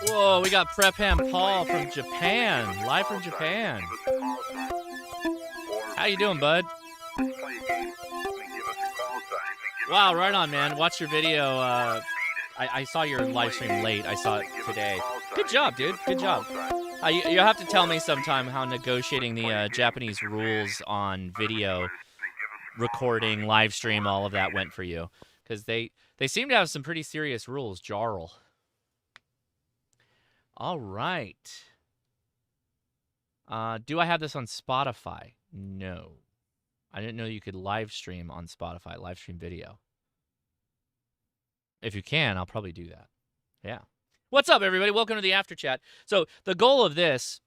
Whoa, we got Prep Ham Paul from Japan, live from Japan. How you doing, bud? Wow, right on, man. Watch your video. I saw your live stream late. I saw it today. Good job, dude. Good job. You'll have to tell me sometime how negotiating the Japanese rules on video, recording, live stream, all of that went for you. Because they seem to have some pretty serious rules, Jarl. All right. Do I have this on Spotify? No. I didn't know you could live stream on Spotify, live stream video. If you can, I'll probably do that. Yeah. What's up, everybody? Welcome to the After Chat. So the goal of this,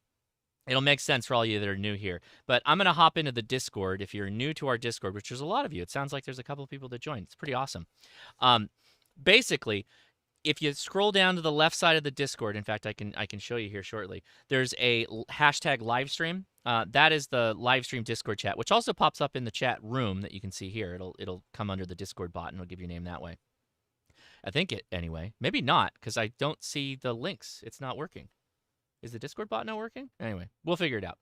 it'll make sense for all you that are new here, but I'm going to hop into the Discord. If you're new to our Discord, which there's a lot of you, it sounds like there's a couple of people that joined. It's pretty awesome. Basically, if you scroll down to the left side of the Discord, in fact, I can show you here shortly, there's a hashtag live stream. That is the live stream Discord chat, which also pops up in the chat room that you can see here. It'll come under the Discord bot, and it'll give you a name that way. I think it, anyway. Maybe not, because I don't see the links. It's not working. Is the Discord bot not working? Anyway, we'll figure it out.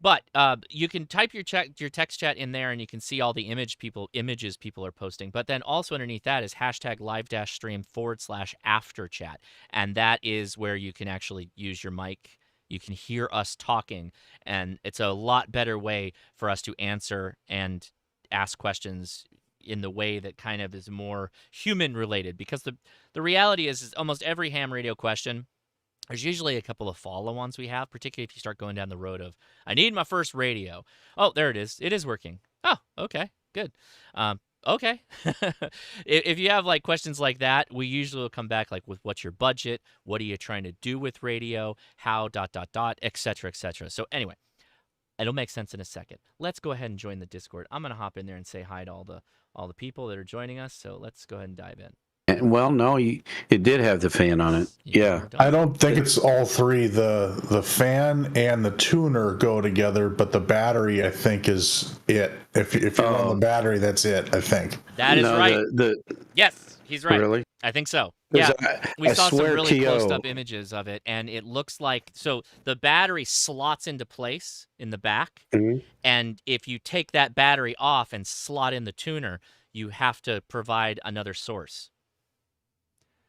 But you can type your text chat in there, and you can see all the images people are posting. But then also underneath that is hashtag live-stream/after chat. And that is where you can actually use your mic. You can hear us talking. And it's a lot better way for us to answer and ask questions in the way that kind of is more human related. Because the reality is almost every ham radio question, there's usually a couple of follow-ons we have, particularly if you start going down the road of, I need my first radio. Oh, there it is. It is working. Oh, okay, good. Okay. If you have like questions like that, we usually will come back like with what's your budget? What are you trying to do with radio? How ... et cetera, et cetera. So anyway, it'll make sense in a second. Let's go ahead and join the Discord. I'm going to hop in there and say hi to all the people that are joining us. So let's go ahead and dive in. Well, no, it did have the fan on it. Yeah. I don't think it's all three. The fan and the tuner go together, but the battery, I think, is it. If you run the battery, that's it, I think. That is right. Yes, he's right. Really? I think so. Yeah, we saw some really TO. close-up images of it, and it looks like, so the battery slots into place in the back, and if you take that battery off and slot in the tuner, you have to provide another source.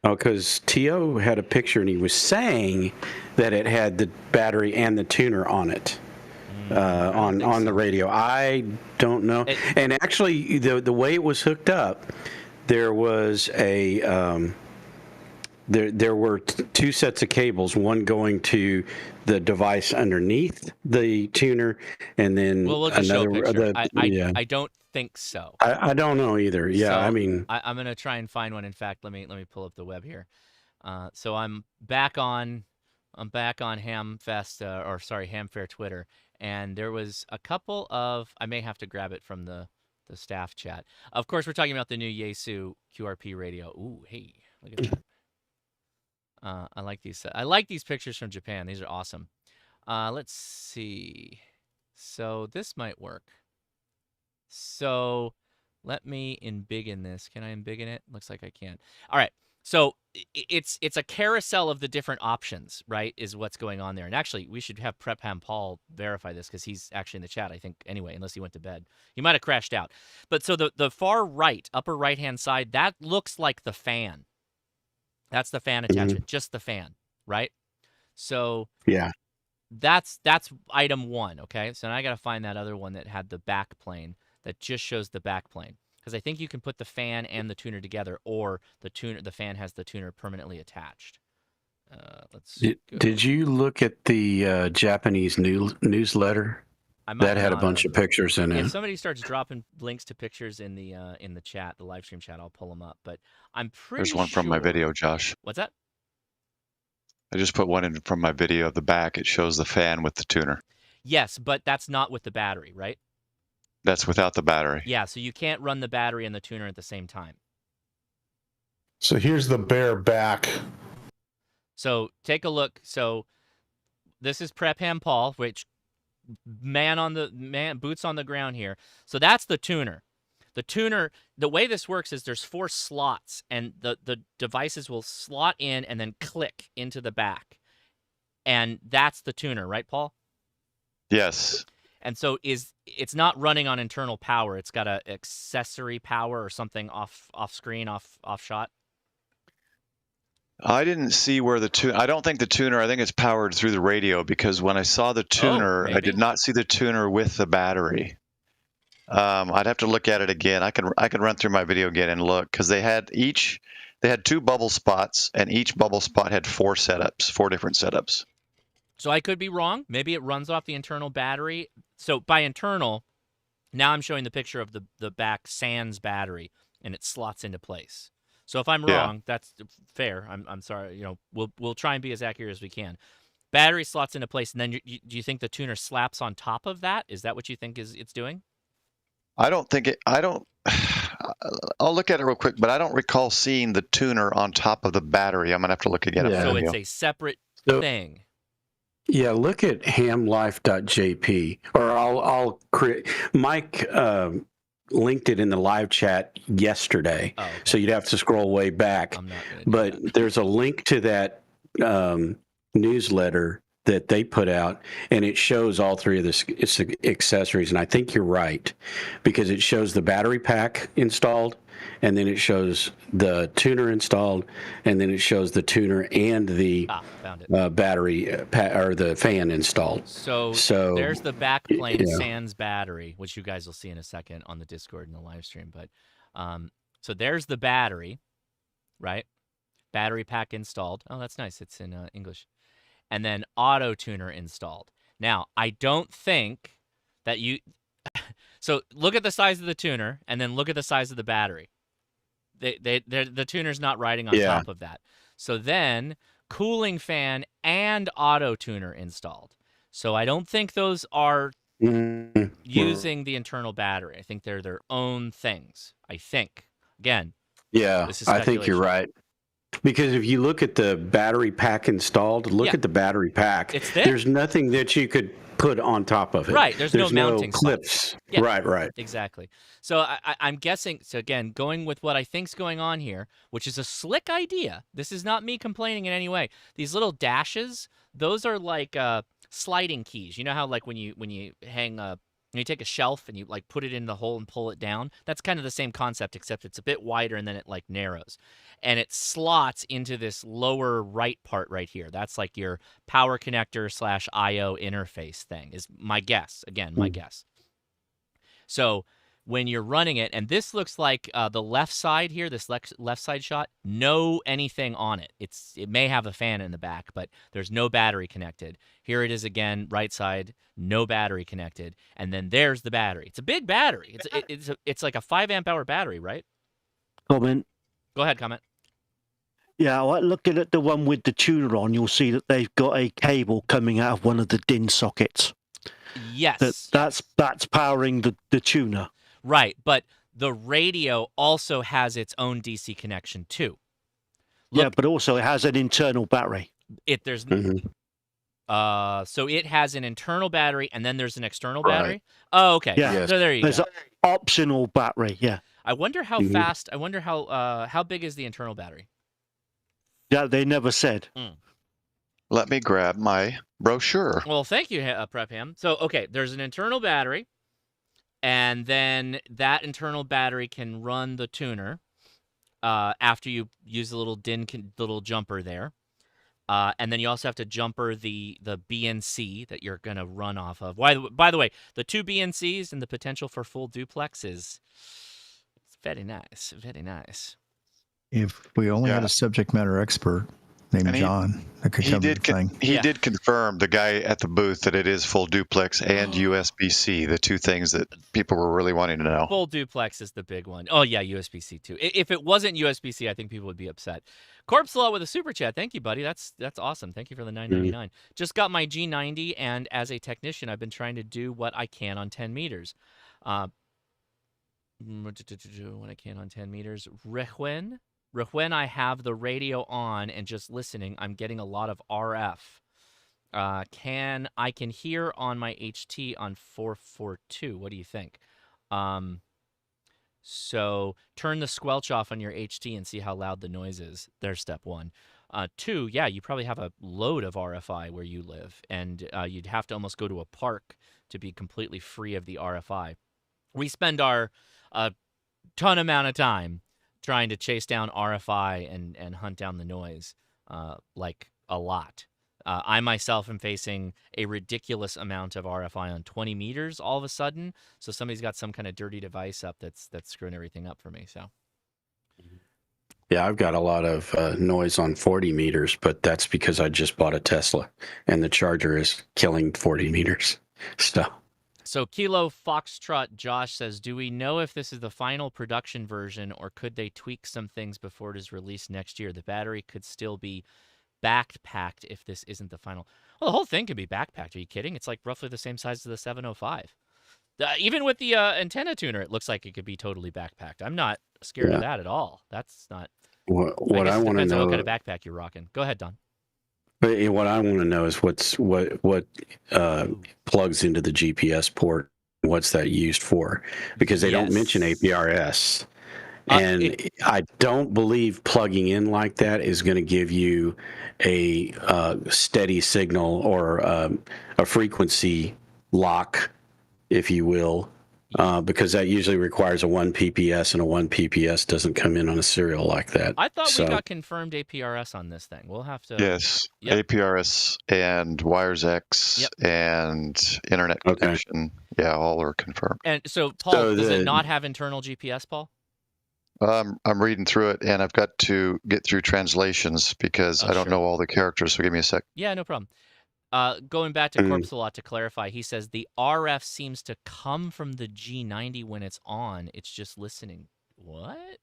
Oh, because T.O. had a picture, and he was saying that it had the battery and the tuner on it, on the radio. I don't know. And actually, the way it was hooked up, there was a there were two sets of cables, one going to the device underneath the tuner, and then we'll just show a picture. I don't think so. I don't know either. Yeah, so, I mean, I'm gonna try and find one. In fact, let me pull up the web here. So I'm back on Hamfair Twitter, and there was a couple of, I may have to grab it from the staff chat. Of course, we're talking about the new Yaesu QRP radio. Ooh, hey, look at that. I like these. I like these pictures from Japan. These are awesome. Let's see. So this might work. So let me embiggen this. Can I embiggen it? Looks like I can. All right. So it's a carousel of the different options, right, is what's going on there. And actually, we should have Prep Ham Paul verify this because he's actually in the chat, I think, anyway, unless he went to bed. He might have crashed out. But so the far right, upper right-hand side, that looks like the fan. That's the fan attachment, just the fan, right? So yeah, that's item one, okay? So now I got to find that other one that had the back plane that just shows the back plane. Because I think you can put the fan and the tuner together, or the fan has the tuner permanently attached. Did you look at the Japanese newsletter? That had a bunch of pictures in it. If somebody starts dropping links to pictures in the chat, the live stream chat, I'll pull them up. But I'm pretty sure... There's one from my video, Josh. What's that? I just put one in from my video of the back. It shows the fan with the tuner. Yes, but that's not with the battery, right? That's without the battery. Yeah, so you can't run the battery and the tuner at the same time. So here's the bare back. So take a look. So this is Prep Ham Paul, which boots on the ground here. So that's the tuner. The tuner, the way this works is there's 4 slots, and the devices will slot in and then click into the back. And that's the tuner, right, Paul? Yes. And so it's not running on internal power. It's got a accessory power or something off screen, off shot. I didn't see where the tuner. I don't think the tuner. I think it's powered through the radio, because when I saw the tuner, I did not see the tuner with the battery. I'd have to look at it again. I can run through my video again and look, because they had 2 bubble spots, and each bubble spot had 4 different setups. So I could be wrong. Maybe it runs off the internal battery. So by internal, now I'm showing the picture of the back sans battery, and it slots into place. So if I'm wrong, that's fair. I'm sorry. We'll try and be as accurate as we can. Battery slots into place, and then do you think the tuner slaps on top of that? Is that what you think it's doing? I don't think it. I don't. I'll look at it real quick, but I don't recall seeing the tuner on top of the battery. I'm gonna have to look again. So it's a separate thing. Yeah, look at hamlife.jp, or I'll create. Mike linked it in the live chat yesterday, so you'd have to scroll way back. I'm not gonna but that. There's a link to that newsletter that they put out, and it shows all 3 of the accessories. And I think you're right, because it shows the battery pack installed, and then it shows the tuner installed, and then it shows the tuner and the battery or the fan installed. So there's the backplane sans battery, which you guys will see in a second on the Discord and the live stream. But so there's the battery, right? Battery pack installed. Oh, that's nice. It's in English. And then auto tuner installed. Now, I don't think that you. So look at the size of the tuner, and then look at the size of the battery. The tuner's not riding on top of that. So then cooling fan and auto tuner installed. So I don't think those are using the internal battery. I think they're their own things. I think. Again. Yeah, I think you're right. Because if you look at the battery pack installed, look at the battery pack. It's there. There's nothing that you could put on top of it. Right. There's no mounting clips. Yeah, right. Exactly. So I'm guessing. So again, going with what I think's going on here, which is a slick idea. This is not me complaining in any way. These little dashes, those are like sliding keys. You know how like when you hang when you take a shelf and you like put it in the hole and pull it down, that's kind of the same concept, except it's a bit wider and then it like narrows. And it slots into this lower right part right here. That's like your power connector / IO interface thing, is my guess. Again, my guess. So when you're running it, and this looks like the left side here, this left side shot, no anything on it. It may have a fan in the back, but there's no battery connected. Here it is again, right side, no battery connected, and then there's the battery. It's a big battery. It's like a 5 amp hour battery, right? Comment. Go ahead, comment. Yeah, well, looking at the one with the tuner on, you'll see that they've got a cable coming out of one of the DIN sockets. Yes. That's powering the tuner. Right, but the radio also has its own DC connection too. Look, but also it has an internal battery. So it has an internal battery, and then there's an external battery. Oh, okay. Yeah. So there you There's go. There's an optional battery. Yeah. I wonder how fast. I wonder how big is the internal battery. Yeah, they never said. Let me grab my brochure. Well, thank you, Prep Ham. So, okay, there's an internal battery, and then that internal battery can run the tuner after you use the little jumper there. And then you also have to jumper the BNC that you're going to run off of. By the way, the 2 BNCs and the potential for full duplex is very nice. Very nice. If we only had a subject matter expert. named And John that could He come to did. the thing. He Yeah. did confirm, the guy at the booth, that it is full duplex and USB-C, the two things that people were really wanting to know. Full duplex is the big one. Oh yeah, USB-C too. If it wasn't USB-C, I think people would be upset. Corpse Law with a super chat. Thank you, buddy. That's awesome. Thank you for the $9.99. Just got my G90, and as a technician, I've been trying to do what I can on 10 meters. What I can on 10 meters. When I have the radio on and just listening, I'm getting a lot of RF. I can hear on my HT on 442. What do you think? So turn the squelch off on your HT and see how loud the noise is. There's step one. Two, yeah, you probably have a load of RFI where you live, and you'd have to almost go to a park to be completely free of the RFI. We spend our ton amount of time trying to chase down RFI and hunt down the noise, like a lot. I myself am facing a ridiculous amount of RFI on 20 meters all of a sudden. So somebody's got some kind of dirty device up that's screwing everything up for me. So Yeah, I've got a lot of noise on 40 meters, but that's because I just bought a Tesla, and the charger is killing 40 meters. So Kilo Foxtrot Josh says, do we know if this is the final production version, or could they tweak some things before it is released next year? The battery could still be backpacked if this isn't the final. Well, the whole thing could be backpacked. Are you kidding? It's like roughly the same size as the 705. Even with the antenna tuner, it looks like it could be totally backpacked. I'm not scared of that at all. That's not. What I want to depends on know. what kind of backpack you're rocking. Go ahead, Don. But what I want to know is what plugs into the GPS port. What's that used for? Because they don't mention APRS. And I don't believe plugging in like that is going to give you a steady signal or a frequency lock, if you will, because that usually requires a 1 PPS, and a 1 PPS doesn't come in on a serial like that. I thought we got confirmed APRS on this thing. We'll have to. Yes, APRS and Wires X and Internet connection. Yeah, all are confirmed. And so, Paul, does it not have internal GPS, Paul? I'm reading through it, and I've got to get through translations because I don't know all the characters. So give me a sec. Yeah, no problem. Going back to Corpse a lot to clarify, he says the RF seems to come from the G90 when it's on. It's just listening. What?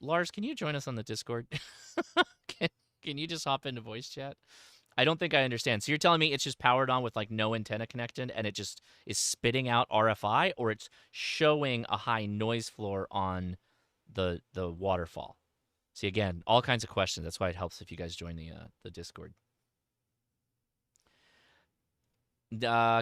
Lars, can you join us on the Discord? Can you just hop into voice chat? I don't think I understand. So you're telling me it's just powered on with like no antenna connected, and it just is spitting out RFI, or it's showing a high noise floor on the waterfall? See, again, all kinds of questions. That's why it helps if you guys join the Discord.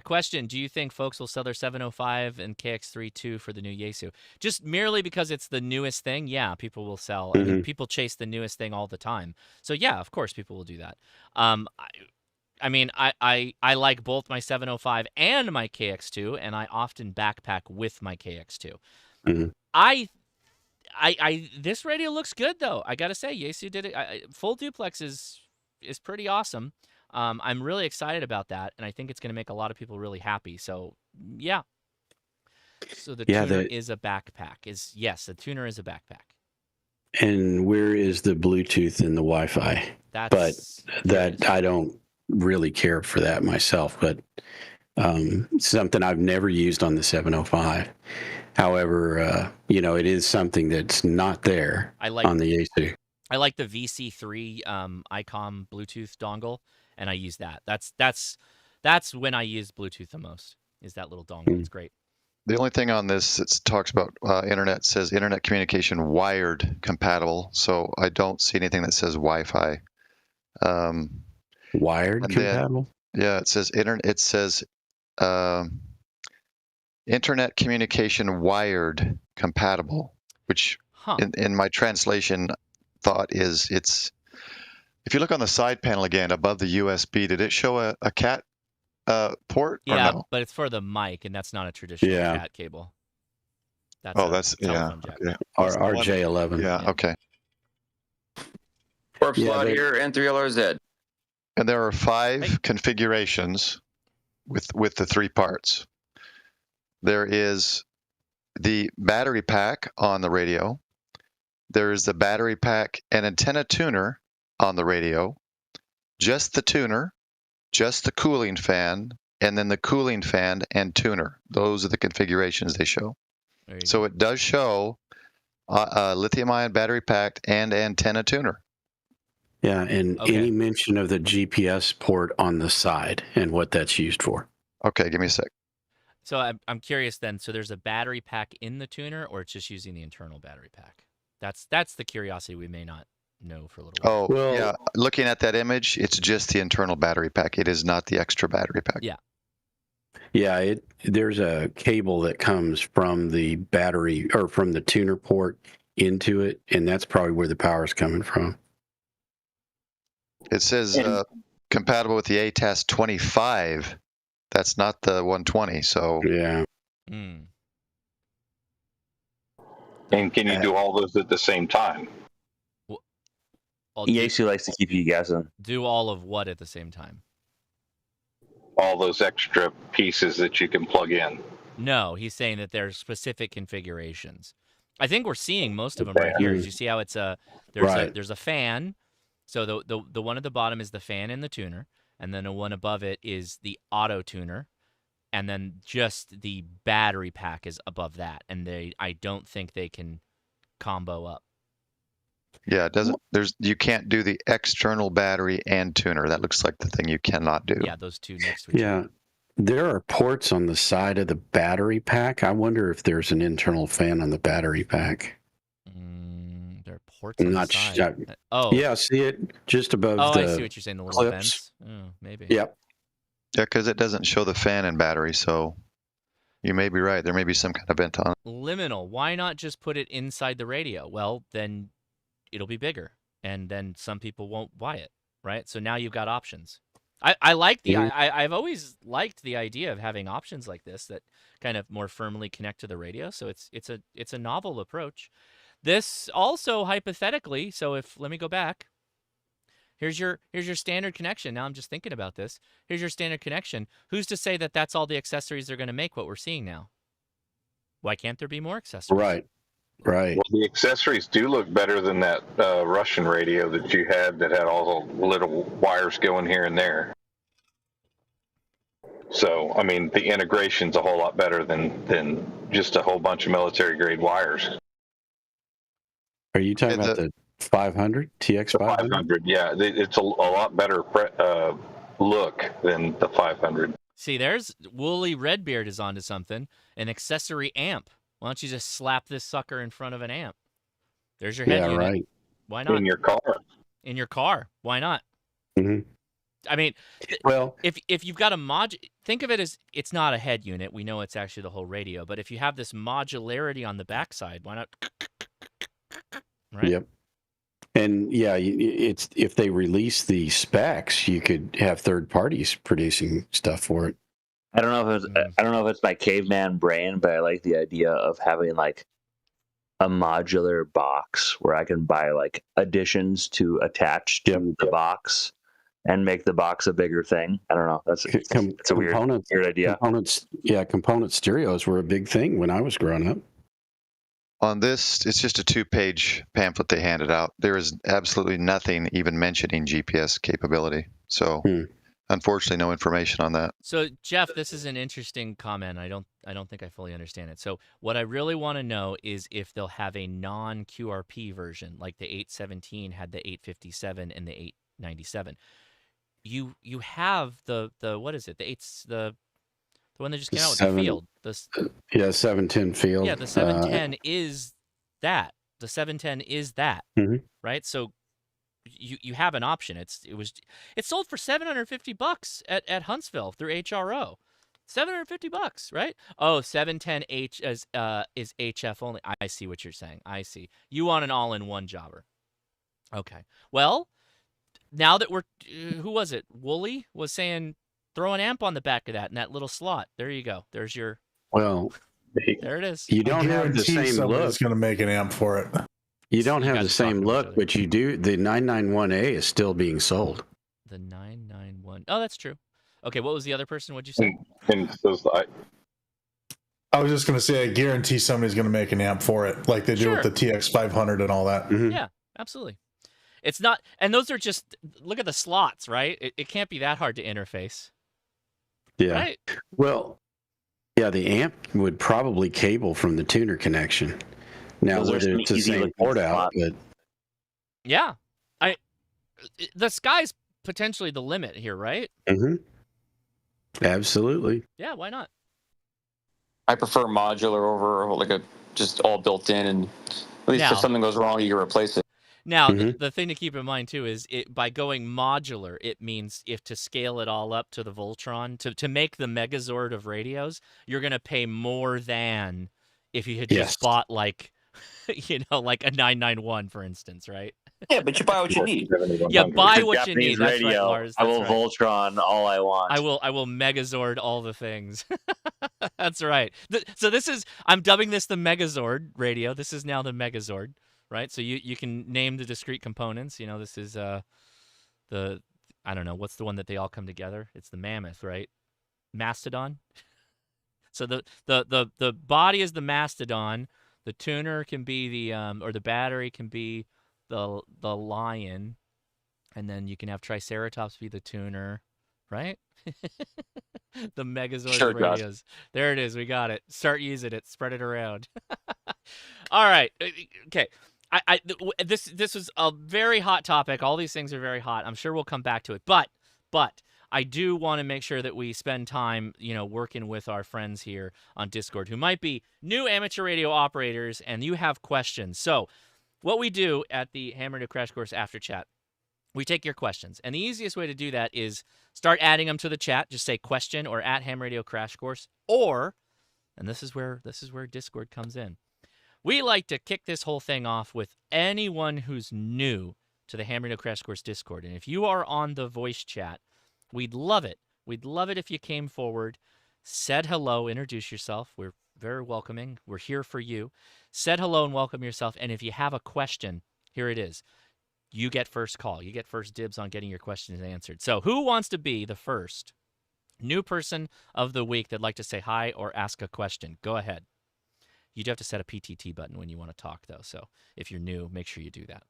Question: do you think folks will sell their 705 and KX3 too for the new Yaesu? Just merely because it's the newest thing? Yeah, people will sell. I mean, people chase the newest thing all the time. So yeah, of course, people will do that. I mean, I like both my 705 and my KX2, and I often backpack with my KX2. This radio looks good though. I gotta say, Yaesu did it. Full duplex is pretty awesome. I'm really excited about that, and I think it's going to make a lot of people really happy. So, yeah. So the tuner is a backpack. The tuner is a backpack. And where is the Bluetooth and the Wi-Fi? I don't really care for that myself, but something I've never used on the 705. However, it is something that's not there on the Yaesu. I like the VC3 ICOM Bluetooth dongle, and I use that. That's when I use Bluetooth the most, is that little dongle. It's great. The only thing on this that talks about internet says internet communication wired compatible, so I don't see anything that says Wi-Fi. Wired compatible? It says internet communication wired compatible, which in my translation thought is it's. If you look on the side panel again above the USB, did it show a CAT port? Yeah, or no? But it's for the mic, and that's not a traditional CAT cable. That's RJ11. Yeah, okay. Corpse slot here, N3LRZ. And there are 5 configurations with the 3 parts. There is the battery pack on the radio. There's the battery pack and antenna tuner on the radio, just the tuner, just the cooling fan, and then the cooling fan and tuner. Those are the configurations they show. So it does show lithium-ion battery pack and antenna tuner. Yeah, and any mention of the GPS port on the side and what that's used for. Okay, give me a sec. So I'm curious then. So there's a battery pack in the tuner, or it's just using the internal battery pack? That's the curiosity we may not know for a little while. Oh, well, yeah. Looking at that image, it's just the internal battery pack. It is not the extra battery pack. Yeah. Yeah, there's a cable that comes from the battery or from the tuner port into it, and that's probably where the power is coming from. It says compatible with the ATAS 25. That's not the 120. So yeah. And can you do all those at the same time? EAC likes to keep you guessing. Do all of what at the same time? All those extra pieces that you can plug in. No, he's saying that there's specific configurations. I think we're seeing most of them right here. You see how it's there's a fan. So the one at the bottom is the fan and the tuner, and then the one above it is the auto tuner, and then just the battery pack is above that. And I don't think they can combo up. Yeah, it doesn't. You can't do the external battery and tuner. That looks like the thing you cannot do. Yeah, those two next to each other. Yeah, there are ports on the side of the battery pack. I wonder if there's an internal fan on the battery pack. There are ports on the side. Yeah, see it just above the I see what you're saying, the little vents. Oh, maybe. Yep. Yeah, because it doesn't show the fan and battery, so you may be right. There may be some kind of vent on it. Liminal. Why not just put it inside the radio? Well, then it'll be bigger, and then some people won't buy it, right? So now you've got options. I like I've always liked the idea of having options like this that kind of more firmly connect to the radio. So it's a novel approach. This also hypothetically. So let me go back. Here's your standard connection. Now I'm just thinking about this. Here's your standard connection. Who's to say that that's all the accessories they're going to make? What we're seeing now. Why can't there be more accessories? Right. Well, the accessories do look better than that Russian radio that you had that had all the little wires going here and there. So, I mean, the integration's a whole lot better than just a whole bunch of military-grade wires. Are you talking about the 500, TX 500? 500, yeah. It's a lot better look than the 500. See, there's Woolly Redbeard is onto something. An accessory amp. Why don't you just slap this sucker in front of an amp? There's your head unit. Right. Why not? In your car. In your car. Why not? Mm-hmm. I mean, well, if you've got think of it as it's not a head unit. We know it's actually the whole radio. But if you have this modularity on the backside, why not? Right? Yep. And yeah, it's if they release the specs, you could have third parties producing stuff for it. I don't know if it's my caveman brain, but I like the idea of having like a modular box where I can buy like additions to attach to the box and make the box a bigger thing. I don't know. That's a weird idea. Component stereos were a big thing when I was growing up. On this, it's just a 2-page pamphlet they handed out. There is absolutely nothing even mentioning GPS capability. So, unfortunately, no information on that. So, Jeff, this is an interesting comment. I don't think I fully understand it. So, what I really want to know is if they'll have a non-QRP version, like the 817 had the 857 and the 897. You have the what is it? The one that just came out with the field. 710 field. Yeah, the 710 is that. The 710 is that. Right? So you have an option. It's sold for $750 at Huntsville through HRO. $750, right? Oh, 710H is HF only. I see what you're saying. I see. You want an all-in-one jobber. Okay. Well, now that who was it? Wooly was saying throw an amp on the back of that in that little slot. There you go. There's your. Well, there it is. You don't have the same look. It's going to make an amp for it. You don't have the same look, but you do. The 991A is still being sold. The 991. Oh, that's true. Okay, what was the other person? What'd you say? And those, I was just going to say, I guarantee somebody's going to make an amp for it, like they do with the TX500 and all that. Mhm. Yeah, absolutely. It's not, and those are just, look at the slots, right? It can't be that hard to interface. Yeah. Right? Well, yeah, the amp would probably cable from the tuner connection. Now, Those are whether some it's the easy same looking port out, slots. but Yeah. The sky's potentially the limit here, right? Absolutely. Yeah, why not? I prefer modular over like a just all built in, and at least Now- if something goes wrong, you can replace it. Now, the thing to keep in mind too is by going modular, it means if to scale it all up to the Voltron, to make the Megazord of radios, you're going to pay more than if you had just bought like, like a 991, for instance, right? Yeah, but you buy what you need. Yeah, buy It's a what you need. Japanese That's right, radio. Lars. I That's will right. Voltron all I want. I will Megazord all the things. That's right. So I'm dubbing this the Megazord radio. This is now the Megazord, right? So you can name the discrete components. This is I don't know, what's the one that they all come together? It's the Mammoth, right? Mastodon. So the body is the Mastodon. The tuner can be the or the battery can be the Lion, and then you can have Triceratops be the tuner, right? The Megazord Sure, radios. There it is. We got it. Start using it. Spread it around. All right. Okay. This was a very hot topic. All these things are very hot. I'm sure we'll come back to it. But I do want to make sure that we spend time, working with our friends here on Discord who might be new amateur radio operators and you have questions. So what we do at the Hammer Radio Crash Course After Chat, we take your questions. And the easiest way to do that is start adding them to the chat. Just say question or at Ham Radio Crash Course. Or, and this is where Discord comes in, we like to kick this whole thing off with anyone who's new to the Ham Radio Crash Course Discord. And if you are on the voice chat, we'd love it. We'd love it if you came forward, said hello, introduce yourself. We're very welcoming. We're here for you. Said hello and welcome yourself. And if you have a question, here it is. You get first call. You get first dibs on getting your questions answered. So who wants to be the first new person of the week that'd like to say hi or ask a question? Go ahead. You do have to set a PTT button when you want to talk, though. So if you're new, make sure you do that.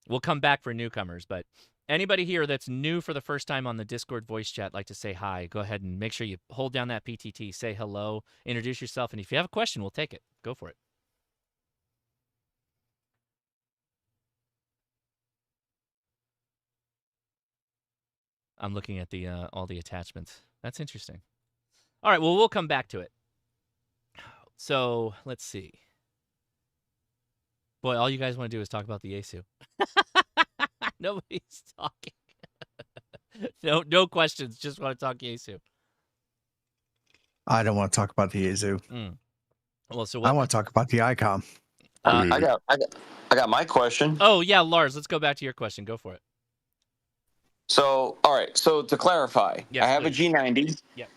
We'll come back for newcomers, but anybody here that's new for the first time on the Discord voice chat, like to say hi, go ahead and make sure you hold down that PTT, say hello, introduce yourself, and if you have a question, we'll take it. Go for it. I'm looking at the all the attachments. That's interesting. All right, well, we'll come back to it. So let's see. Boy, all you guys want to do is talk about the Yaesu. Nobody's talking. No questions. Just want to talk Yaesu. I don't want to talk about the Yaesu. Well, so I want to talk about the ICOM. I got my question. Oh yeah, Lars. Let's go back to your question. Go for it. So, all right. So to clarify, Yes, I have please. a G90. Yep.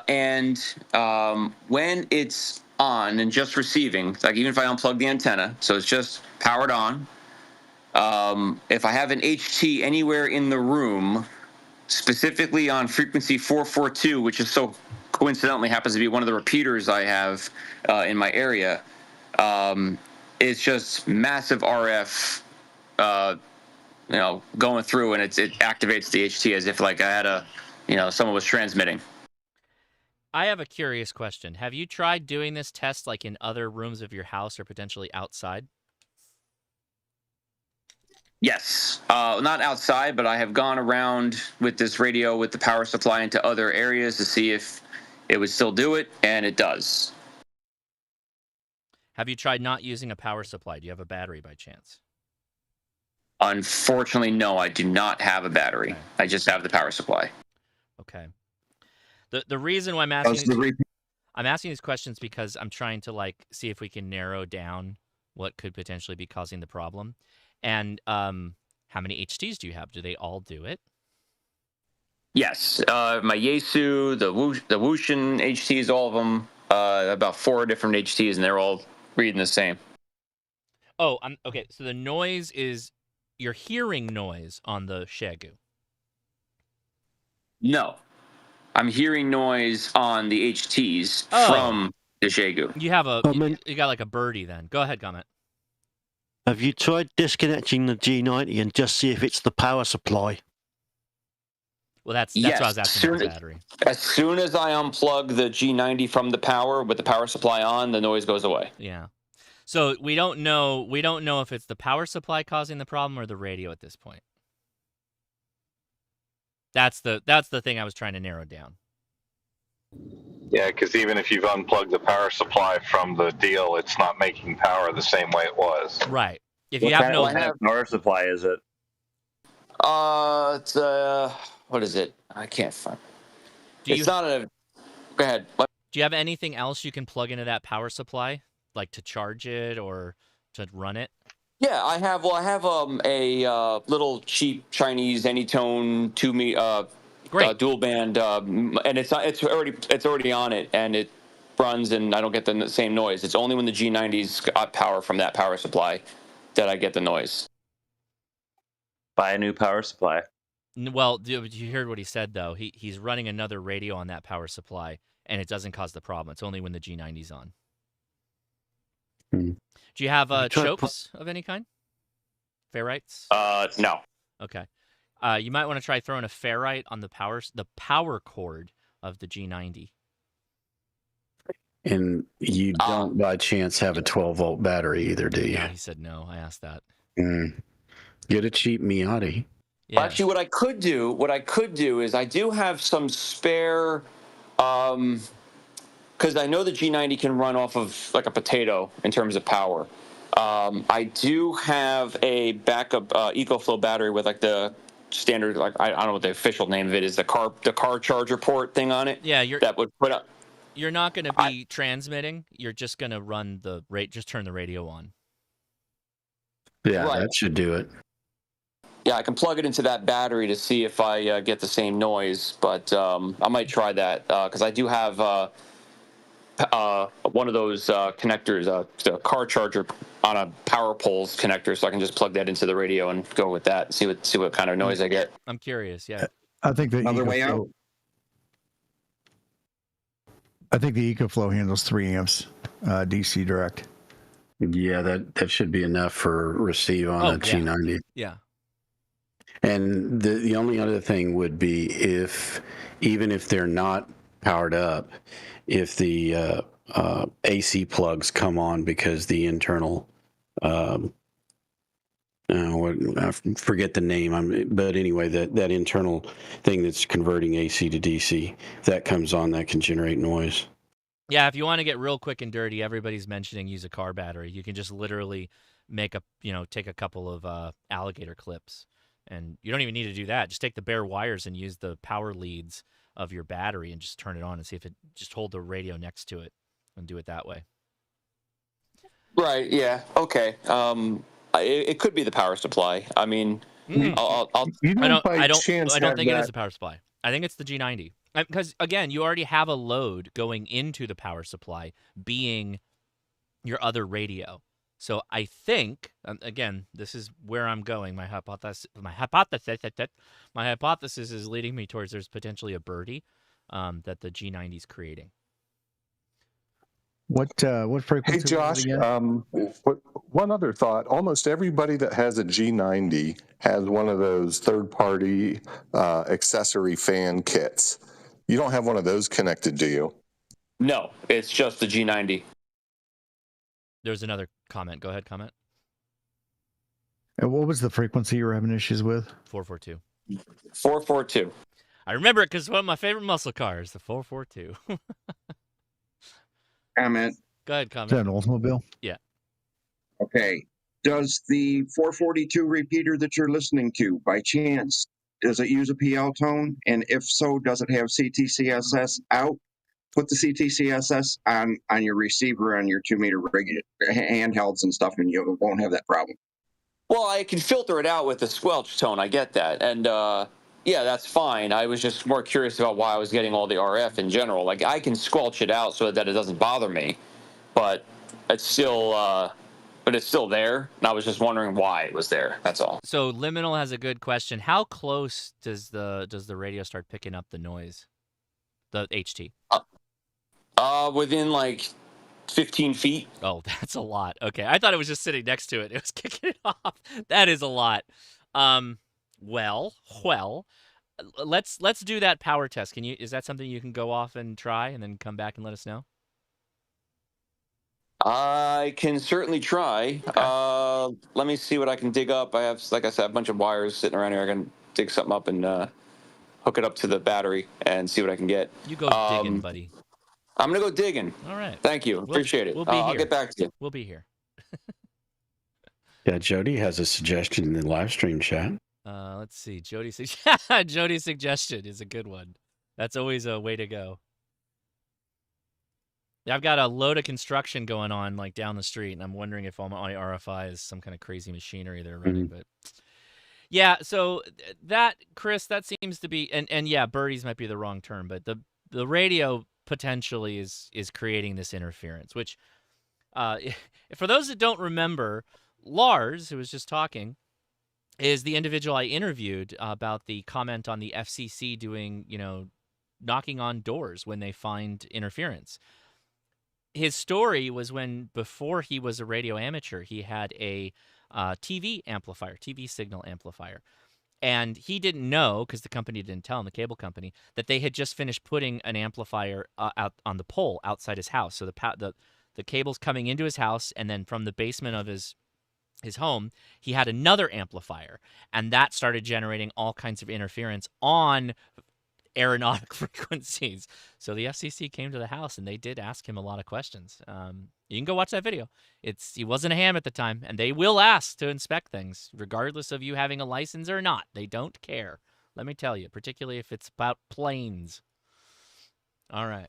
And when it's on and just receiving, like even if I unplug the antenna, so it's just powered on. If I have an HT anywhere in the room, specifically on frequency 442, which is so coincidentally happens to be one of the repeaters I have in my area, it's just massive RF, going through, and it activates the HT as if like I had someone was transmitting. I have a curious question. Have you tried doing this test like in other rooms of your house or potentially outside? Yes. Not outside, but I have gone around with this radio with the power supply into other areas to see if it would still do it, and it does. Have you tried not using a power supply? Do you have a battery by chance? Unfortunately, no, I do not have a battery. Okay. I just have the power supply. Okay. The reason why I'm asking these questions because I'm trying to see if we can narrow down what could potentially be causing the problem. And how many HTs do you have? Do they all do it? Yes. My Yaesu, the Wushin HTs, all of them, about 4 different HTs, and they're all reading the same. Oh, okay. So the noise is, you're hearing noise on the Shegu. No. I'm hearing noise on the HTs from the Xiegu. You got like a birdie then. Go ahead, comment. Have you tried disconnecting the G90 and just see if it's the power supply? Well, that's what I was asking about the battery. As soon as I unplug the G90 from the power with the power supply on, the noise goes away. Yeah. So we don't know if it's the power supply causing the problem or the radio at this point. That's the thing I was trying to narrow down. Yeah, because even if you've unplugged the power supply from the deal, it's not making power the same way it was. Right. If what you have kind, no what kind of power supply is it? It's what is it? I can't find. It's not a. Go ahead. What? Do you have anything else you can plug into that power supply, like to charge it or to run it? Yeah, I have. Well, I have a little cheap Chinese Anytone dual band, and it's already on it, and it runs, and I don't get the same noise. It's only when the G90's got power from that power supply that I get the noise. Buy a new power supply. Well, you heard what he said though. He's running another radio on that power supply, and it doesn't cause the problem. It's only when the G90's on. Do you have chokes of any kind? Ferrites? No. Okay. You might want to try throwing a ferrite on the power cord of the G90. And you don't by chance have a 12-volt battery either, do you? Yeah, he said no. I asked that. Get a cheap Miata. Yeah. Well, actually, what I could do is I do have some spare, because I know the G90 can run off of like a potato in terms of power. I do have a backup EcoFlow battery with like the standard, like I don't know what the official name of it is, the car charger port thing on it. Yeah, that would put up. You're not going to be transmitting. You're just going to run just turn the radio on. Yeah, that should do it. Yeah, I can plug it into that battery to see if I get the same noise, but I might try that because I do have one of those connectors, the car charger on a power poles connector, so I can just plug that into the radio and go with that and see what kind of noise I get. I'm curious. Yeah, I think the Another way out. I think the EcoFlow handles 3 amps DC direct. Yeah, that should be enough for receive on a G90. Yeah. And the only other thing would be even if they're not powered up, if the AC plugs come on because the internal, I forget the name, but anyway, that internal thing that's converting AC to DC, if that comes on, that can generate noise. Yeah, if you want to get real quick and dirty, everybody's mentioning use a car battery. You can just literally take a couple of alligator clips. And you don't even need to do that. Just take the bare wires and use the power leads of your battery and just turn it on and see if just hold the radio next to it and do it that way. Right. Yeah. Okay. It could be the power supply. I mean, I don't think it is the power supply. I think it's the G90. Because, again, you already have a load going into the power supply being your other radio. So I think, again, this is where I'm going. My hypothesis is leading me towards there's potentially a birdie that the G90 is creating. What frequency? Hey, Josh, one other thought. Almost everybody that has a G90 has one of those third-party accessory fan kits. You don't have one of those connected, do you? No, it's just the G90. There's another comment. Go ahead, comment. And what was the frequency you were having issues with? 442. 442. I remember it because one of my favorite muscle cars, the 442. Comment. Go ahead, comment. Is that an Oldsmobile? Yeah. Okay. Does the 442 repeater that you're listening to, by chance, does it use a PL tone? And if so, does it have CTCSS out? Put the CTCSS on your receiver on your 2-meter regular handhelds and stuff, and you won't have that problem. Well, I can filter it out with the squelch tone. I get that. And yeah, that's fine. I was just more curious about why I was getting all the RF in general. Like, I can squelch it out so that it doesn't bother me, but it's still but it's still there. And I was just wondering why it was there. That's all. So Liminal has a good question. How close does the radio start picking up the noise? The HT. Within like 15 feet. Oh, that's a lot. Okay, I thought it was just sitting next to it. It was kicking it off. That is a lot. Well, let's do that power test. Can you? Is that something you can go off and try, and then come back and let us know? I can certainly try. Okay. Let me see what I can dig up. I have, like I said, a bunch of wires sitting around here. I can dig something up and hook it up to the battery and see what I can get. You go digging, buddy. I'm going to go digging. All right. Thank you. Appreciate it. We'll be here. I'll get back to you. We'll be here. Yeah, Jody has a suggestion in the live stream chat. Let's see. Jody's suggestion is a good one. That's always a way to go. Yeah, I've got a load of construction going on like down the street, and I'm wondering if all my RFI is some kind of crazy machinery they're running. But yeah, so that, Chris, that seems to be, and yeah, birdies might be the wrong term, but the radio potentially is creating this interference, which for those that don't remember, Lars, who was just talking, is the individual I interviewed about the comment on the FCC doing, knocking on doors when they find interference. His story was when, before he was a radio amateur, he had a TV amplifier, TV signal amplifier. And he didn't know, because the company didn't tell him, the cable company, that they had just finished putting an amplifier out on the pole outside his house. So the cable's coming into his house, and then from the basement of his home, he had another amplifier. And that started generating all kinds of interference on aeronautic frequencies. So the FCC came to the house, and they did ask him a lot of questions. You can go watch that video. He wasn't a ham at the time, and they will ask to inspect things, regardless of you having a license or not. They don't care. Let me tell you, particularly if it's about planes. All right.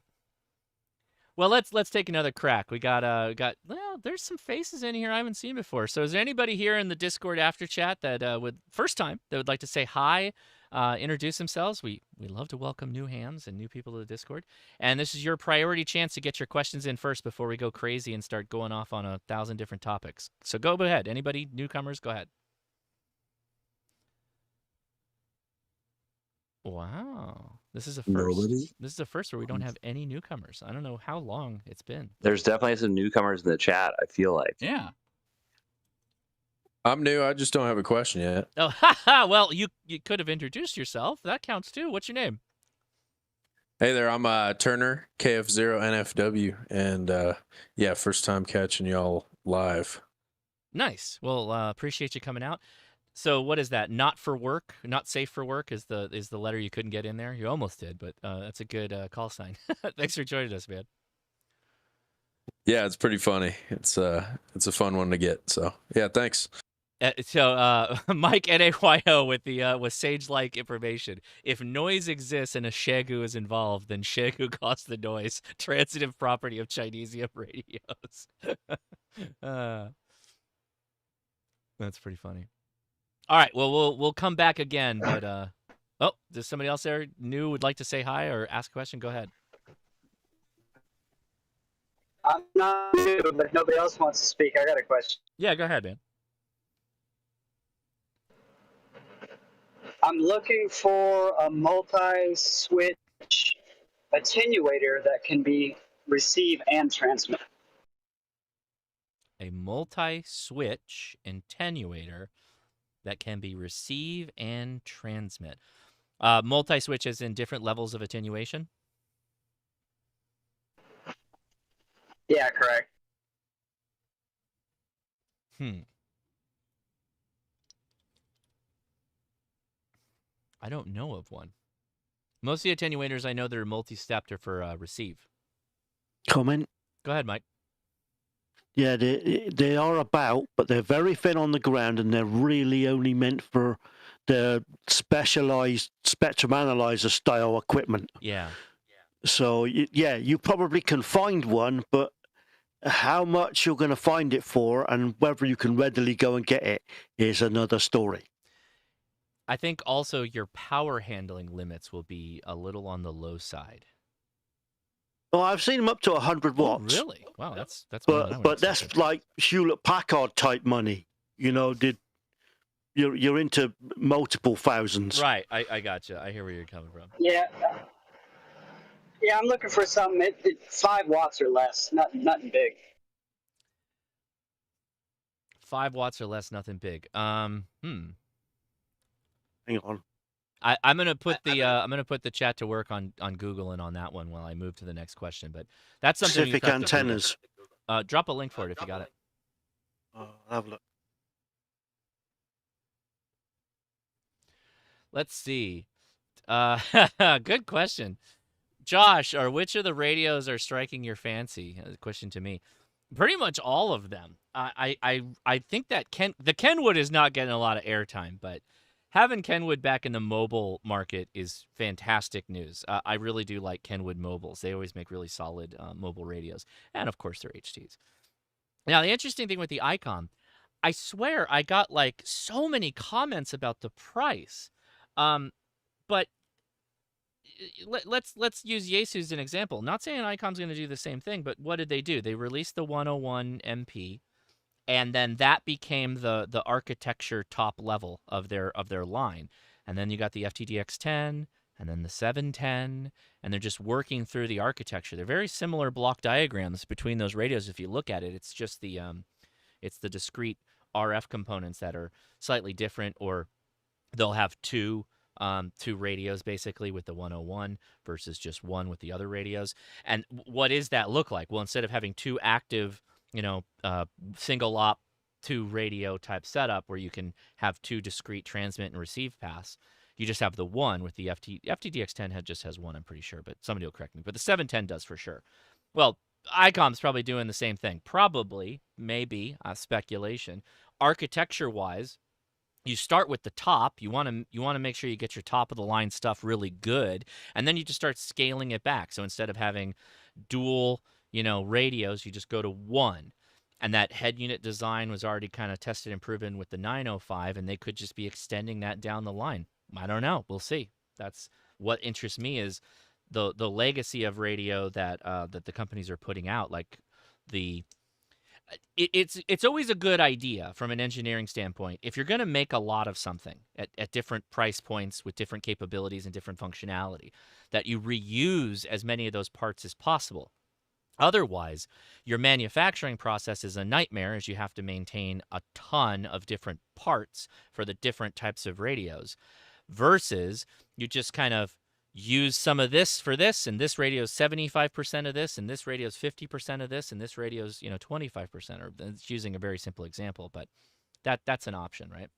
Well, let's take another crack. We got well, there's some faces in here I haven't seen before. So is there anybody here in the Discord after chat that first time that would like to say hi, introduce themselves? We love to welcome new hams and new people to the Discord. And this is your priority chance to get your questions in first before we go crazy and start going off on 1,000 different topics. So go ahead. Anybody, newcomers, go ahead. Wow. This is a first. Nobody? This is a first where we don't have any newcomers. I don't know how long it's been. There's definitely some newcomers in the chat, I feel like. Yeah. I'm new. I just don't have a question yet. Oh, well, you could have introduced yourself. That counts too. What's your name? Hey there, I'm Turner, KF0NFW, and yeah, first time catching y'all live. Nice. Well, appreciate you coming out. So what is that? Not for work, not safe for work is the letter you couldn't get in there. You almost did, but that's a good call sign. Thanks for joining us, man. Yeah, it's pretty funny. It's a fun one to get. So yeah, thanks. So Mike NAYO with sage-like information. If noise exists and a Shegu is involved, then Shegu caused the noise. Transitive property of Chinesium radios. That's pretty funny. All right, well, we'll come back again, but oh, there's somebody else there new would like to say hi or ask a question? Go ahead. I'm not new, but nobody else wants to speak. I got a question. Yeah, go ahead, man. I'm looking for a multi-switch attenuator that can be receive and transmit. A multi-switch attenuator that can be receive and transmit. Multi-switch is in different levels of attenuation? Yeah, correct. I don't know of one. Most of the attenuators I know that are multi-stepped are for receive. Comment? Go ahead, Mike. Yeah, they are about, but they're very thin on the ground, and they're really only meant for the specialized spectrum analyzer style equipment. Yeah. So, yeah, you probably can find one, but how much you're going to find it for and whether you can readily go and get it is another story. I think also your power handling limits will be a little on the low side. Oh, I've seen them up to 100 Oh, watts. really? Wow, that's more than I would But have that's expected. like Hewlett-Packard type money. You know, you're into multiple thousands. Right. I gotcha. I hear where you're coming from. Yeah. Yeah, I'm looking for something 5 watts or less, nothing big. 5 watts or less, nothing big. Hang on. I'm gonna put the chat to work on Google and on that one while I move to the next question. But that's something you Pacific have to Google. antennas. Drop a link for it if you got it. I'll have a look. Let's see. Good question, Josh. Or which of the radios are striking your fancy? Question to me. Pretty much all of them. I think that the Kenwood is not getting a lot of airtime, but having Kenwood back in the mobile market is fantastic news. I really do like Kenwood mobiles. They always make really solid mobile radios, and of course they're HTs. Now the interesting thing with the Icom, I swear I got like so many comments about the price, but let's use Yaesu as an example. Not saying Icom's going to do the same thing, but what did they do? They released the 101 MP, and then that became the architecture top level of their line. And then you got the FTDX10, and then the 710, and they're just working through the architecture. They're very similar block diagrams between those radios. If you look at it, it's just the discrete RF components that are slightly different, or they'll have two radios basically with the 101 versus just one with the other radios. And what does that look like? Well, instead of having two active, single op 2 radio type setup where you can have two discrete transmit and receive paths, you just have the one with the FTDX10 just has one, I'm pretty sure, but somebody will correct me. But the 710 does for sure. Well, ICOM's probably doing the same thing. Probably, maybe, speculation. Architecture-wise, you start with the top. You want to make sure you get your top of the line stuff really good, and then you just start scaling it back. So instead of having dual, radios, you just go to one. And that head unit design was already kind of tested and proven with the 905, and they could just be extending that down the line. I don't know. We'll see. That's what interests me is the legacy of radio that the companies are putting out. Like it's always a good idea from an engineering standpoint. If you're going to make a lot of something at different price points with different capabilities and different functionality, that you reuse as many of those parts as possible. Otherwise, your manufacturing process is a nightmare, as you have to maintain a ton of different parts for the different types of radios, versus you just kind of use some of this for this, and this radio is 75% of this, and this radio is 50% of this, and this radio is 25%. Or it's using a very simple example, but that's an option, right?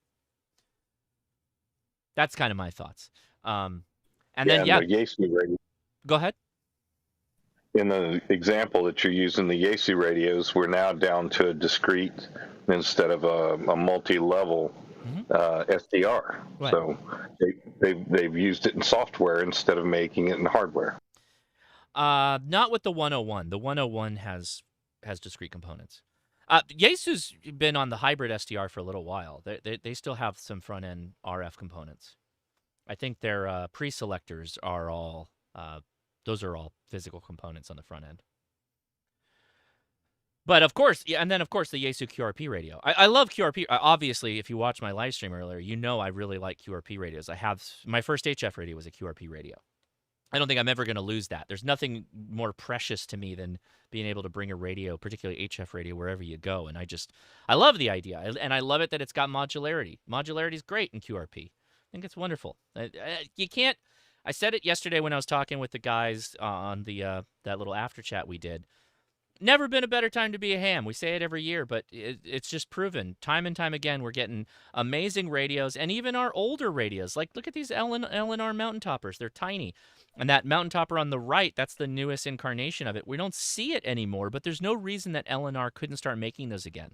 That's kind of my thoughts. And then the Yaesu radio. Go ahead. In the example that you're using, the Yaesu radios, we're now down to a discrete instead of a multi-level SDR. Right. So they've used it in software instead of making it in hardware. Not with the 101. The 101 has discrete components. Yaesu's been on the hybrid SDR for a little while. They still have some front end RF components. I think their pre-selectors are all those are all physical components on the front end. But of course, and then of course the Yaesu QRP radio. I love QRP. Obviously, if you watched my live stream earlier, I really like QRP radios. I have my first HF radio was a QRP radio. I don't think I'm ever going to lose that. There's nothing more precious to me than being able to bring a radio, particularly HF radio, wherever you go. And I love the idea, and I love it that it's got modularity. Modularity is great in QRP. I think it's wonderful. You can't. I said it yesterday when I was talking with the guys on the that little after chat we did. Never been a better time to be a ham. We say it every year, but it's just proven time and time again. We're getting amazing radios, and even our older radios. Like, look at these LNR mountain toppers. They're tiny. And that mountain topper on the right, that's the newest incarnation of it. We don't see it anymore, but there's no reason that LNR couldn't start making those again.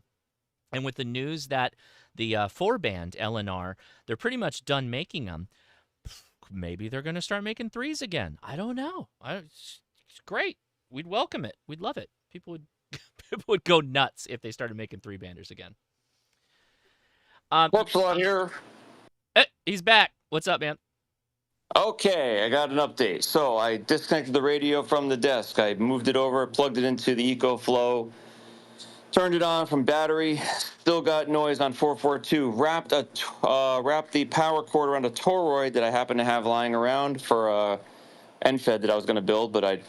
And with the news that the 4-band LNR, they're pretty much done making them. Maybe they're going to start making 3s again. I don't know. It's great. We'd welcome it. We'd love it. People would go nuts if they started making 3-banders again. Whoops, on here. He's back. What's up, man? Okay, I got an update. So I disconnected the radio from the desk. I moved it over, plugged it into the EcoFlow, turned it on from battery. Still got noise on 442. Wrapped the power cord around a toroid that I happen to have lying around for NFED that I was going to build, but I,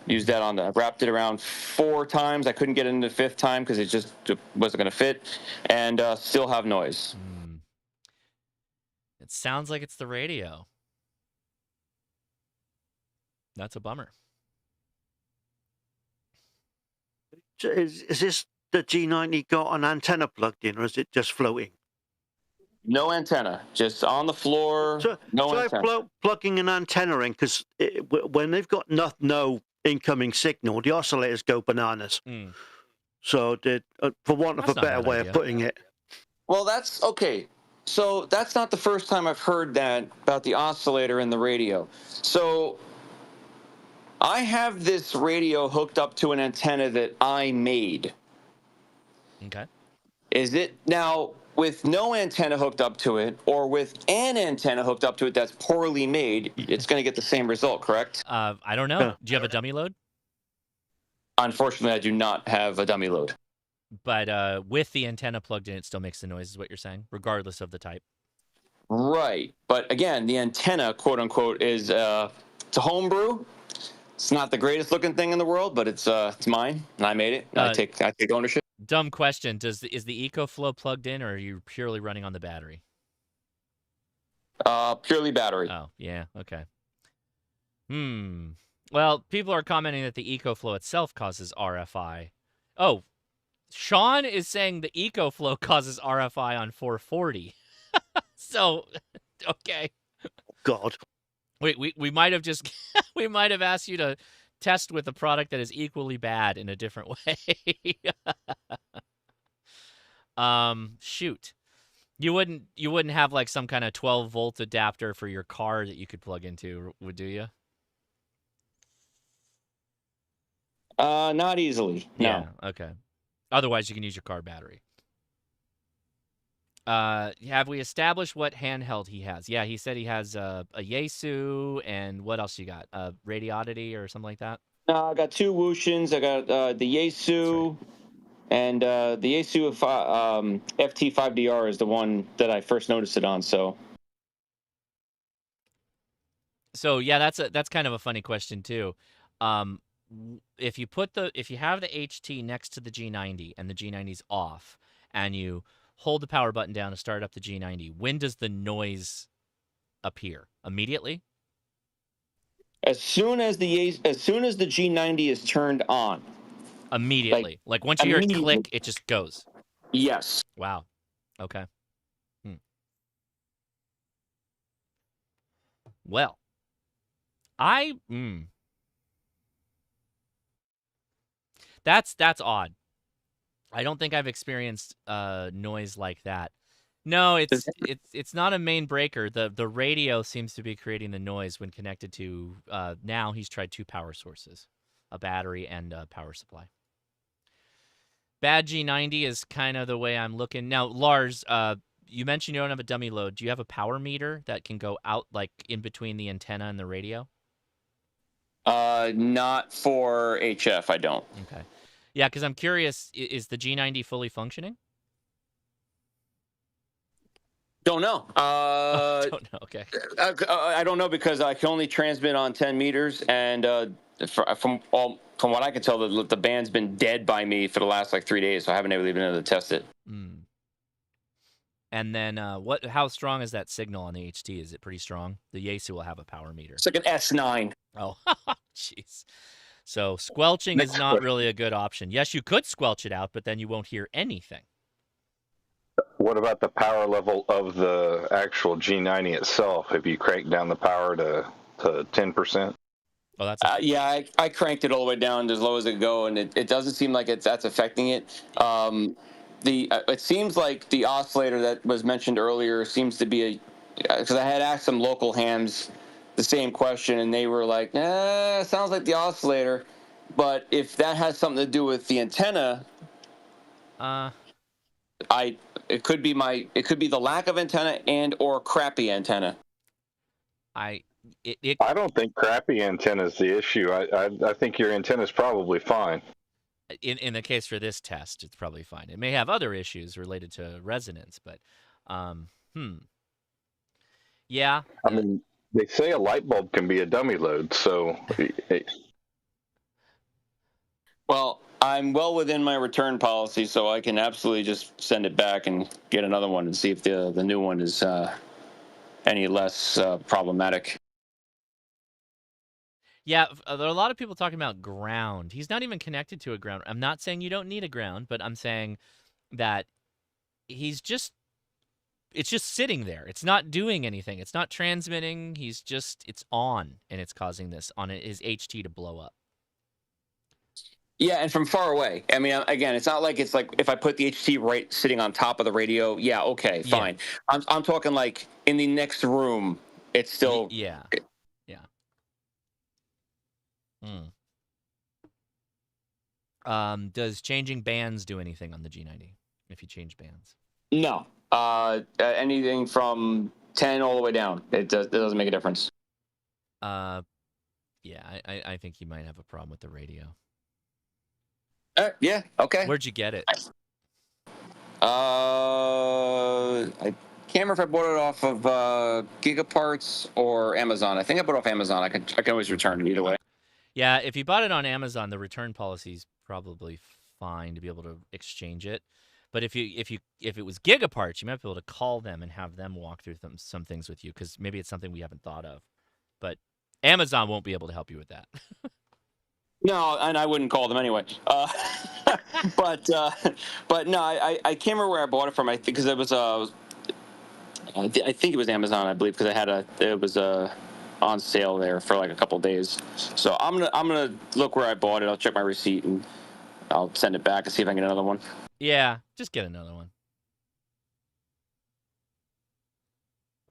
used that on the. Wrapped it around 4 times. I couldn't get it in the 5th time because it just wasn't going to fit, and still have noise. It sounds like it's the radio. That's a bummer. Is this the G90 got an antenna plugged in, or is it just floating? No antenna, just on the floor. No antenna. Try plugging an antenna in, because when they've got no incoming signal, the oscillators go bananas. So, for want of a better way of putting it. Well, that's okay. So that's not the first time I've heard that about the oscillator in the radio. So I have this radio hooked up to an antenna that I made. Okay. Is it now with no antenna hooked up to it, or with an antenna hooked up to it that's poorly made, it's going to get the same result, correct? I don't know. Do you have a dummy load? Unfortunately, I do not have a dummy load. But with the antenna plugged in, it still makes the noise, is what you're saying, regardless of the type. Right. But again, the antenna, quote unquote, is it's a homebrew. It's not the greatest looking thing in the world, but it's mine, and I made it. And I take ownership. Dumb question. Is the EcoFlow plugged in, or are you purely running on the battery? Purely battery. Oh, yeah. Okay. Well, people are commenting that the EcoFlow itself causes RFI. Oh, Sean is saying the EcoFlow causes RFI on 440. So, okay. God. Wait, we might have just we might have asked you to test with a product that is equally bad in a different way. Shoot. You wouldn't have like some kind of 12-volt adapter for your car that you could plug into, would you? Not easily. No. Yeah, okay. Otherwise, you can use your car battery. Have we established what handheld he has? Yeah, he said he has a Yaesu, and what else you got? A Radioddity or something like that? No, I got 2 Wushins. I got the Yaesu, and the Yaesu FT5DR is the one that I first noticed it on. So yeah, that's kind of a funny question too. If you have the HT next to the G90 and the G90's off, and you hold the power button down to start up the G90, when does the noise appear? Immediately? As soon as the G90 is turned on. Immediately. Like once you hear a click, it just goes. Yes. Wow. Okay. Well, that's odd. I don't think I've experienced noise like that. No, it's not a main breaker. The radio seems to be creating the noise when connected to. Now he's tried 2 power sources, a battery and a power supply. Bad G90 is kind of the way I'm looking now. Lars, you mentioned you don't have a dummy load. Do you have a power meter that can go out like in between the antenna and the radio? Not for HF. I don't. Okay. Yeah, because I'm curious, is the G90 fully functioning? Don't know. Don't know. Okay. I don't know because I can only transmit on 10 meters, and from what I can tell, the band's been dead by me for the last like 3 days, so I haven't even been able to test it. And then, how strong is that signal on the HT? Is it pretty strong? The Yaesu will have a power meter. It's like an S9. Oh, jeez. So squelching is not really a good option. Yes, you could squelch it out, but then you won't hear anything. What about the power level of the actual G90 itself? Have you cranked down the power to 10%? Oh, that's yeah. I cranked it all the way down as low as it go, and it doesn't seem like that's affecting it. It seems like the oscillator that was mentioned earlier seems to be because I had asked some local hams the same question, and they were like, it sounds like the oscillator, but if that has something to do with the antenna, it could be the lack of antenna and or crappy antenna. I don't think crappy antenna is the issue. I think your antenna is probably fine. In the case for this test, it's probably fine. It may have other issues related to resonance, but yeah. I mean, they say a light bulb can be a dummy load, so. Well, I'm well within my return policy, so I can absolutely just send it back and get another one and see if the new one is any less problematic. Yeah, there are a lot of people talking about ground. He's not even connected to a ground. I'm not saying you don't need a ground, but I'm saying that it's just sitting there. It's not doing anything. It's not transmitting. It's on, and it's causing this on his HT to blow up. Yeah, and from far away. I mean, again, it's not like it's like if I put the HT right sitting on top of the radio. Yeah, okay, fine. Yeah. I'm talking like in the next room. It's still. Yeah. Does changing bands do anything on the G90 if you change bands? No. Anything from 10 all the way down. It doesn't make a difference. Yeah, I think you might have a problem with the radio. Yeah. Okay. Where'd you get it? I can't remember if I bought it off of Gigaparts or Amazon. I think I bought it off Amazon. I can always return it either way. Yeah, if you bought it on Amazon, the return policy is probably fine to be able to exchange it. But if it was Gigaparts, you might be able to call them and have them walk through some things with you, because maybe it's something we haven't thought of. But Amazon won't be able to help you with that. No, and I wouldn't call them anyway. But no, I can't remember where I bought it from. I think because it was I think it was Amazon, I believe, because it was on sale there for like a couple of days. So I'm gonna look where I bought it. I'll check my receipt and I'll send it back and see if I can get another one. Yeah, just get another one.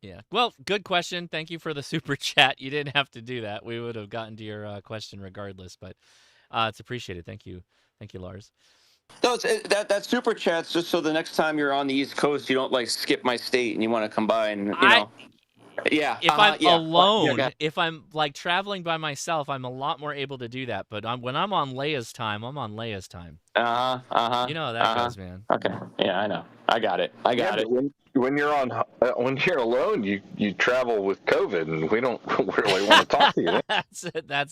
Yeah. Well, good question. Thank you for the super chat. You didn't have to do that. We would have gotten to your question regardless, but it's appreciated. Thank you. Thank you, Lars. No, that super chat's just so the next time you're on the East Coast, you don't like skip my state and you want to come by and know. Yeah. If I'm alone, if I'm like traveling by myself, I'm a lot more able to do that. But when I'm on Leia's time, I'm on Leia's time. You know how that goes, man. Okay. Yeah, I know. I got it. When you're alone, you travel with COVID, and we don't really want to talk to you. That's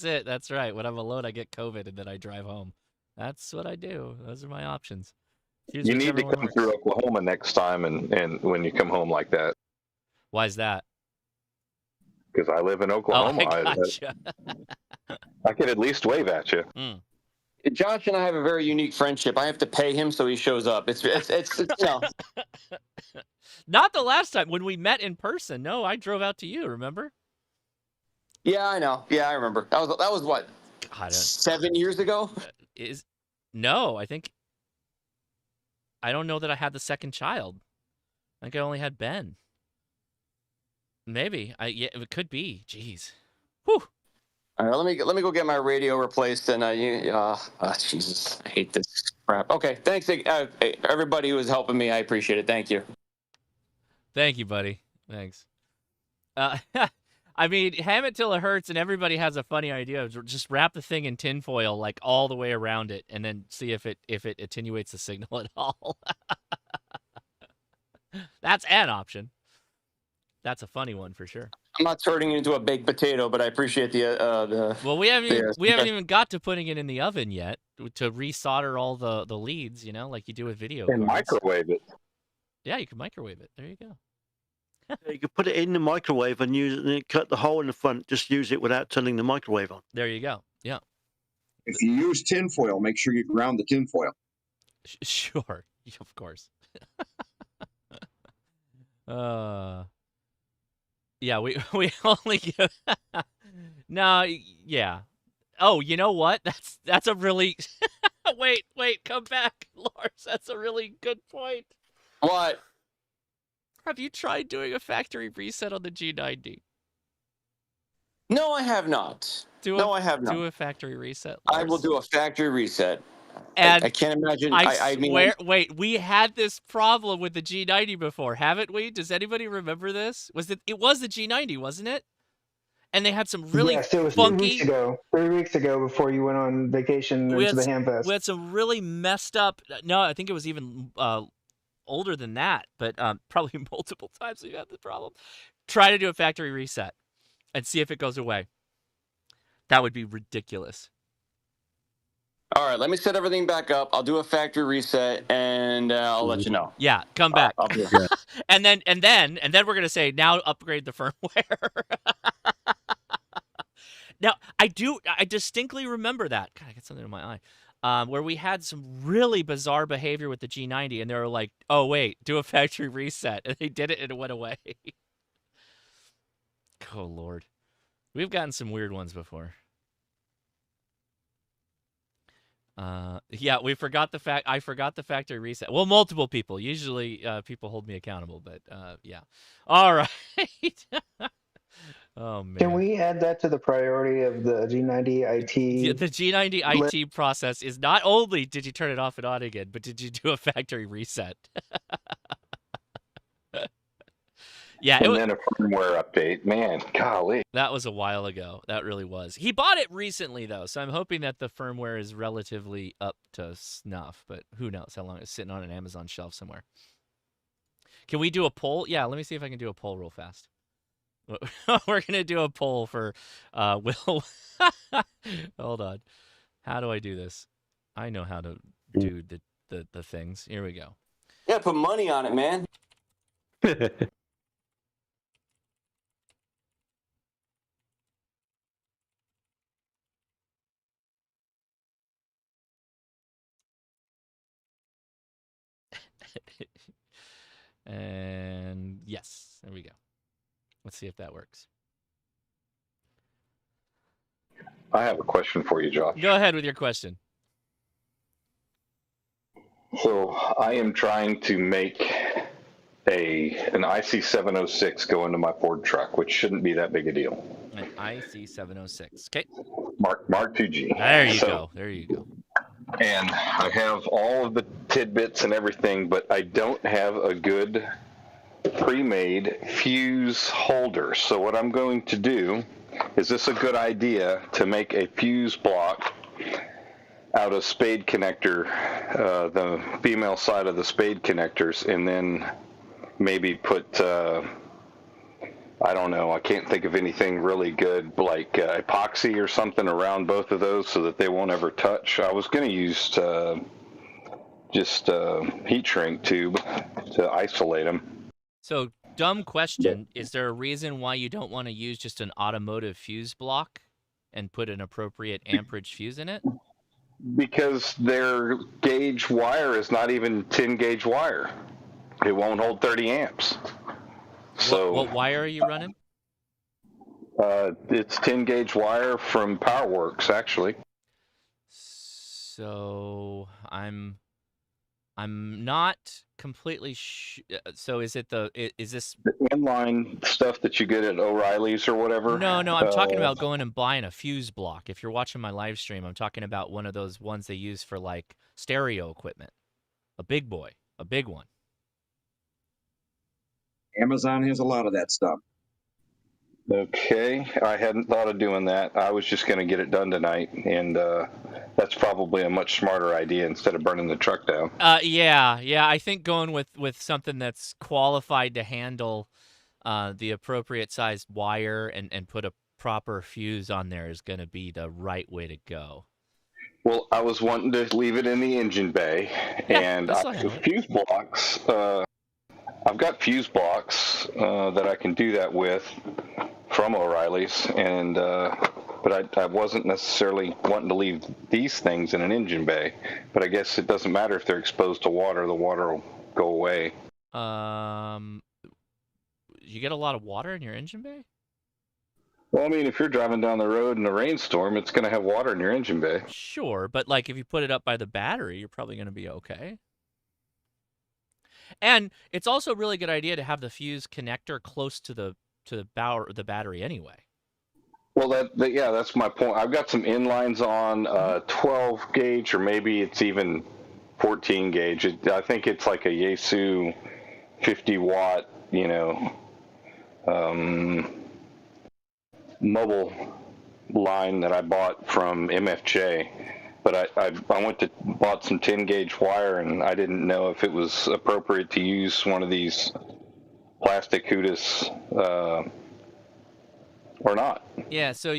it. That's right. When I'm alone, I get COVID, and then I drive home. That's what I do. Those are my options. You need to come through Oklahoma next time, and when you come home like that. Why is that? Because I live in Oklahoma. Oh, I gotcha. I could at least wave at you. Josh and I have a very unique friendship. I have to pay him so he shows up. It's Not the last time when we met in person. No, I drove out to you. Remember? Yeah, I know. Yeah, I remember. That was what? 7 years ago. No, I don't know that I had the second child. I think I only had Ben. Maybe. It could be. Jeez. Whew. All right, let me go get my radio replaced, and Jesus, I hate this crap. Okay, thanks everybody who was helping me. I appreciate it. Thank you. Thank you, buddy. Thanks. I mean, ham it till it hurts, and everybody has a funny idea. Just wrap the thing in tinfoil, like all the way around it, and then see if it attenuates the signal at all. That's an option. That's a funny one for sure. I'm not turning it into a baked potato, but I appreciate the. Well, we haven't even got to putting it in the oven yet to resolder all the leads, like you do with video. And microwave it. Yeah, you can microwave it. There you go. You could put it in the microwave and cut the hole in the front. Just use it without turning the microwave on. There you go. Yeah. If you use tinfoil, make sure you ground the tinfoil. Sure, of course. Yeah, we only give. No, yeah. Oh, you know what? That's a really. Wait, come back, Lars. That's a really good point. What? Have you tried doing a factory reset on the G90? No, I have not. I have not. Do a factory reset, Lars. I will do a factory reset. And I can't imagine. I mean, wait, we had this problem with the G90 before, haven't we? Does anybody remember this? It was the G90, wasn't it? And they had some really Yes, it was funky. 3 weeks ago before you went on vacation into the Hamfest. We had some really messed up. No, I think it was even older than that, but probably multiple times we've had the problem. Try to do a factory reset and see if it goes away. That would be ridiculous. All right, let me set everything back up. I'll do a factory reset, and I'll let you know. Yeah, come back. I'll do it. and then we're gonna say now upgrade the firmware. Now I distinctly remember that. God, I got something in my eye. Where we had some really bizarre behavior with the G90, and they were like, "Oh wait, do a factory reset," and they did it, and it went away. Oh Lord, we've gotten some weird ones before. Yeah, I forgot the factory reset. Well, multiple people. Usually, people hold me accountable, but yeah. All right. Oh man. Can we add that to the priority of the G90 IT? The G90 IT process is not only did you turn it off and on again, but did you do a factory reset? Yeah, and then a firmware update. Man, golly. That was a while ago. That really was. He bought it recently, though, so I'm hoping that the firmware is relatively up to snuff, but who knows how long it's sitting on an Amazon shelf somewhere. Can we do a poll? Yeah, let me see if I can do a poll real fast. We're going to do a poll for Will. Hold on. How do I do this? I know how to do the things. Here we go. Yeah, put money on it, man. And yes, there we go. Let's see if that works. I have a question for you, Josh. Go ahead with your question. So I am trying to make an IC706 go into my Ford truck, which shouldn't be that big a deal. An IC706. Okay. Mark IIG. There you go. There you go. And I have all of the tidbits and everything, but I don't have a good pre-made fuse holder. So what I'm going to do is, this a good idea to make a fuse block out of spade connector, the female side of the spade connectors, and then maybe put I don't know, I can't think of anything really good, like epoxy or something around both of those so that they won't ever touch. I was going to use just heat shrink tube to isolate them. So, dumb question. Is there a reason why you don't want to use just an automotive fuse block and put an appropriate amperage fuse in it? Because their gauge wire is not even 10 gauge wire. It won't hold 30 amps. So what wire are you running? It's 10 gauge wire from PowerWorks, actually. So I'm not completely so is this the inline stuff that you get at O'Reilly's or whatever? No, I'm talking about going and buying a fuse block. If you're watching my live stream, I'm talking about one of those ones they use for like stereo equipment. A big boy, a big one. Amazon has a lot of that stuff. Okay, I hadn't thought of doing that. I was just going to get it done tonight, and that's probably a much smarter idea instead of burning the truck down. Yeah. I think going with something that's qualified to handle the appropriate sized wire and put a proper fuse on there is going to be the right way to go. Well, I was wanting to leave it in the engine bay, and fuse blocks. I've got fuse blocks that I can do that with from O'Reilly's, and but I wasn't necessarily wanting to leave these things in an engine bay. But I guess it doesn't matter if they're exposed to water; the water will go away. You get a lot of water in your engine bay? Well, I mean, if you're driving down the road in a rainstorm, it's going to have water in your engine bay. Sure, but like if you put it up by the battery, you're probably going to be okay. And it's also a really good idea to have the fuse connector close to the battery anyway. Well, that's my point. I've got some inlines on 12 gauge, or maybe it's even 14 gauge. I think it's like a Yaesu 50 watt, mobile line that I bought from MFJ, but I went to bought some 10 gauge wire, and I didn't know if it was appropriate to use one of these plastic Hootis or not. Yeah, so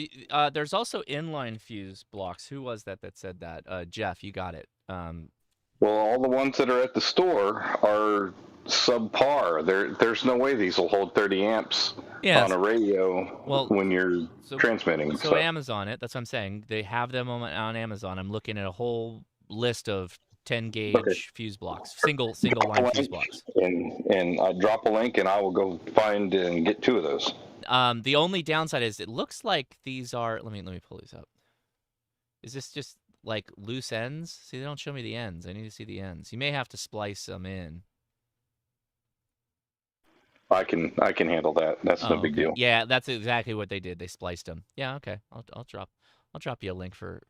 there's also inline fuse blocks. Who was that said that? Jeff, you got it. Well, all the ones that are at the store are subpar. There's no way these will hold 30 amps on a radio when you're transmitting. So Amazon it. That's what I'm saying. They have them on Amazon. I'm looking at a whole list of 10 gauge fuse blocks, single line fuse blocks. And I'll drop a link, and I will go find and get 2 of those. The only downside is it looks like these are. Let me pull these up. Is this just like loose ends? See, they don't show me the ends. I need to see the ends. You may have to splice them in. I can handle that. That's no big deal. Yeah, that's exactly what they did. They spliced them. Yeah, okay. I'll drop you a link for.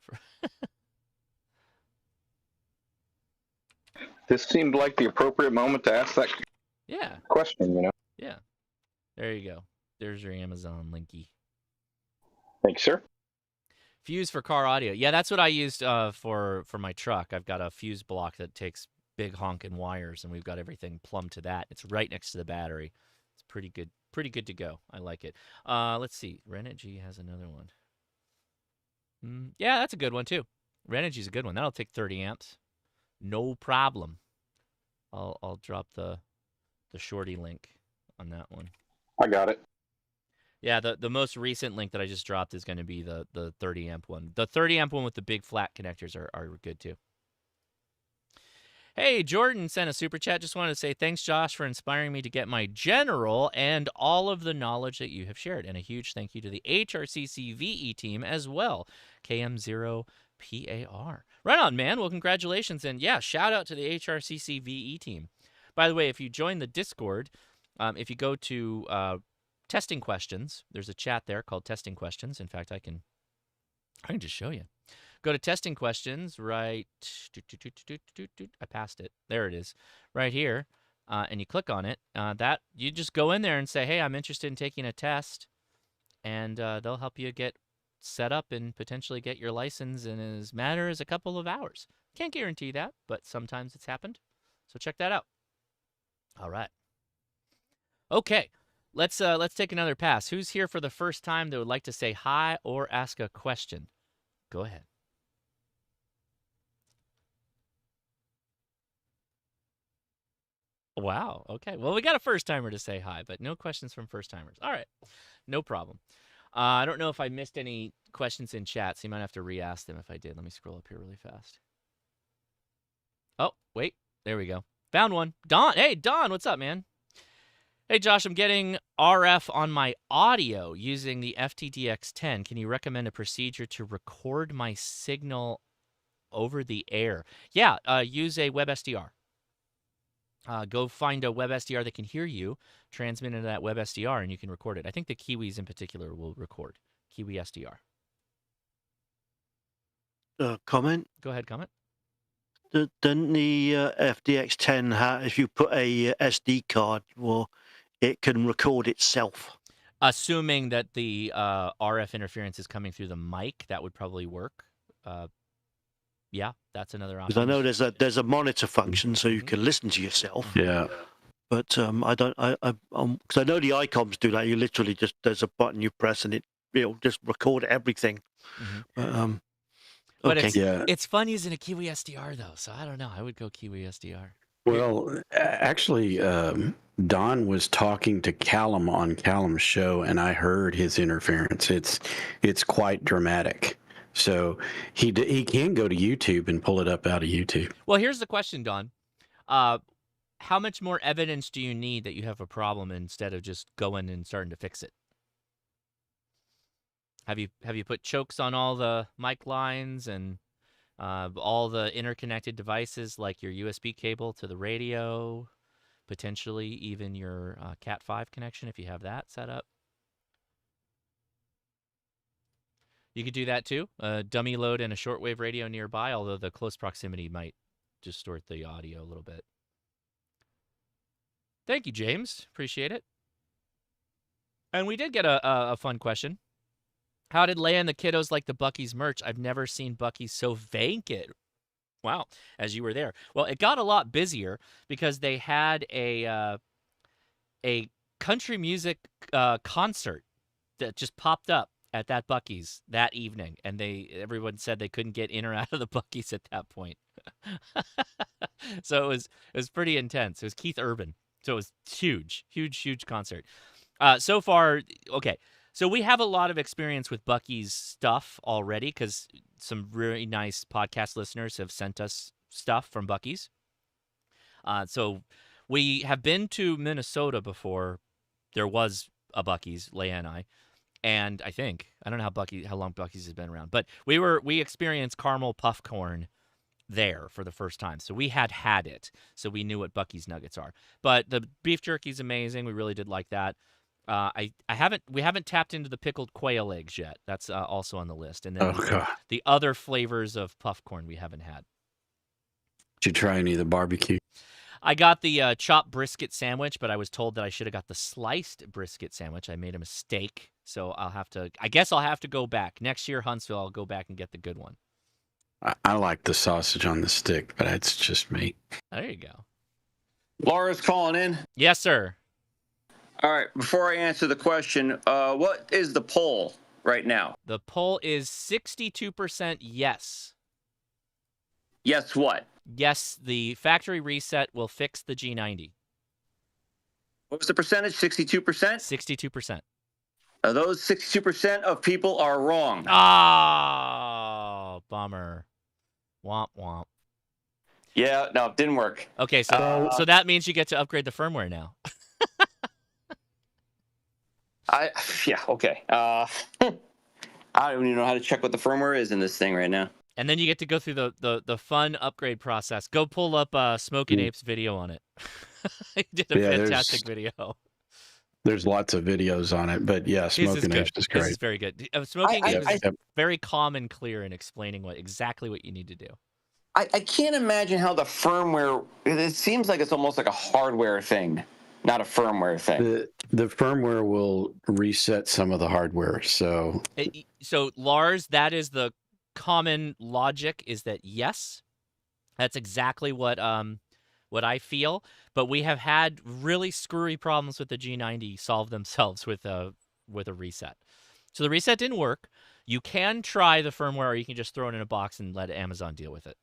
This seemed like the appropriate moment to ask that question, you know? Yeah. There you go. There's your Amazon linky. Thanks, sir. Fuse for car audio. Yeah, that's what I used for my truck. I've got a fuse block that takes big honking wires, and we've got everything plumbed to that. It's right next to the battery. It's pretty good to go. I like it. Let's see. Renogy has another one. Yeah, that's a good one too. Renogy's a good one. That'll take 30 amps. No problem. I'll drop the shorty link on that one. I got it. Yeah, the most recent link that I just dropped is going to be the 30 amp one. The 30 amp one with the big flat connectors are good too. Hey, Jordan sent a super chat. Just wanted to say thanks, Josh, for inspiring me to get my general and all of the knowledge that you have shared. And a huge thank you to the HRCC VE team as well. KM0PAR. Right on, man. Well, congratulations. And yeah, shout out to the HRCC VE team. By the way, if you join the Discord, if you go to testing questions, there's a chat there called testing questions. In fact, I can just show you. Go to testing questions, right? I passed it. There it is, right here. And you click on it. That you just go in there and say, hey, I'm interested in taking a test. And they'll help you get set up and potentially get your license in as matter as a couple of hours. Can't guarantee that, but sometimes it's happened. So check that out. All right. Okay. Let's take another pass. Who's here for the first time that would like to say hi or ask a question? Go ahead. Wow. Okay. Well, we got a first timer to say hi, but no questions from first timers. All right. No problem. I don't know if I missed any questions in chat, so you might have to re-ask them if I did. Let me scroll up here really fast. Oh, wait. There we go. Found one. Don. Hey, Don. What's up, man? Hey, Josh, I'm getting RF on my audio using the FTDX10. Can you recommend a procedure to record my signal over the air? Yeah, use a WebSDR. Go find a WebSDR that can hear you, transmit into that WebSDR, and you can record it. I think the Kiwis in particular will record. Kiwi SDR. Comment? Go ahead, comment. Doesn't the FDX10 have, if you put a SD card, well, it can record itself? Assuming that the RF interference is coming through the mic, that would probably work. Yeah, that's another option. Because I know there's a monitor function, so you can listen to yourself. Yeah. But I don't. Because I know the ICOMs do that. You literally just there's a button you press and it'll just record everything. Mm-hmm. But okay. It's fun using a Kiwi SDR though, so I don't know. I would go Kiwi SDR. Well, actually, Don was talking to Callum on Callum's show, and I heard his interference. It's quite dramatic. So he can go to YouTube and pull it up out of YouTube. Well, here's the question, Don. How much more evidence do you need that you have a problem instead of just going and starting to fix it? Have you put chokes on all the mic lines and all the interconnected devices like your USB cable to the radio, potentially even your Cat5 connection if you have that set up? You could do that too. A dummy load and a shortwave radio nearby, although the close proximity might distort the audio a little bit. Thank you, James. Appreciate it. And we did get a fun question. How did Leia and the kiddos like the Buc-ee's merch? I've never seen Buc-ee's so vacant. Wow, as you were there. Well, it got a lot busier because they had a country music concert that just popped up at that Buc-ee's that evening, and everyone said they couldn't get in or out of the Buc-ee's at that point. So it was pretty intense. It was Keith Urban, so it was huge concert. So far, okay. So we have a lot of experience with Buc-ee's stuff already because some really nice podcast listeners have sent us stuff from Buc-ee's. So we have been to Minnesota before. There was a Buc-ee's, Leia and I. And I don't know how long Buc-ee's has been around, but we experienced caramel puff corn there for the first time. So we had it. So we knew what Buc-ee's nuggets are. But the beef jerky is amazing. We really did like that. We haven't tapped into the pickled quail eggs yet. That's also on the list. And then the other flavors of puff corn we haven't had. Did you try any of the barbecue? I got the chopped brisket sandwich, but I was told that I should have got the sliced brisket sandwich. I made a mistake, so I guess I'll have to go back. Next year, Huntsville, I'll go back and get the good one. I like the sausage on the stick, but it's just me. There you go. Laura's calling in. Yes, sir. All right, before I answer the question, what is the poll right now? The poll is 62% yes. Yes, what? Yes, the factory reset will fix the G90. What was the percentage? 62%? 62%. Those 62% of people are wrong. Oh, bummer. Womp womp. Yeah, no, it didn't work. Okay, so that means you get to upgrade the firmware now. Okay. I don't even know how to check what the firmware is in this thing right now. And then you get to go through the fun upgrade process. Go pull up Smoking Ape's video on it. He did a fantastic video. There's lots of videos on it, but yeah, Smoking Apes is great. This is very good. Smoking Apes is very calm and clear in explaining exactly what you need to do. I can't imagine how the firmware. It seems like it's almost like a hardware thing, not a firmware thing. The firmware will reset some of the hardware. So Lars, that is the common logic. Is that yes? That's exactly what I feel. But we have had really screwy problems with the G90 solve themselves with a reset. So the reset didn't work. You can try the firmware, or you can just throw it in a box and let Amazon deal with it.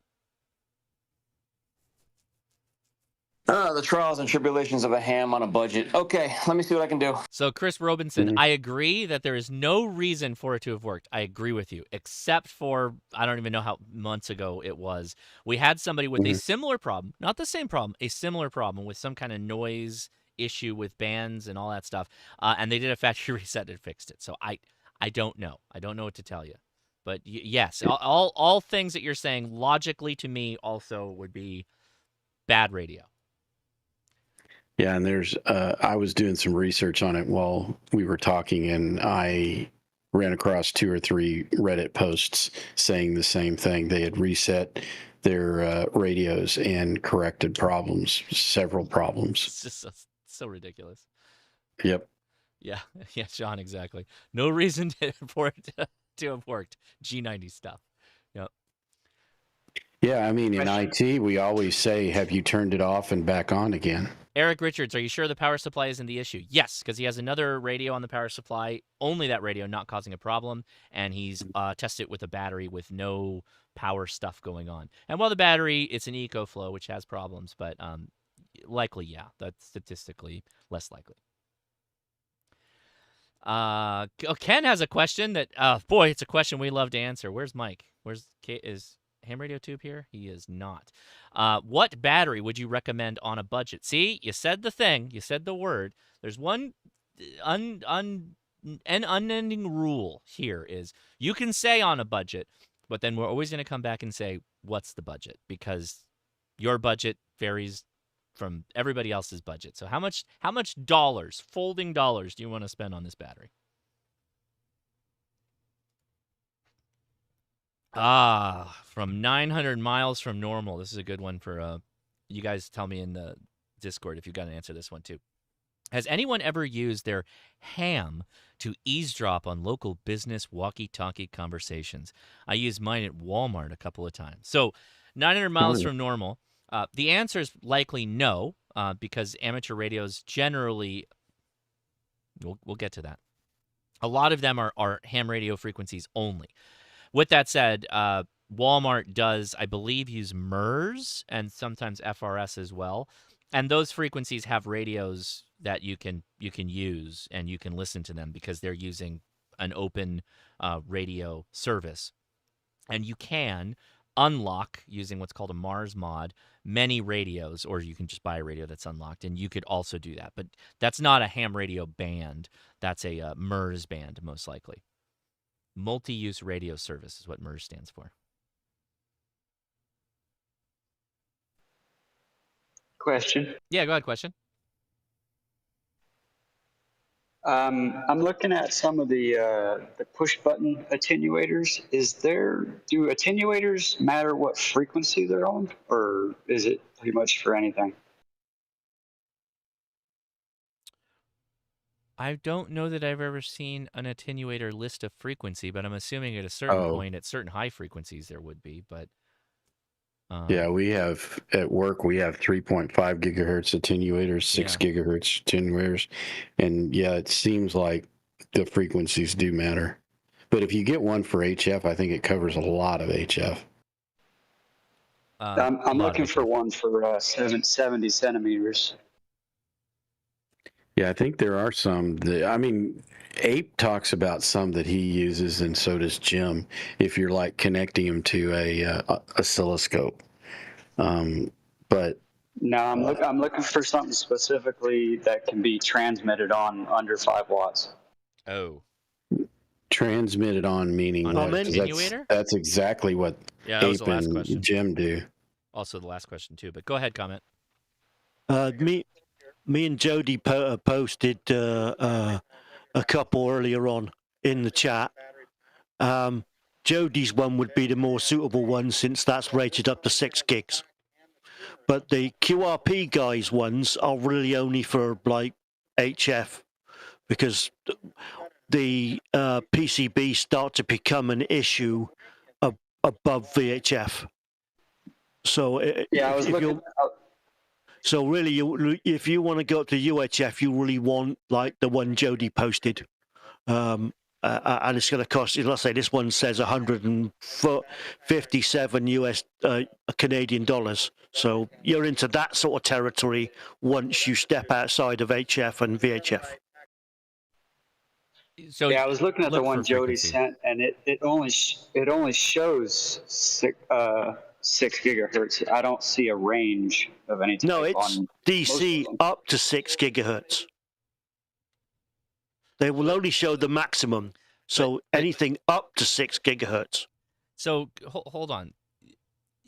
The trials and tribulations of a ham on a budget. Okay, let me see what I can do. So Chris Robinson, I agree that there is no reason for it to have worked. I agree with you, except for, I don't even know how months ago it was. We had somebody with a similar problem, not the same problem, a similar problem with some kind of noise issue with bands and all that stuff. And they did a factory reset and fixed it. So I don't know. I don't know what to tell you. But yes, all things that you're saying logically to me also would be bad radio. Yeah, and there's I was doing some research on it while we were talking, and I ran across 2 or 3 Reddit posts saying the same thing. They had reset their radios and corrected problems, several problems. It's just so ridiculous. Yep. Yeah, Sean, exactly. No reason for it to have worked. G90 stuff. Yep. Yeah, I mean, in IT, we always say, have you turned it off and back on again? Eric Richards, are you sure the power supply isn't the issue? Yes, because he has another radio on the power supply, only that radio not causing a problem, and he's tested it with a battery with no power stuff going on. And while the battery, it's an EcoFlow, which has problems, but likely, yeah, that's statistically less likely. Ken has a question that, boy, it's a question we love to answer. Where's Mike? Is Ham Radio Tube here? He is not. What battery would you recommend on a budget? See, you said the thing. You said the word. There's one unending rule here is you can say on a budget, but then we're always going to come back and say, what's the budget? Because your budget varies from everybody else's budget. So how much dollars, folding dollars, do you want to spend on this battery? From 900 miles from normal. This is a good one for you guys. Tell me in the Discord if you've got an answer to this one too. Has anyone ever used their ham to eavesdrop on local business walkie-talkie conversations? I used mine at Walmart a couple of times. So 900 miles from normal. The answer is likely no, because amateur radios generally, we'll get to that. A lot of them are ham radio frequencies only. With that said, Walmart does, I believe, use MERS and sometimes FRS as well. And those frequencies have radios that you can use and you can listen to them because they're using an open radio service. And you can unlock using what's called a Mars mod many radios, or you can just buy a radio that's unlocked, and you could also do that. But that's not a ham radio band. That's a MERS band, most likely. Multi-use radio service is what MERS stands for. Question. Yeah, go ahead. Question. I'm looking at some of the push button attenuators. Do attenuators matter what frequency they're on, or is it pretty much for anything? I don't know that I've ever seen an attenuator list a frequency, but I'm assuming at a certain point, at certain high frequencies, there would be. But yeah, we have at work, we have 3.5 gigahertz attenuators, 6 gigahertz attenuators. And yeah, it seems like the frequencies do matter. But if you get one for HF, I think it covers a lot of HF. I'm looking for one for 70 centimeters. Yeah, I think there are some that, I mean, Ape talks about some that he uses, and so does Jim, if you're like connecting them to a oscilloscope. But no, I'm looking for something specifically that can be transmitted on under 5 watts. Oh. Transmitted on meaning on what? An attenuator? That's exactly what Ape and Jim do. Also the last question too, but go ahead, comment. Me and Jody posted a couple earlier on in the chat. Jody's one would be the more suitable one since that's rated up to 6 gigs. But the QRP guys' ones are really only for like HF because the PCB start to become an issue above VHF. So yeah, I was looking. So really, if you want to go up to UHF, you really want like the one Jody posted, and it's going to cost. Let's say this one says 157 Canadian dollars. So you're into that sort of territory once you step outside of HF and VHF. So yeah, I was looking at the one Jody sent, and it only shows 6 gigahertz. I don't see a range of any type. No, it's DC up to 6 gigahertz. They will only show the maximum, so anything up to 6 gigahertz. So hold on,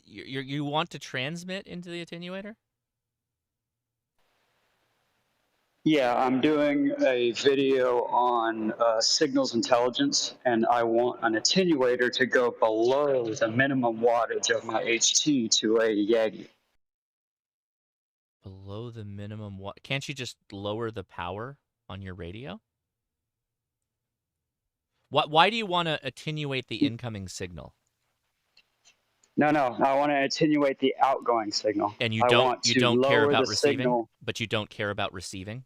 you want to transmit into the attenuator? Yeah, I'm doing a video on signals intelligence, and I want an attenuator to go below the minimum wattage of my HT to a Yagi. Below the minimum watt? Can't you just lower the power on your radio? Why do you want to attenuate the incoming signal? No, I want to attenuate the outgoing signal. And you don't care about receiving, but you don't care about receiving?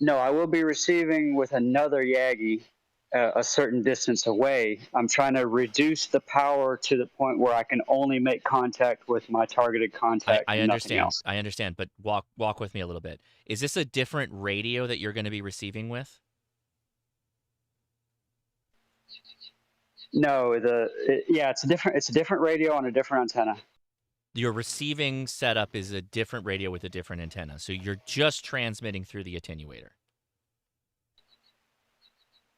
No, I will be receiving with another Yagi a certain distance away. I'm trying to reduce the power to the point where I can only make contact with my targeted contact. I and understand. Nothing else. I understand, but walk with me a little bit. Is this a different radio that you're going to be receiving with? No, it's a different radio on a different antenna. Your receiving setup is a different radio with a different antenna, so you're just transmitting through the attenuator.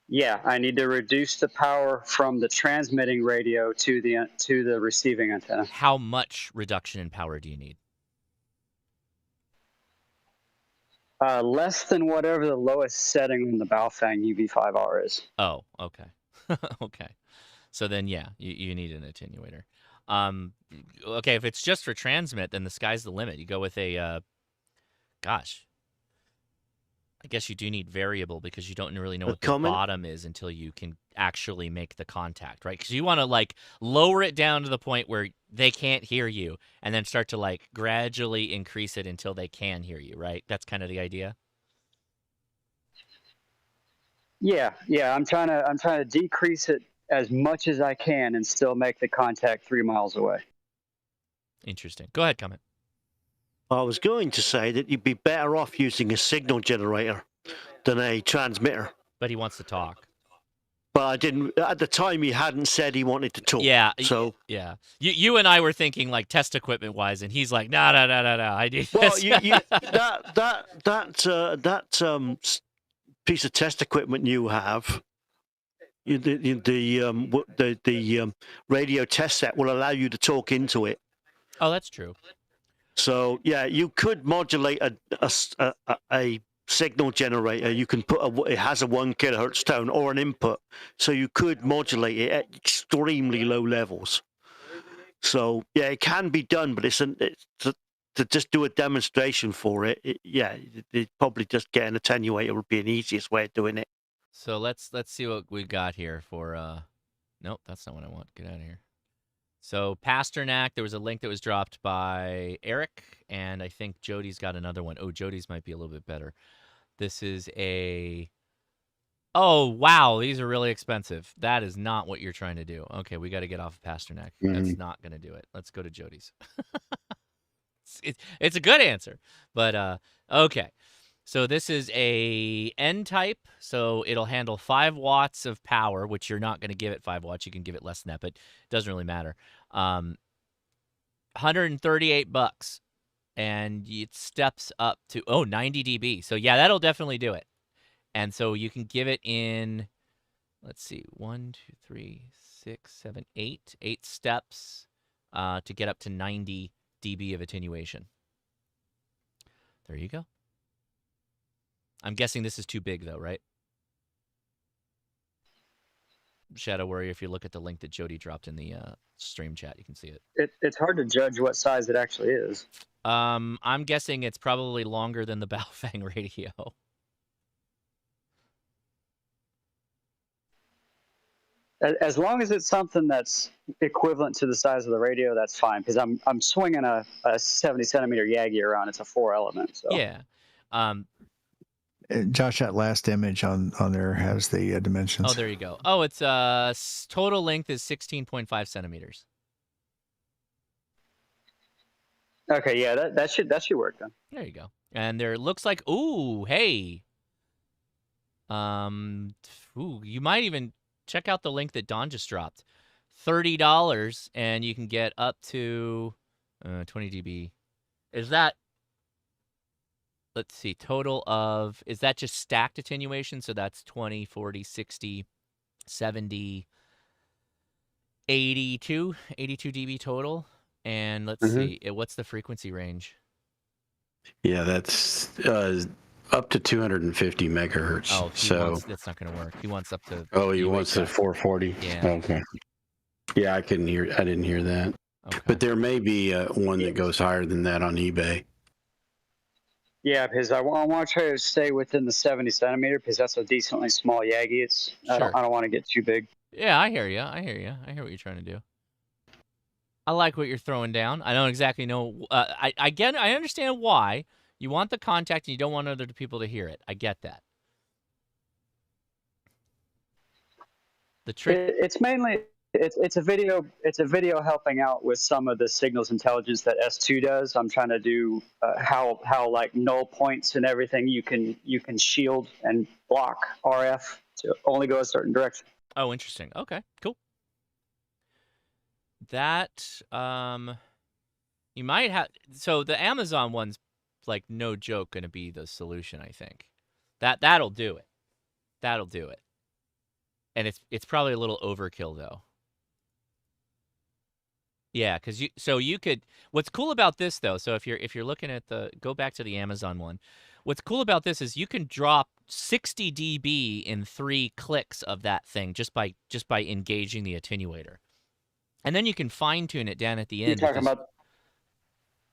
Yeah, I need to reduce the power from the transmitting radio to the receiving antenna. How much reduction in power do you need? Less than whatever the lowest setting on the Baofeng UV5R is. Oh, okay. Okay. So then, yeah, you need an attenuator. Okay, if it's just for transmit, then the sky's the limit. You go with a, I guess you do need variable because you don't really know what the bottom is until you can actually make the contact, right? Because you want to like lower it down to the point where they can't hear you, and then start to like gradually increase it until they can hear you, right? That's kind of the idea. Yeah. I'm trying to decrease it as much as I can and still make the contact 3 miles away. Interesting. Go ahead, comment. I was going to say that you'd be better off using a signal generator than a transmitter. But he wants to talk. But I didn't. At the time, he hadn't said he wanted to talk. Yeah. So yeah, you and I were thinking like test equipment wise, and he's like, no. I do. Well, that piece of test equipment you have, the radio test set will allow you to talk into it. Oh, that's true. So yeah, you could modulate a signal generator. You can it has a 1 kilohertz tone or an input, so you could modulate it at extremely low levels. So yeah, it can be done, but to just do a demonstration for it. It'd probably just get an attenuator would be an easiest way of doing it. So let's see what we got here for. Nope, that's not what I want. Get out of here. So Pasternak, there was a link that was dropped by Eric, and I think Jody's got another one. Oh, Jody's might be a little bit better. This is a... Oh, wow, these are really expensive. That is not what you're trying to do. Okay, we got to get off of Pasternak. That's not going to do it. Let's go to Jody's. It's a good answer, but okay. So this is a N-type, so it'll handle 5 watts of power, which you're not going to give it 5 watts. You can give it less than that, but it doesn't really matter. $138, and it steps up to 90 dB. So yeah, that'll definitely do it. And so you can give it in, let's see, 1, 2, 3, 6, 7, 8 steps to get up to 90 dB of attenuation. There you go. I'm guessing this is too big, though, right? Shadow Warrior, if you look at the link that Jody dropped in the stream chat, you can see it. It's hard to judge what size it actually is. I'm guessing it's probably longer than the Baofeng radio. As long as it's something that's equivalent to the size of the radio, that's fine. Because I'm swinging a 70 centimeter Yagi around. It's a 4-element. So. Yeah. Josh, that last image on there has the dimensions. Oh, there you go. Oh, it's total length is 16.5 centimeters. Okay, yeah, that should work then. There you go. And there looks like hey. You might even check out the link that Don just dropped. $30, and you can get up to 20 dB. Is that? Let's see, total of, is that just stacked attenuation? So that's 20, 40, 60, 70, 82 dB total. And let's see, what's the frequency range? Yeah, that's up to 250 megahertz. Oh, that's not going to work. He wants up to... Oh, he wants the 440? Yeah. Okay. Yeah, I didn't hear that. Okay. But there may be one that goes higher than that on eBay. Yeah, because I want to try to stay within the 70 centimeter because that's a decently small Yagi. I don't want to get too big. Yeah, I hear you. I hear what you're trying to do. I like what you're throwing down. I don't exactly know. I understand why. You want the contact and you don't want other people to hear it. I get that. The trick. It's mainly it's a video helping out with some of the signals intelligence that S2 does. I'm trying to do how like null points and everything you can shield and block RF to only go a certain direction. Oh, interesting. Okay, cool. That you might have. So the Amazon one's like no joke going to be the solution. I think that'll do it. That'll do it. And it's probably a little overkill though. Yeah, because you could. What's cool about this though? So if you're looking at go back to the Amazon one. What's cool about this is you can drop 60 dB in 3 clicks of that thing just by engaging the attenuator, and then you can fine tune it down at the end. You're talking about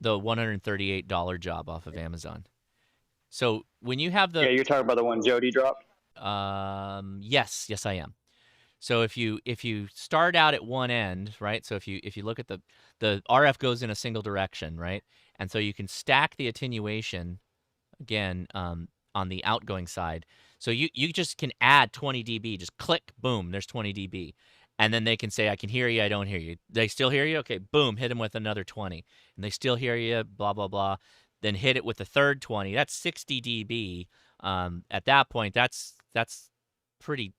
the $138 job off of Amazon. So when you have the Yeah, you're talking about the one Jody dropped. yes, I am. So if you start out at one end, right? So if you look at the RF goes in a single direction, right? And so you can stack the attenuation again on the outgoing side. So you just can add 20 dB. Just click, boom, there's 20 dB. And then they can say, I can hear you, I don't hear you. They still hear you? Okay, boom, hit them with another 20. And they still hear you, blah, blah, blah. Then hit it with the third 20. That's 60 dB. At that point, that's pretty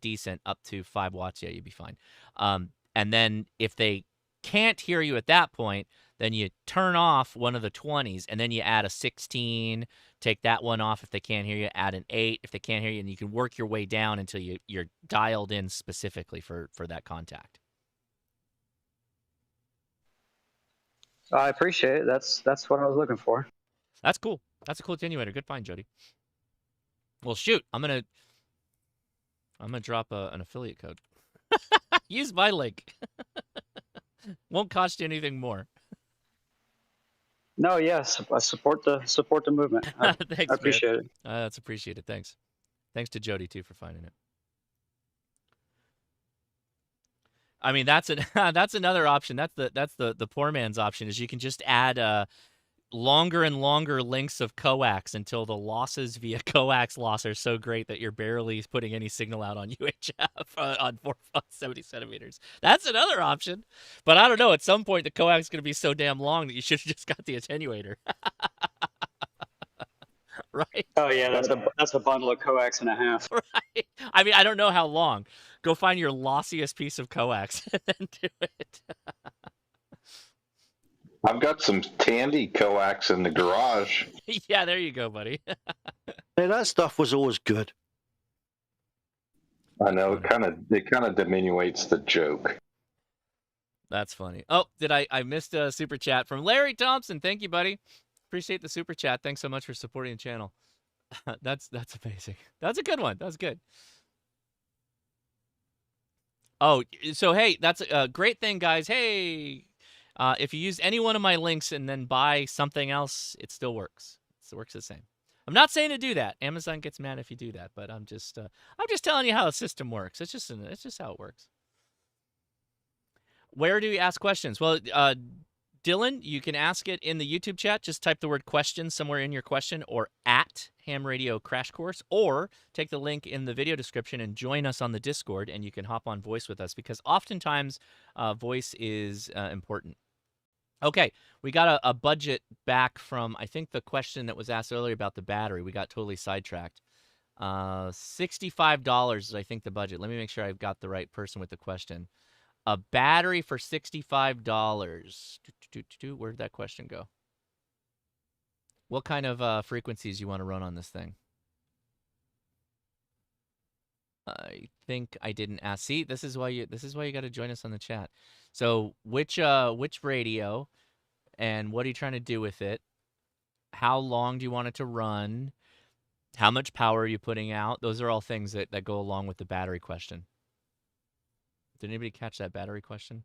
decent. Up to 5 watts, yeah, you'd be fine. And then if they can't hear you at that point, then you turn off one of the 20s, and then you add a 16, take that one off if they can't hear you, add an 8 if they can't hear you, and you can work your way down until you're dialed in specifically for that contact. I appreciate it. That's what I was looking for. That's cool. That's a cool attenuator. Good find, Jody. Well, shoot, I'm gonna drop an affiliate code. Use my link. Won't cost you anything more. No, yes, I support the movement. Thanks, I appreciate it. That's appreciated. Thanks to Jody too for finding it. I mean, that's another option. That's the poor man's option. Is you can just add longer and longer lengths of coax until the losses via coax loss are so great that you're barely putting any signal out on UHF on 470 centimeters. That's another option. But I don't know. At some point, the coax is going to be so damn long that you should have just got the attenuator. Right? Oh yeah, that's a bundle of coax and a half. Right. I mean, I don't know how long. Go find your lossiest piece of coax and then do it. I've got some Tandy coax in the garage. Yeah, there you go, buddy. Hey, that stuff was always good. I know it kind of diminuates the joke. That's funny. Oh, I missed a super chat from Larry Thompson. Thank you, buddy. Appreciate the super chat. Thanks so much for supporting the channel. That's amazing. That's a good one. That's good. Oh, so hey, that's a great thing, guys. Hey, if you use any one of my links and then buy something else, it still works. It works the same. I'm not saying to do that. Amazon gets mad if you do that, but I'm just telling you how the system works. It's just how it works. Where do you ask questions? Well, Dylan, you can ask it in the YouTube chat. Just type the word question somewhere in your question, or at Ham Radio Crash Course, or take the link in the video description and join us on the Discord, and you can hop on voice with us, because oftentimes voice is important. Okay, we got a budget back from, I think, the question that was asked earlier about the battery. We got totally sidetracked. $65 is, I think, the budget. Let me make sure I've got the right person with the question. A battery for $65. Where did that question go? What kind of frequencies you want to run on this thing? I think I didn't ask. See, this is why you got to join us on the chat. So which radio, and what are you trying to do with it? How long do you want it to run? How much power are you putting out? Those are all things that go along with the battery question. Did anybody catch that battery question?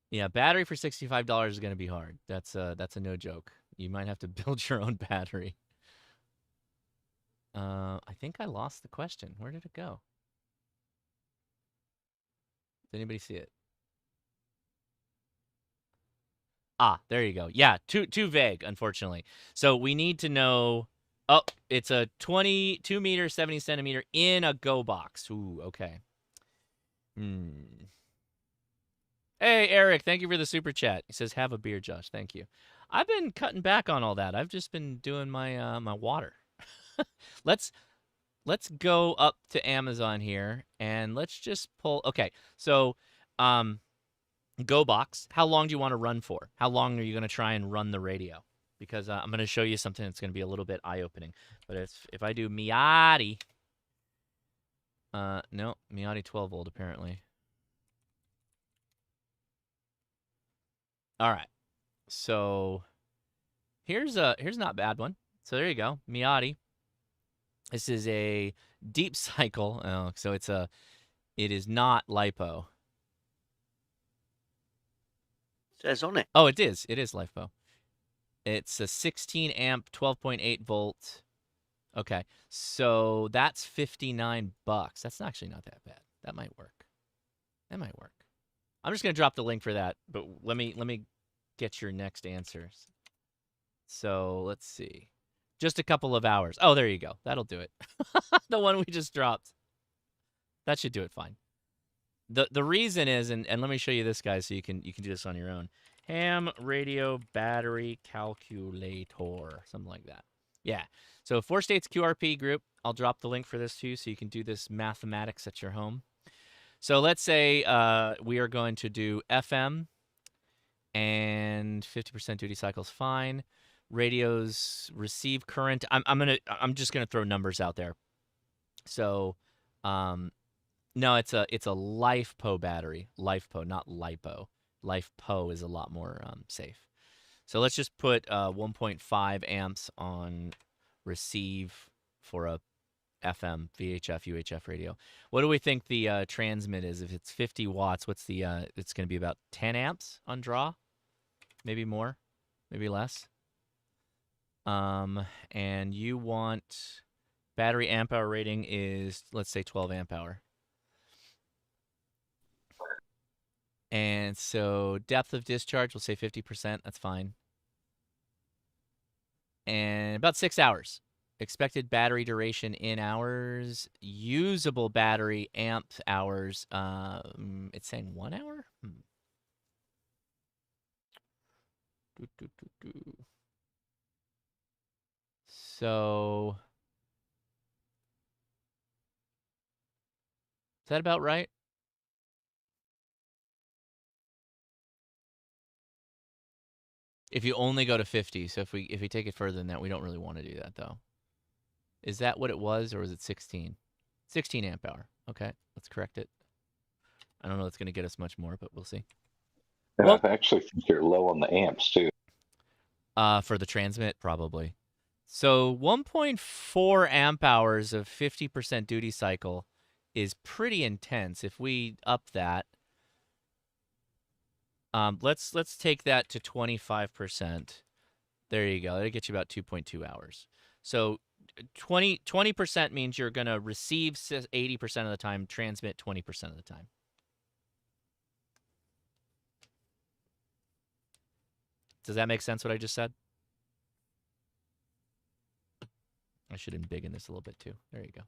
Yeah, battery for $65 is going to be hard. That's a no joke. You might have to build your own battery. I think I lost the question. Where did it go? Did anybody see it? Ah, there you go. Yeah, too vague, unfortunately. So we need to know. Oh, it's a 22 meter, 70 centimeter in a go box. Ooh, okay. Hey, Eric, thank you for the super chat. He says, have a beer, Josh. Thank you. I've been cutting back on all that. I've just been doing my my water. Let's go up to Amazon here, and let's just pull. Okay, so go box. How long do you want to run for? How long are you going to try and run the radio? Because I'm going to show you something that's going to be a little bit eye-opening. But if I do Miyati, no, Miyati 12 volt apparently. All right, so here's not a bad one. So there you go, Miyati. This is a deep cycle. Oh, so it is not LiPo. says on it. Oh, it is. It is LifePo. It's a 16 amp, 12.8 volt. Okay, so that's $59. That's actually not that bad. That might work. That might work. I'm just gonna drop the link for that, but let me get your next answers. So let's see. Just a couple of hours. Oh, there you go. That'll do it. The one we just dropped. That should do it fine. The reason is, and let me show you this, guys, so you can do this on your own. Ham radio battery calculator, something like that. Yeah. So 4 States QRP group. I'll drop the link for this too, so you can do this mathematics at your home. So let's say we are going to do FM, and 50% duty cycle is fine. Radios receive current. I'm just gonna throw numbers out there. So, no, it's a LifePo battery. LifePo, not LiPo. LifePo is a lot more safe. So let's just put 1.5 amps on receive for a FM, VHF, UHF radio. What do we think the transmit is? If it's 50 watts, what's the? It's going to be about 10 amps on draw, maybe more, maybe less. And you want battery amp hour rating is, let's say, 12 amp hour. And so depth of discharge, we'll say 50%. That's fine. And about 6 hours. Expected battery duration in hours. Usable battery amp hours. It's saying 1 hour? So, is that about right? If you only go to 50, so if we take it further than that, we don't really want to do that, though. Is that what it was, or was it 16? 16 amp hour. Okay, let's correct it. I don't know if it's going to get us much more, but we'll see. And well, I actually think you're low on the amps, too. For the transmit, probably. So 1.4 amp hours of 50% duty cycle is pretty intense. If we up that, let's take that to 25%. There you go. That'll get you about 2.2 hours. So 20% means you're going to receive 80% of the time, transmit 20% of the time. Does that make sense, what I just said? I should embiggen this a little bit, too. There you go.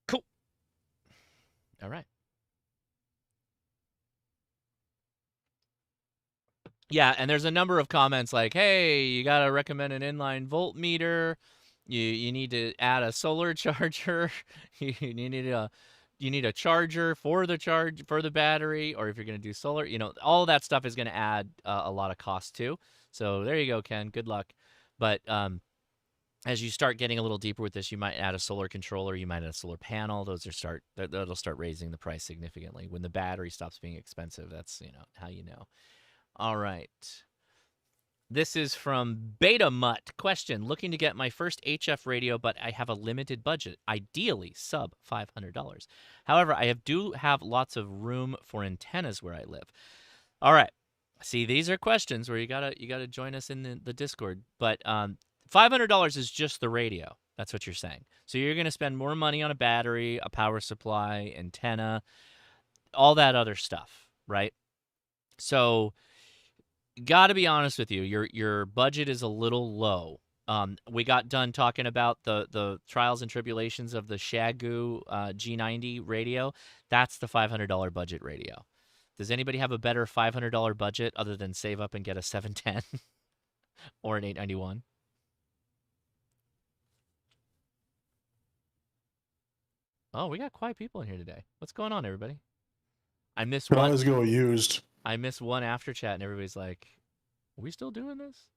Cool. All right. Yeah, and there's a number of comments like, hey, you got to recommend an inline voltmeter. You need to add a solar charger. you need a charger for the battery, or if you're going to do solar, all that stuff is going to add a lot of cost too. So there you go, Ken. Good luck. But as you start getting a little deeper with this, you might add a solar controller. You might add a solar panel. That'll start raising the price significantly. When the battery stops being expensive, that's how you know. All right. This is from Beta Mutt. Question: looking to get my first HF radio, but I have a limited budget, ideally sub $500. However, I do have lots of room for antennas where I live. All right. See, these are questions where you gotta join us in the Discord. But $500 is just the radio. That's what you're saying. So you're gonna spend more money on a battery, a power supply, antenna, all that other stuff, right? So, got to be honest with you, your budget is a little low. We got done talking about the trials and tribulations of the Shagoo G90 radio. That's the $500 budget radio. Does anybody have a better $500 budget other than save up and get a 710 or an 891? Oh, we got quiet people in here today. What's going on, everybody? I missed one. Always go used. I missed one after chat, and everybody's like, "Are we still doing this?"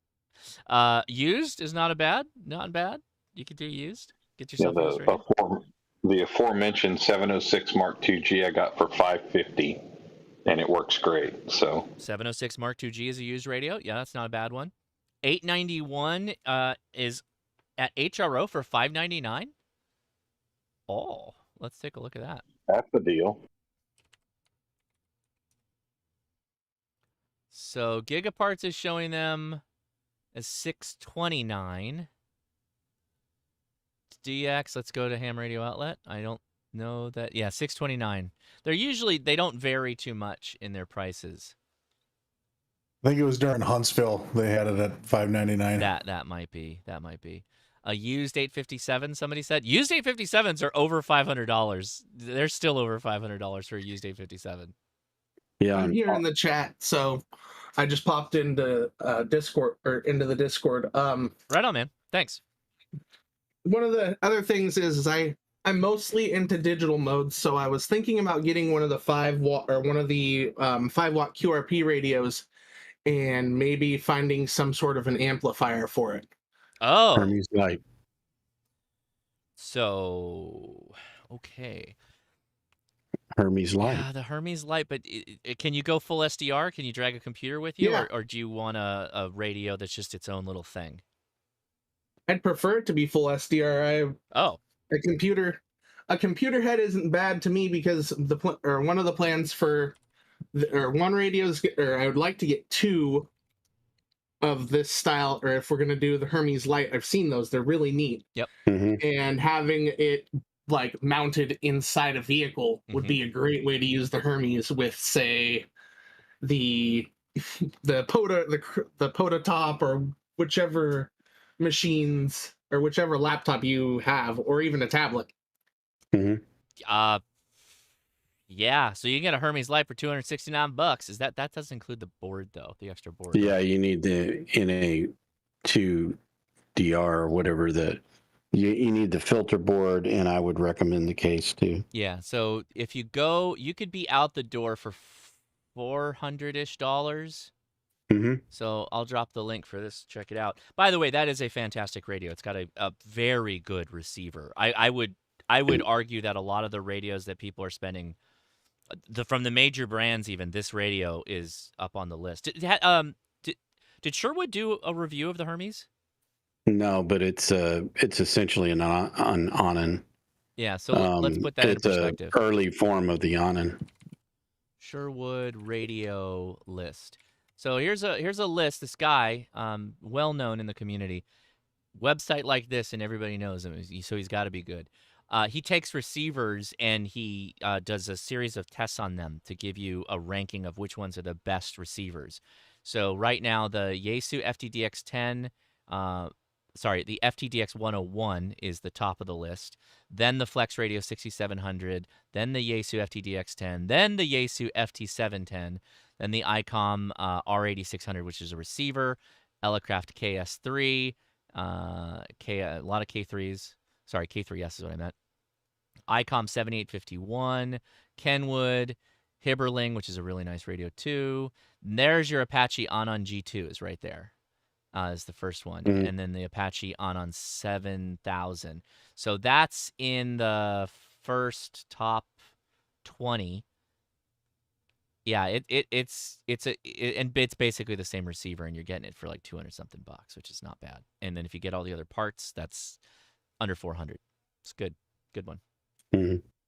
Used is not bad. You could do used. Get yourself the aforementioned 706 Mark II G I got for $550, and it works great. So 706 Mark II G is a used radio. Yeah, that's not a bad one. 891 is at HRO for $599. Oh, let's take a look at that. That's the deal. So Gigaparts is showing them as $629. DX, let's go to ham radio outlet. I don't know that. Yeah, $629. They don't vary too much in their prices. I think it was during Huntsville they had it at $5.99. That might be. A used 857, somebody said. Used 857s are over $500. They're still over $500 for a used 857. Yeah, I'm here in the chat, so I just popped into Discord or into the Discord. Right on, man. Thanks. One of the other things is I'm mostly into digital modes, so I was thinking about getting one of the 5 watt or one of the 5 watt QRP radios, and maybe finding some sort of an amplifier for it. Oh, Hermes Light. So, okay. Hermes Light. Yeah, the Hermes Light, but can you go full SDR? Can you drag a computer with you, Yeah. or do you want a radio that's just its own little thing? I'd prefer it to be full SDR. A computer head isn't bad to me because one of the plans for one radio's, or I would like to get 2 of this style, or if we're going to do the Hermes Light, I've seen those, they're really neat. Yep. And having it like mounted inside a vehicle would be a great way to use the Hermes with, say, the POTA top, or whichever machines or whichever laptop you have, or even a tablet. Yeah, so you can get a Hermes Light for $269. That doesn't include the board though, the extra board. Yeah, you need the NA2 DR or whatever you need the filter board, and I would recommend the case too. Yeah, so if you go, you could be out the door for $400-ish. So I'll drop the link for this. Check it out. By the way, that is a fantastic radio. It's got a very good receiver. I would argue that a lot of the radios that people are spending, from the major brands even, this radio is up on the list. Did Sherwood do a review of the Hermes? No, but it's essentially an Onan. Yeah, so let's put that in perspective. It's an early form of the Onan. Sherwood radio list. So here's a list. This guy, well known in the community, website like this, and everybody knows him, so he's got to be good. He takes receivers and he does a series of tests on them to give you a ranking of which ones are the best receivers. So right now, the Yaesu FTDX10, the FTDX 101 is the top of the list. Then the Flex Radio 6700, then the Yaesu FTDX10, then the Yaesu FT710, then the ICOM R8600, which is a receiver, Elecraft KS3, a lot of K3s. Sorry, K3S is what I meant. ICOM 7851, Kenwood, Hibberling, which is a really nice radio too. And there's your Apache Anon G2 is right there. Is the first one. And then the Apache Anon 7000. So that's in the first top 20. Yeah, it's basically the same receiver, and you're getting it for like $200-something, which is not bad. And then if you get all the other parts, that's under $400. It's good one.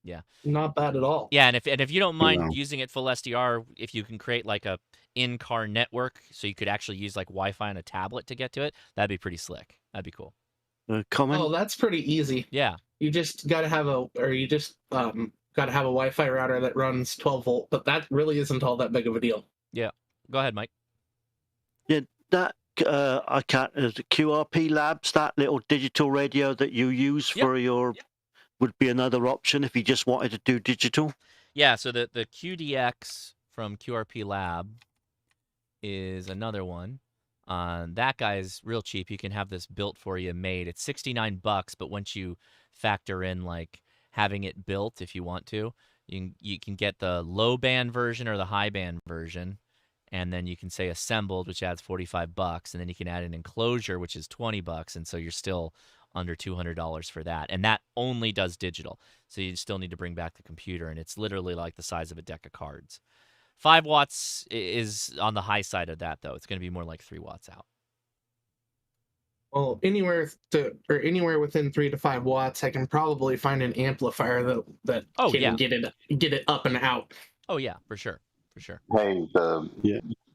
Yeah, not bad at all. Yeah, and if you don't mind using it full SDR, if you can create like a in-car network, so you could actually use like Wi-Fi on a tablet to get to it, that'd be pretty slick. That'd be cool. Oh, that's pretty easy. Yeah, you just gotta have a Wi-Fi router that runs 12 volt, but that really isn't all that big of a deal. Yeah, go ahead, Mike. Yeah, that the QRP Labs, that little digital radio that you use for your would be another option if you just wanted to do digital. Yeah, so the QDX from QRP Lab is another one. That guy's real cheap. You can have this built for you, made. It's $69, but once you factor in like having it built, if you want to, you can get the low band version or the high band version, and then you can say assembled, which adds $45, and then you can add an enclosure, which is $20, and so you're still under $200 for that, and that only does digital. So you still need to bring back the computer, and it's literally like the size of a deck of cards. 5 watts is on the high side of that, though. It's going to be more like 3 watts out. Well, anywhere within 3 to 5 watts, I can probably find an amplifier that can get it up and out. Oh yeah, for sure. Hey,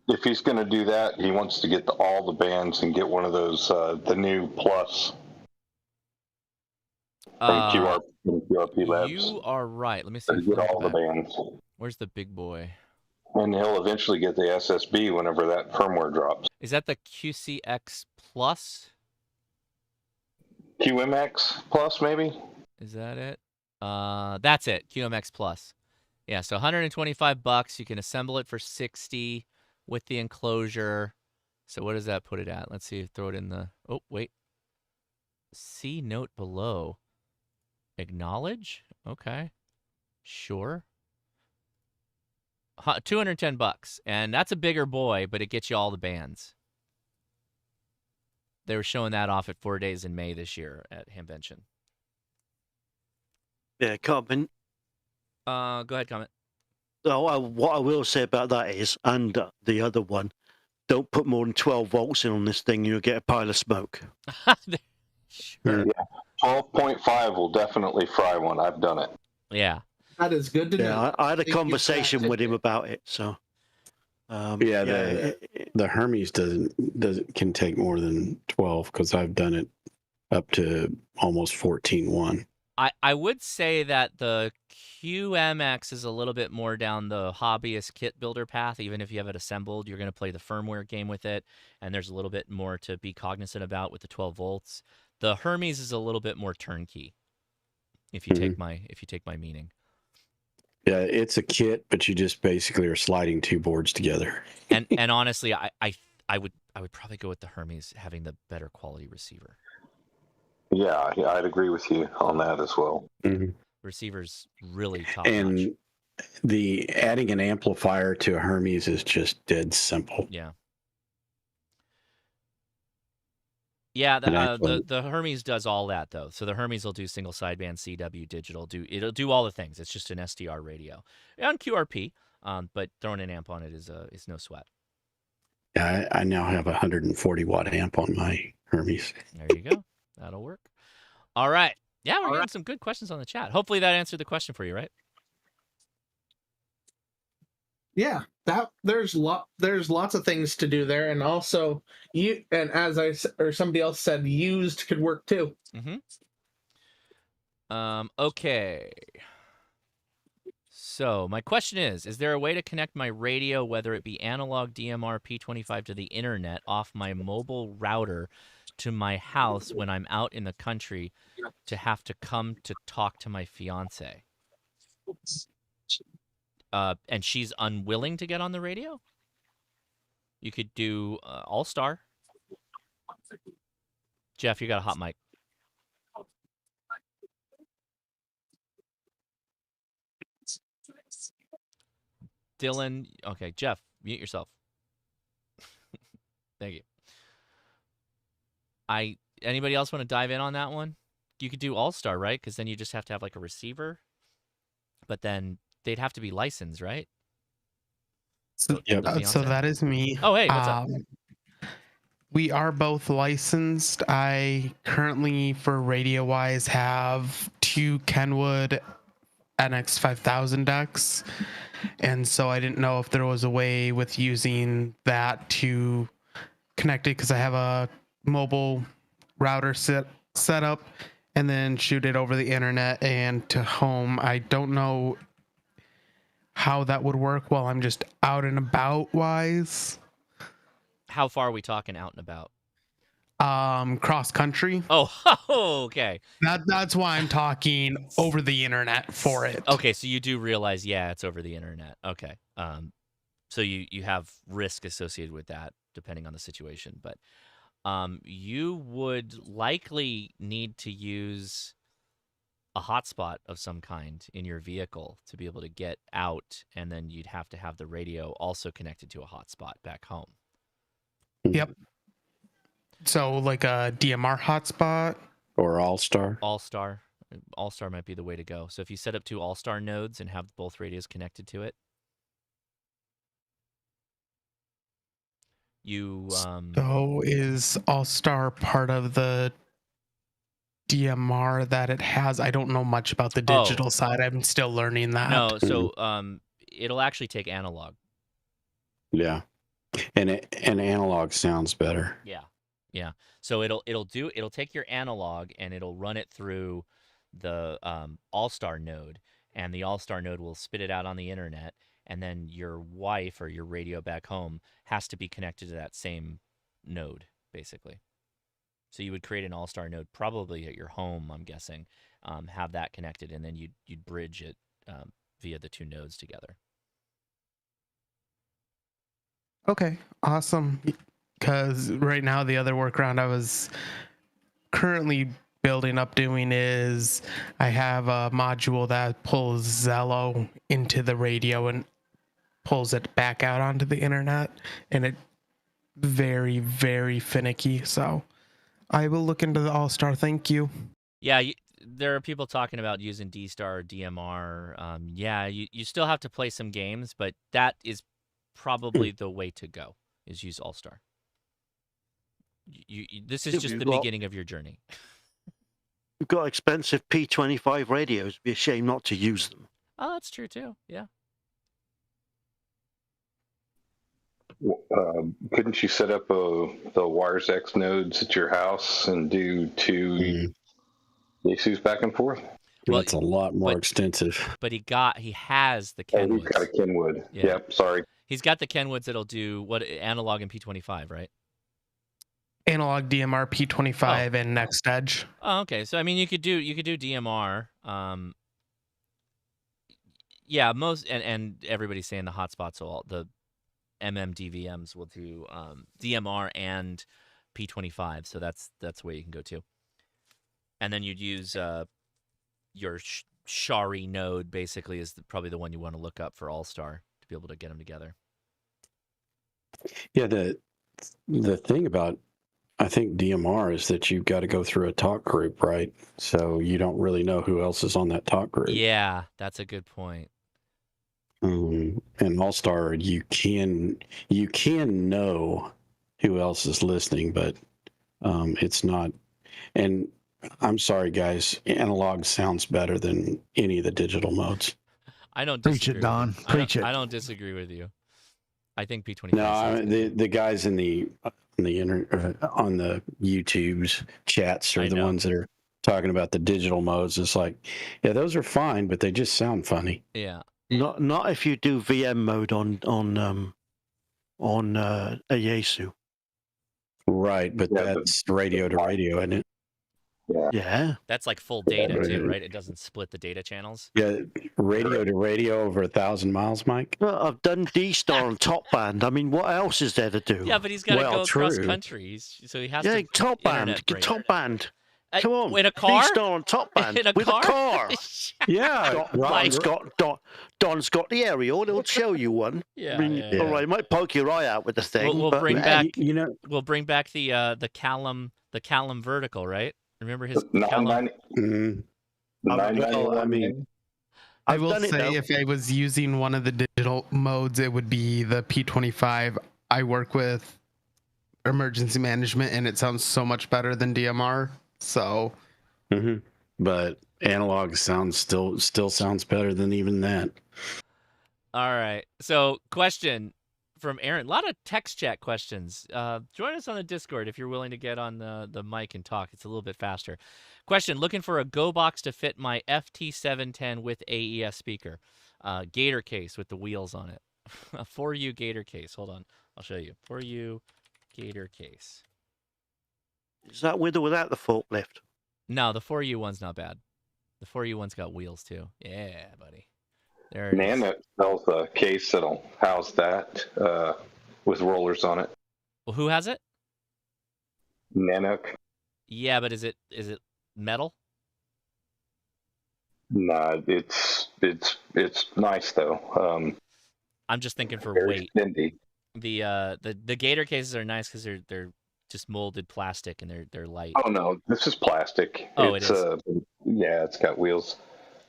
if he's going to do that, he wants to get all the bands and get one of those the new Plus from QRP Labs. You are right. Let me see. Get all the bands. Where's the big boy? And he'll eventually get the SSB whenever that firmware drops. Is that the QCX Plus? QMX Plus, maybe? Is that it? That's it. QMX Plus. Yeah, so $125. You can assemble it for $60 with the enclosure. So what does that put it at? Let's see. Throw it in the. Oh, wait. See note below. Acknowledge? Okay. Sure. $210, and that's a bigger boy, but it gets you all the bands. They were showing that off at 4 Days in May this year at Hamvention. Yeah, comment. Go ahead, comment. Oh, what I will say about that is, and the other one, don't put more than 12 volts in on this thing, you'll get a pile of smoke. Sure. Yeah. 12.5 will definitely fry one. I've done it. Yeah. That is good to know. Yeah, I had a conversation with him about it. So, the Hermes can take more than 12 because I've done it up to almost 14.1. I would say that the QMX is a little bit more down the hobbyist kit builder path. Even if you have it assembled, you're going to play the firmware game with it, and there's a little bit more to be cognizant about with the 12 volts. The Hermes is a little bit more turnkey. If you take my meaning. Yeah, it's a kit, but you just basically are sliding two boards together. And honestly, I would probably go with the Hermes having the better quality receiver. Yeah, I'd agree with you on that as well. Mm-hmm. Receiver's really top and notch. The adding an amplifier to a Hermes is just dead simple. Yeah. Yeah, the Hermes does all that though. So the Hermes will do single sideband CW digital. It'll do all the things. It's just an SDR radio on QRP, but throwing an amp on it is no sweat. Yeah, I now have a 140 watt amp on my Hermes. There you go. That'll work. All right. Yeah, we're getting some good questions on the chat. Hopefully that answered the question for you, right? Yeah, there's lots of things to do there, and also somebody else said, used could work too. Mm-hmm. Okay. So my question is there a way to connect my radio, whether it be analog DMR P25 to the internet, off my mobile router to my house when I'm out in the country to have to come to talk to my fiance? And she's unwilling to get on the radio? You could do All-Star. Jeff, you got a hot mic. Dylan, okay, Jeff, mute yourself. Thank you. Anybody else want to dive in on that one? You could do All-Star, right? Because then you just have to have like a receiver. But then they'd have to be licensed, right? So that is me. Oh, hey, what's up? We are both licensed. I currently, for radio-wise, have 2 Kenwood NX5000 decks. And so I didn't know if there was a way with using that to connect it, because I have a mobile router set up and then shoot it over the internet and to home. I don't know how that would work while I'm just out and about wise. How far are we talking out and about? Cross country. Oh, okay. That's why I'm talking over the internet for it. Okay, so you do realize, yeah, it's over the internet. Okay. So you have risk associated with that depending on the situation, but you would likely need to use a hotspot of some kind in your vehicle to be able to get out, and then you'd have to have the radio also connected to a hotspot back home. Yep. So like a DMR hotspot? Or All-Star? All-Star. All-Star might be the way to go. So if you set up 2 All-Star nodes and have both radios connected to it, you... So is All-Star part of the DMR that it has? I don't know much about the digital side. I'm still learning that. No, so it'll actually take analog. Yeah. And analog sounds better. Yeah. So it'll take your analog and it'll run it through the All-Star node, and the All-Star node will spit it out on the internet, and then your wife or your radio back home has to be connected to that same node, basically. So you would create an All-Star node probably at your home, I'm guessing, have that connected, and then you'd bridge it via the two nodes together. Okay, awesome. Because right now the other workaround I was currently building up doing is I have a module that pulls Zello into the radio and pulls it back out onto the internet, and it very, very finicky. So I will look into the All-Star. Thank you. Yeah, there are people talking about using D-Star or DMR. Yeah, you still have to play some games, but that is probably the way to go, is use All-Star. This is just the beginning of your journey. You've got expensive P25 radios. It'd be a shame not to use them. Oh, that's true too. Yeah. Couldn't you set up the Wires X nodes at your house and do two Yaesus back and forth? Well, that's a lot more extensive. But he has the Kenwoods. He's got a Kenwood. Yeah. Yep, sorry. He's got the Kenwoods that'll do what, analog and P25, right? Analog, DMR, P25, and Next Edge. Oh, okay. So I mean, you could do DMR. Yeah, most and everybody's saying the hotspots will the DVMs will do DMR and P25. So that's where you can go to. And then you'd use your Shari node basically is probably the one you want to look up for All-Star to be able to get them together. Yeah, the thing about I think DMR is that you've got to go through a talk group, right? So you don't really know who else is on that talk group. Yeah, that's a good point. And All-Star, you can know who else is listening, but it's not. And I'm sorry, guys, analog sounds better than any of the digital modes. I don't disagree. Preach it, Don. Preach it. I don't disagree with you. I think P25. No, the guys on the YouTube's chats are the ones that are talking about the digital modes. It's like, yeah, those are fine, but they just sound funny. Yeah. Not if you do VM mode on a Yaesu. Right, but that's radio to radio, isn't it? Yeah. That's like full data too, right? It doesn't split the data channels. Yeah, radio to radio over 1,000 miles, Mike. Well, I've done D-Star on top band. I mean, what else is there to do? Yeah, but he's got to go across countries, so he has to. Yeah, top band. Top band. Come on. In a car? D-Star on top band. In a with car? a car. Yeah. Don's got the aerial. He'll show you one. Yeah, I mean, all right, he might poke your eye out with the thing. We'll but bring back. We'll bring back the Callum vertical, right? Remember his Callum? I will say if I was using one of the digital modes, it would be the P25. I work with emergency management, and it sounds so much better than DMR. So, but analog sounds still sounds better than even that. All right. So, question from Aaron. A lot of text chat questions. Join us on the Discord if you're willing to get on the mic and talk. It's a little bit faster. Question: looking for a Go box to fit my FT710 with AES speaker, Gator case with the wheels on it. A 4U Gator case. Hold on, I'll show you. 4U Gator case. Is that with or without the forklift? No, the 4U one's not bad. The 4U one's got wheels too. Yeah, buddy. There it is. Nano sells a case that'll house that with rollers on it. Well, who has it? Nanook. Yeah, but is it metal? Nah, it's nice though. I'm just thinking for very weight. Spendy. The Gator cases are nice because they're just molded plastic and they're light. Oh no, this is plastic. Oh, it's, it is. Yeah, it's got wheels.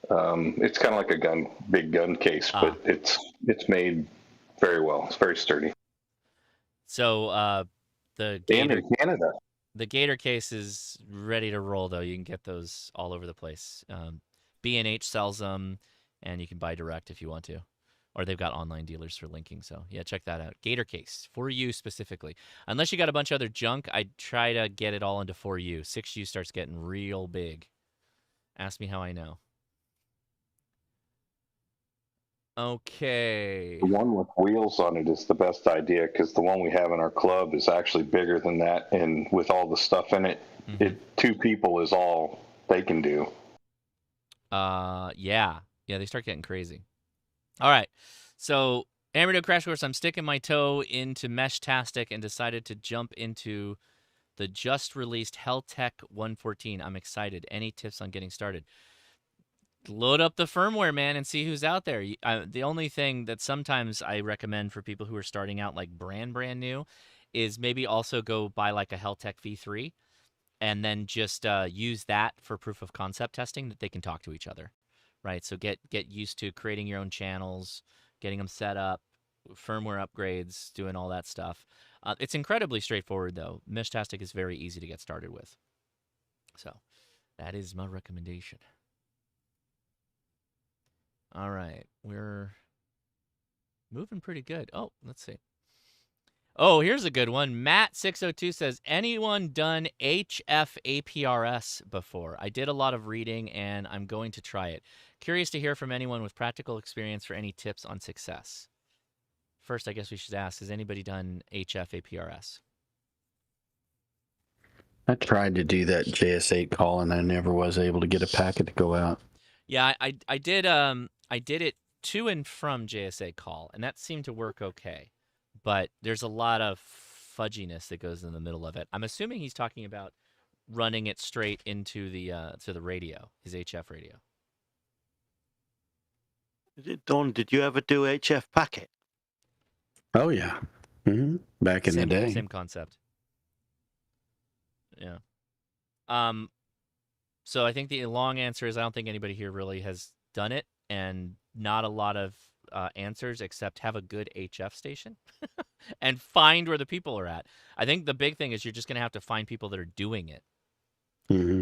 It's kind of like a big gun case, but it's made very well. It's very sturdy. So the Gator in Canada. The Gator case is ready to roll though. You can get those all over the place. B&H sells them, and you can buy direct if you want to, or they've got online dealers for linking. So yeah, check that out. Gator Case, 4U specifically. Unless you got a bunch of other junk, I'd try to get it all into 4U. 6U starts getting real big. Ask me how I know. Okay. The one with wheels on it is the best idea, because the one we have in our club is actually bigger than that, and with all the stuff in it, two people is all they can do. Yeah, they start getting crazy. All right, so Amarillo Crash Course, I'm sticking my toe into Meshtastic and decided to jump into the just released Helltech 114. I'm excited. Any tips on getting started? Load up the firmware, man, and see who's out there. The only thing that sometimes I recommend for people who are starting out like brand new is maybe also go buy like a Helltech V3 and then just use that for proof of concept testing, that they can talk to each other, right? So get used to creating your own channels, getting them set up, firmware upgrades, doing all that stuff. It's incredibly straightforward, though. Meshtastic is very easy to get started with. So that is my recommendation. All right, we're moving pretty good. Oh, let's see. Oh, here's a good one. Matt602 says, anyone done HF APRS before? I did a lot of reading, and I'm going to try it. Curious to hear from anyone with practical experience for any tips on success. First, I guess we should ask, has anybody done HF APRS? I tried to do that JS8 call, and I never was able to get a packet to go out. Yeah, I did it to and from JSA call, and that seemed to work okay. But there's a lot of fudginess that goes in the middle of it. I'm assuming he's talking about running it straight into the to the radio, his HF radio. Don, did you ever do HF packet? Oh yeah, back in the day. Same concept. Yeah. So I think the long answer is I don't think anybody here really has done it, and not a lot of answers except have a good HF station and find where the people are at. I think the big thing is you're just going to have to find people that are doing it.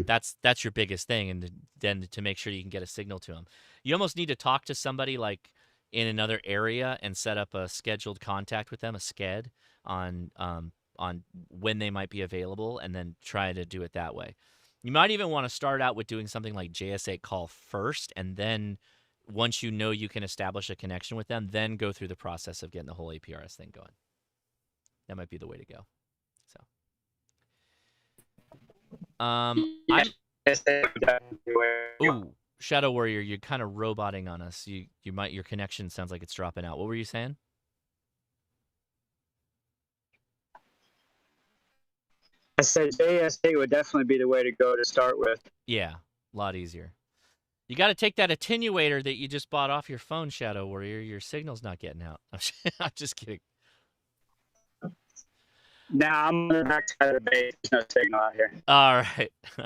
That's your biggest thing, and then to make sure you can get a signal to them. You almost need to talk to somebody like in another area and set up a scheduled contact with them, a sched, on when they might be available, and then try to do it that way. You might even want to start out with doing something like JS8 call first, and then once you know you can establish a connection with them, then go through the process of getting the whole APRS thing going. That might be the way to go. Ooh, Shadow Warrior, you're kind of roboting on us. Your connection sounds like it's dropping out. What were you saying? I said JSA would definitely be the way to go to start with. Yeah, a lot easier. You got to take that attenuator that you just bought off your phone, Shadow Warrior. Your signal's not getting out. I'm just kidding. Nah, I'm on the backside of the base. There's no signal out here. All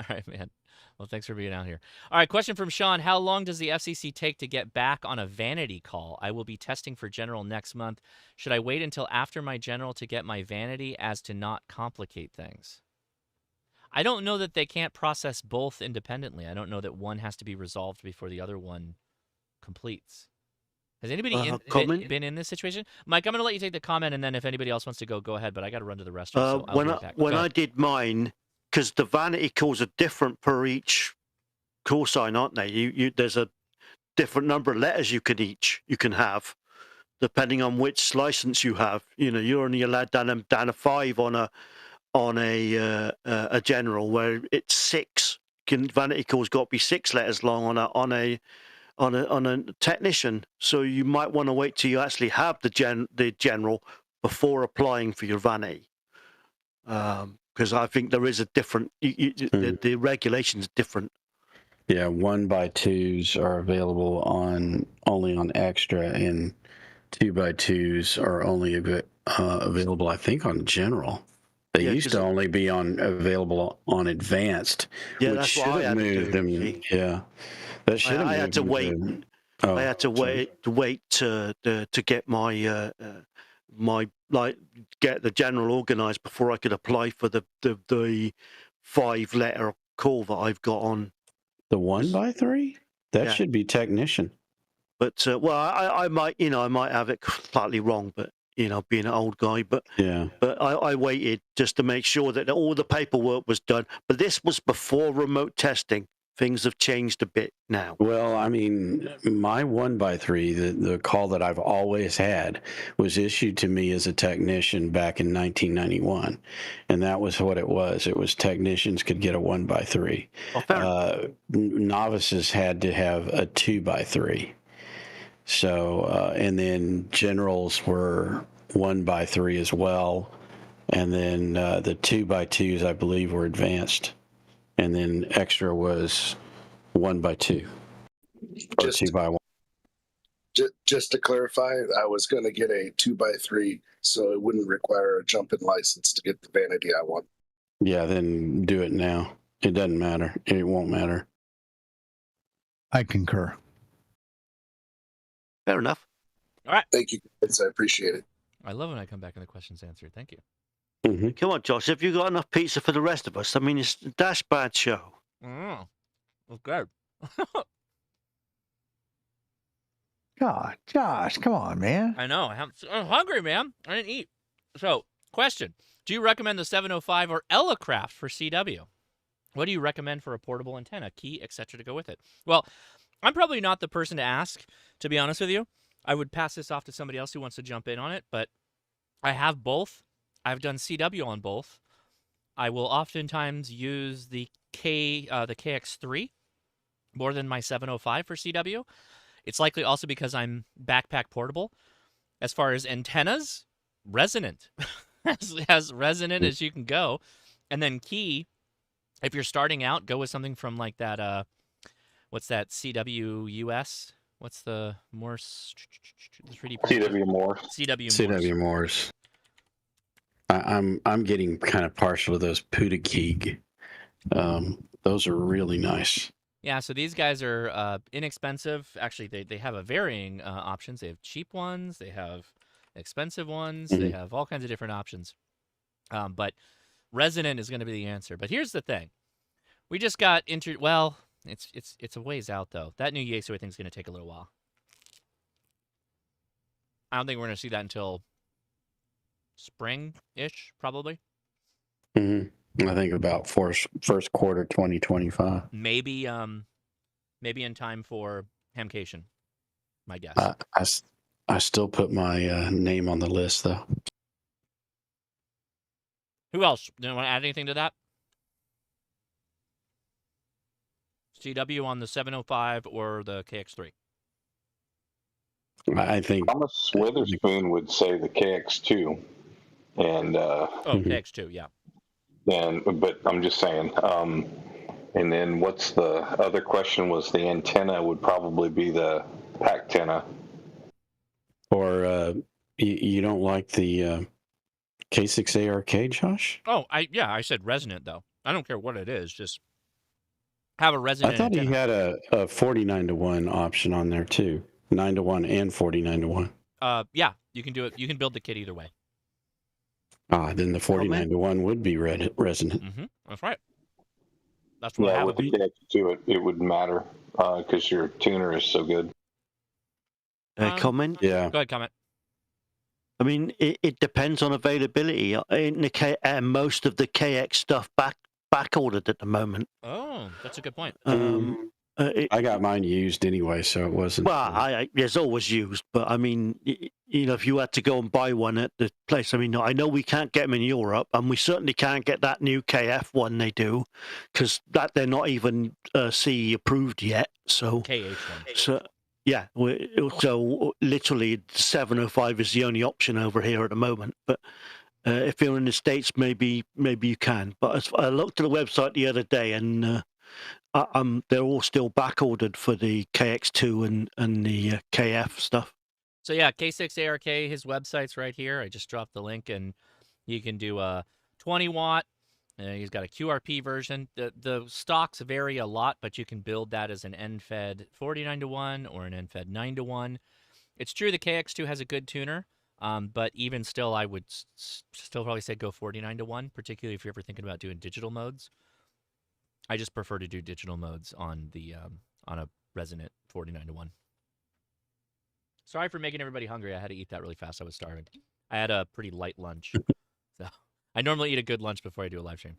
right, man. Well, thanks for being out here. All right, question from Sean. How long does the FCC take to get back on a vanity call? I will be testing for general next month. Should I wait until after my general to get my vanity as to not complicate things? I don't know that they can't process both independently. I don't know that one has to be resolved before the other one completes. Has anybody been in this situation? Mike, I'm going to let you take the comment, and then if anybody else wants to go ahead, but I got to run to the restroom, so I'll be right back. When I did mine, because the vanity calls are different per each call sign, aren't they? There's a different number of letters you can have, depending on which license you have. You're only allowed down a 5 on a general, where it's 6. Vanity calls got to be 6 letters long on a technician. So you might want to wait till you actually have the general before applying for your vanity, because I think there is a different the regulations different. Yeah, 1x2s are available only on extra, and 2x2s are only available, I think, on general. They used to only be available on advanced, which should have moved them. Yeah, that should have. I had to wait. I had to wait to get my get the general organized before I could apply for the 5-letter call that I've got on. The 1x3? That should be technician. But well, I might, I might have it slightly wrong, but being an old guy, but yeah. But I waited just to make sure that all the paperwork was done. But this was before remote testing. Things have changed a bit now. Well, I mean, my 1x3, the call that I've always had, was issued to me as a technician back in 1991, and that was what it was. It was technicians could get a 1x3. Novices had to have a 2x3. So, and then generals were 1x3 as well, and then the 2x2s, I believe, were advanced, and then extra was 1x2 or 2x1. Just to clarify, I was going to get a 2x3, so it wouldn't require a jump-in license to get the vanity I want. Yeah, then do it now. It doesn't matter. It won't matter. I concur. Fair enough. All right. Thank you, guys. I appreciate it. I love when I come back and the question's answered. Thank you. Mm-hmm. Come on, Josh. Have you got enough pizza for the rest of us? I mean, it's a dash bad show. Mm. That's good. God, Josh, come on, man. I know. I'm hungry, man. I didn't eat. So, question. Do you recommend the 705 or Elecraft for CW? What do you recommend for a portable antenna, key, etc. to go with it? Well, I'm probably not the person to ask, to be honest with you. I would pass this off to somebody else who wants to jump in on it, but I have both. I've done CW on both. I will oftentimes use the KX3 more than my 705 for CW. It's likely also because I'm backpack portable. As far as antennas, resonant. as resonant as you can go. And then key, if you're starting out, go with something from like that, what's that, CWUS? What's the Morse? CW Morse. CW Morse. I'm getting kind of partial to those Pudakeeg. Those are really nice. Yeah, so these guys are inexpensive. Actually, they have a varying options. They have cheap ones. They have expensive ones. Mm-hmm. They have all kinds of different options. But resonant is going to be the answer. But here's the thing. We just got well, it's a ways out, though. That new Yaesu, I think, is going to take a little while. I don't think we're going to see that until spring-ish, probably. Mm-hmm. I think about first quarter 2025. Maybe in time for Hamcation, my guess. I still put my name on the list, though. Who else? Do you want to add anything to that? CW on the 705 or the KX3? I think Thomas Witherspoon would say the KX2, and KX2, yeah. But I'm just saying. And then what's the other question? Was the antenna would probably be the Pactenna. Or you don't like the K6ARK, Josh? Oh, I said resonant though. I don't care what it is, just have a resonant. I thought antenna. he had a 49-to-1 option on there too, 9-to-1 and 49-to-1. Yeah, you can do it. You can build the kit either way. Then the 49-to-1 would be resonant. Mm-hmm. That's right. That's what I have. With the KX2, it would matter because your tuner is so good. Comment? Yeah. Go ahead, comment. I mean, it depends on availability. Most of the KX stuff back ordered at the moment. Oh, that's a good point. I got mine used anyway, so it wasn't. Well, it's always used, but I mean, if you had to go and buy one at the place, I mean, I know we can't get them in Europe, and we certainly can't get that new KF one they do, because they're not even CE approved yet. So KH one. So yeah, so literally 705 is the only option over here at the moment. But if you're in the States, maybe you can. But I looked at the website the other day, and they're all still back ordered for the KX2 and the KF stuff. So yeah, K6ARK, his website's right here. I just dropped the link, and you can do a 20 watt. He's got a QRP version. The stocks vary a lot, but you can build that as an NFED 49-to-1 or an NFED 9-to-1. It's true the KX2 has a good tuner, but even still, I would still probably say go 49-to-1, particularly if you're ever thinking about doing digital modes. I just prefer to do digital modes on the on a resonant 49-to-1. Sorry for making everybody hungry. I had to eat that really fast. I was starving. I had a pretty light lunch. So I normally eat a good lunch before I do a live stream.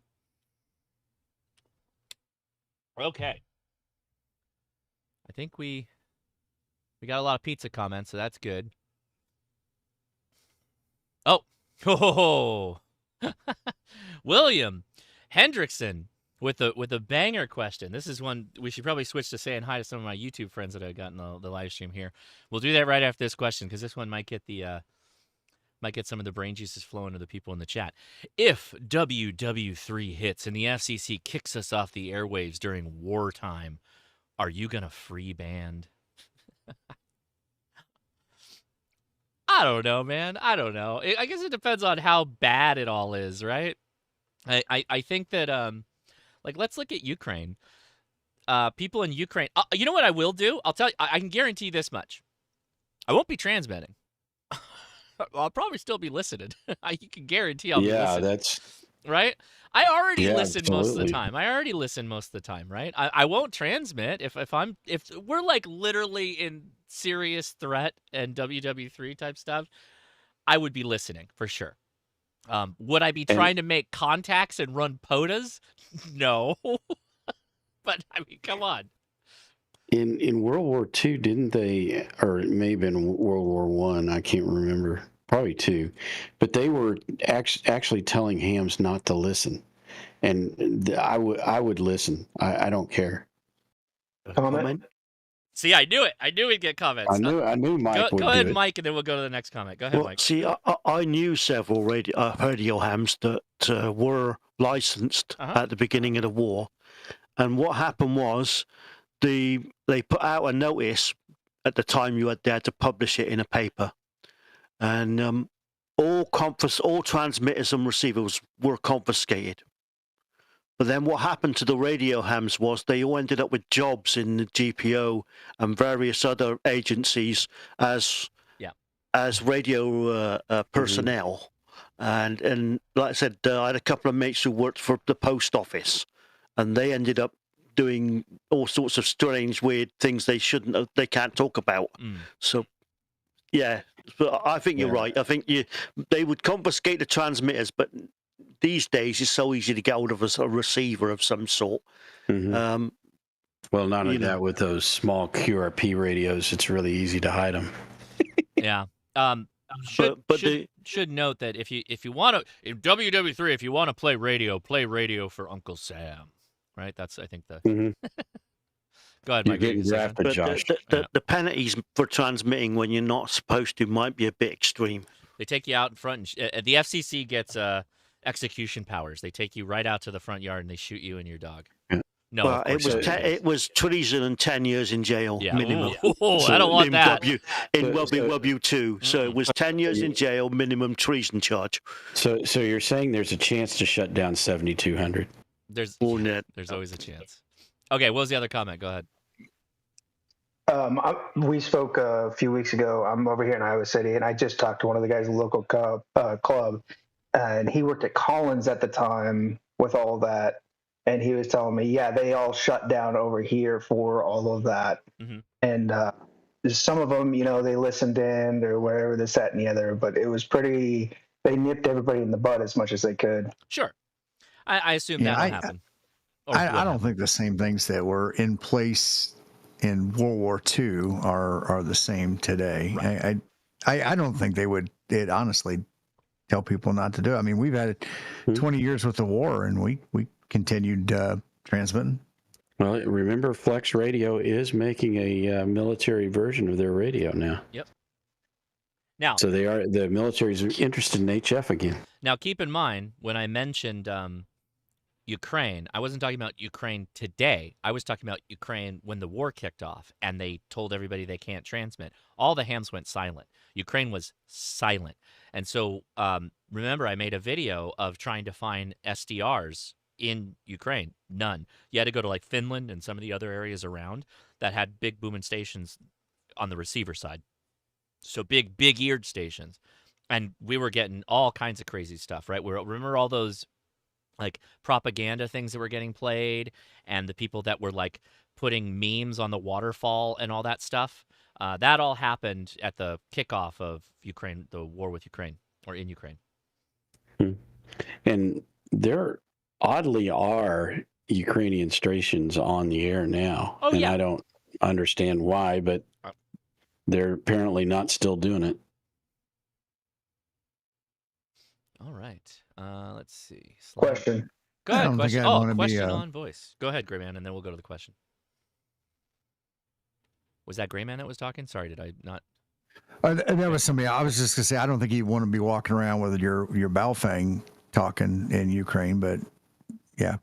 Okay. I think we got a lot of pizza comments, so that's good. Oh, William Hendrickson with a banger question. This is one we should probably switch to saying hi to some of my YouTube friends that I got in the live stream here. We'll do that right after this question because this one might get some of the brain juices flowing to the people in the chat. If WW3 hits and the FCC kicks us off the airwaves during wartime, are you gonna free band? I don't know, man. I don't know. I guess it depends on how bad it all is, right? I think that like let's look at Ukraine. People in Ukraine. You know what I will do? I'll tell you. I can guarantee this much. I won't be transmitting. I'll probably still be listening. You can guarantee I'll be listening. That's right. I already listen most of the absolutely. time. I already listen most of the time, right? I won't transmit if we're like literally in serious threat and WW3 type stuff. I would be listening for sure. Would I be trying to make contacts and run POTAs? No. But I mean, come on. In World War II, didn't they, or it may have been World War One? I can't remember. Probably two, but they were actually telling hams not to listen, and I would listen. I don't care. Comment. See, I knew it. I knew we'd get comments. I knew Mike would go ahead, do it. Mike, and then we'll go to the next comment. Go ahead, Well, Mike. see, I knew several radio hams that were licensed at the beginning of the war, and what happened was they put out a notice at the time they had to publish it in a paper, and all transmitters and receivers were confiscated. But then what happened to the radio hams was they all ended up with jobs in the GPO and various other agencies as radio personnel. And like I said, I had a couple of mates who worked for the post office, and they ended up doing all sorts of strange, weird things they can't talk about. So, yeah, but I think you're right. I think they would confiscate the transmitters, but these days it's so easy to get hold of a receiver of some sort. Well, not only that, with those small QRP radios, it's really easy to hide them. Yeah. Should note that if you want to in WW3, if you want to play radio for Uncle Sam, right? That's I think the. Go ahead, Mike. You're getting graphic, Josh. The penalties for transmitting when you're not supposed to might be a bit extreme. They take you out in front, and the FCC gets execution powers. They take you right out to the front yard and they shoot you and your dog. No, well, it was treason and 10 years in jail minimum. I don't want that. In WW2, so it was 10 years in jail, minimum treason charge. So you're saying there's a chance to shut down 7200? There's always a chance. Okay, what was the other comment? Go ahead. We spoke a few weeks ago. I'm over here in Iowa City, and I just talked to one of the guys in the local club, and he worked at Collins at the time with all that. And he was telling me, yeah, they all shut down over here for all of that. And some of them, they listened in or wherever, this, that, and the other. But it was they nipped everybody in the butt as much as they could. Sure. I assume that'll happen. I don't think the same things that were in place in World War II are the same today. Right. I don't think they'd honestly tell people not to do it. I mean, we've had 20 years with the war, and we continued transmitting. Well, remember, Flex Radio is making a military version of their radio now. Yep. Now, so the military's interested in HF again. Now, keep in mind when I mentioned Ukraine, I wasn't talking about Ukraine today. I was talking about Ukraine when the war kicked off, and they told everybody they can't transmit. All the hams went silent. Ukraine was silent, and so remember, I made a video of trying to find SDRs in Ukraine. None. You had to go to like Finland and some of the other areas around that had big booming stations on the receiver side. So big eared stations. And we were getting all kinds of crazy stuff, right? Remember all those like propaganda things that were getting played and the people that were like putting memes on the waterfall and all that stuff? That all happened at the kickoff of Ukraine, the war with Ukraine, or in Ukraine. And there oddly are Ukrainian stations on the air now. Oh, and I don't understand why, but they're apparently not still doing it. All right. Let's see. Question. Go ahead. Question. Question be, on voice. Go ahead, Gray Man, and then we'll go to the question. Was that Gray Man that was talking? Sorry, did I not? That was somebody. I was just gonna say I don't think you want to be walking around with your Baofeng talking in Ukraine, but yeah.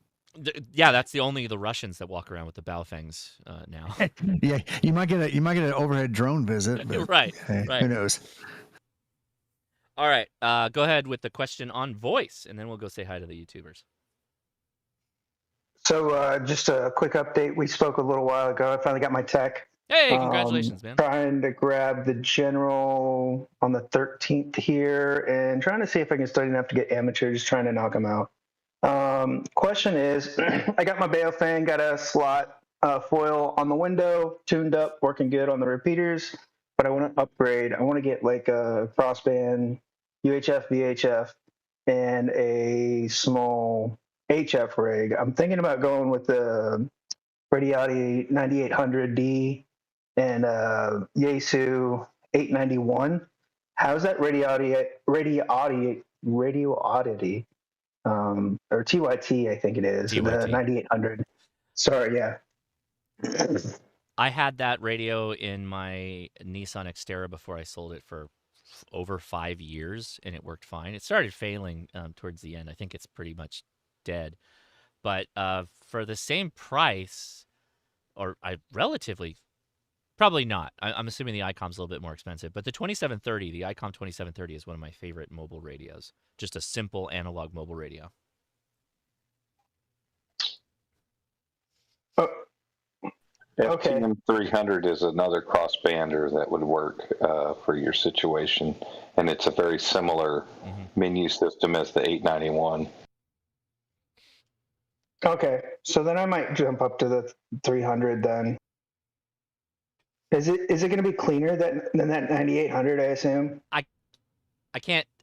Yeah, that's the Russians that walk around with the Baofengs now. Yeah, you might get an overhead drone visit. But, right. Who knows? All right. Go ahead with the question on voice, and then we'll go say hi to the YouTubers. So just a quick update. We spoke a little while ago. I finally got my tech. Hey, congratulations, man. Trying to grab the general on the 13th here and trying to see if I can study enough to get amateur, just trying to knock them out. Question is, I got my Baofeng, got a slot foil on the window, tuned up, working good on the repeaters, but I want to upgrade. I want to get like a crossband UHF, VHF, and a small HF rig. I'm thinking about going with the Radiotti 9800D and Yaesu 891. How's that radio oddity, or TYT, I think it is, TYT. the 9800. Sorry, yeah. I had that radio in my Nissan Xterra before I sold it for over 5 years, and it worked fine. It started failing towards the end. I think it's pretty much dead. But for the same price, or relatively, probably not. I'm assuming the ICOM's a little bit more expensive. But the 2730, the ICOM 2730 is one of my favorite mobile radios. Just a simple analog mobile radio. FTM 300 is another crossbander that would work for your situation, and it's a very similar menu system as the 891. Okay, so then I might jump up to the 300 then. Is it going to be cleaner than that 9800, I assume? I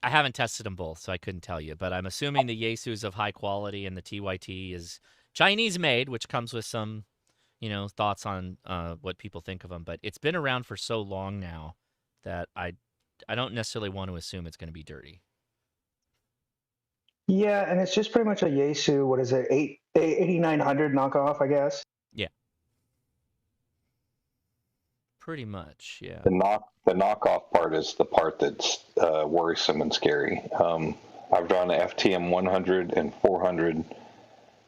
haven't tested them both, so I couldn't tell you, but I'm assuming the Yaesu is of high quality and the TYT is Chinese made, which comes with some, thoughts on what people think of them. But it's been around for so long now that I don't necessarily want to assume it's going to be dirty. Yeah, and it's just pretty much a Yaesu, what is it, 8900 knockoff, I guess? Yeah. Pretty much, yeah. The knockoff part is the part that's worrisome and scary. I've drawn the FTM 100 and 400,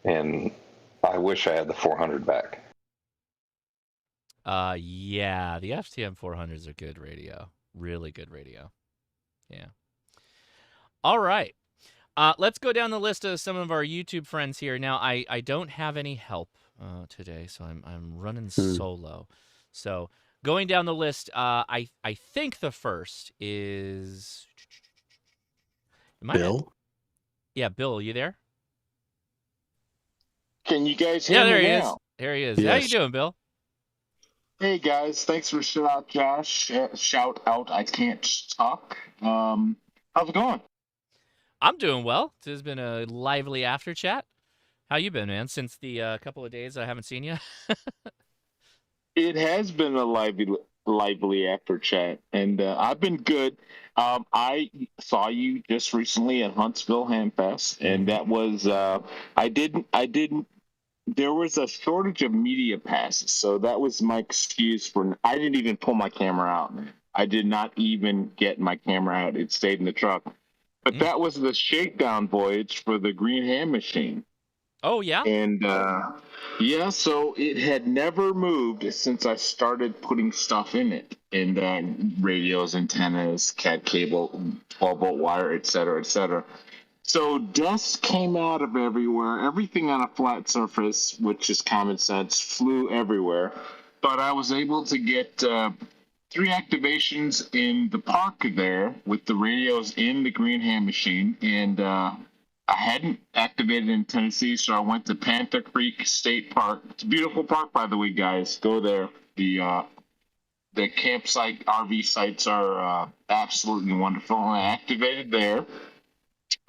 and I wish I had the 400 back. Yeah, the FTM 400 is a good radio. Really good radio. Yeah. All right. Let's go down the list of some of our YouTube friends here. Now, I don't have any help today, so I'm running solo. So going down the list, I think the first is Bill. Yeah, Bill, are you there? Can you guys hear me there he now? is. There he is. Yes. How you doing, Bill? Hey guys, thanks for shout out, Josh. Shout out, I can't talk. How's it going? I'm doing well. This has been a lively after chat. How you been, man? Since the couple of days I haven't seen you. It has been a lively after chat, and I've been good. I saw you just recently at Huntsville Hamfest, and that was I didn't. There was a shortage of media passes, so that was my excuse for. I didn't even pull my camera out. I did not even get my camera out. It stayed in the truck. But that was the shakedown voyage for the Green Ham Machine. Oh, yeah? And, yeah, so it had never moved since I started putting stuff in it. And radios, antennas, CAT cable, 12-volt wire, et cetera, et cetera. So dust came out of everywhere. Everything on a flat surface, which is common sense, flew everywhere. But I was able to get 3 activations in the park there with the radios in the Green Ham Machine. And I hadn't activated in Tennessee, so I went to Panther Creek State Park. It's a beautiful park, by the way, guys. Go there. the campsite RV sites are absolutely wonderful and activated there.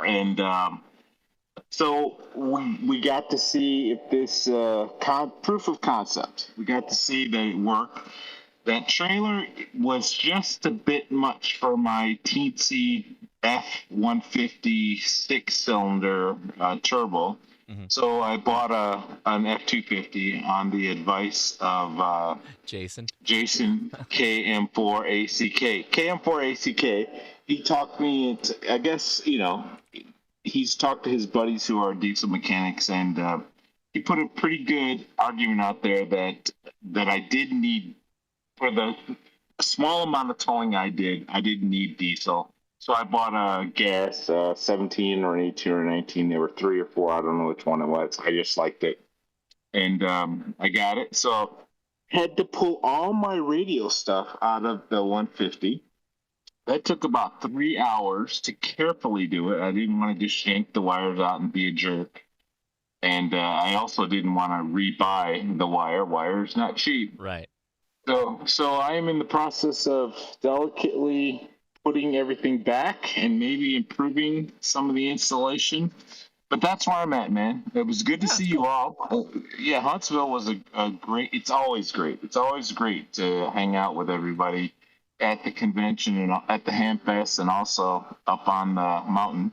And so we got to see if this proof of concept. We got to see that it worked. That trailer was just a bit much for my teensy F-150 6-cylinder turbo. So I bought an F-250 on the advice of Jason KM4ACK. KM4ACK, he talked me into, I guess, he's talked to his buddies who are diesel mechanics, and he put a pretty good argument out there that I did need, for the small amount of towing I didn't need diesel. So I bought a gas 17 or 18 or 19. There were 3 or 4. I don't know which one it was. I just liked it. And I got it. So had to pull all my radio stuff out of the 150. That took about 3 hours to carefully do it. I didn't want to just yank the wires out and be a jerk. And I also didn't want to rebuy the wire. Wire's not cheap. Right. So I am in the process of delicately putting everything back and maybe improving some of the installation. But that's where I'm at, man. It was good to see you all. Yeah, Huntsville was a great. It's always great. It's always great to hang out with everybody at the convention and at the Hamfest and also up on the mountain.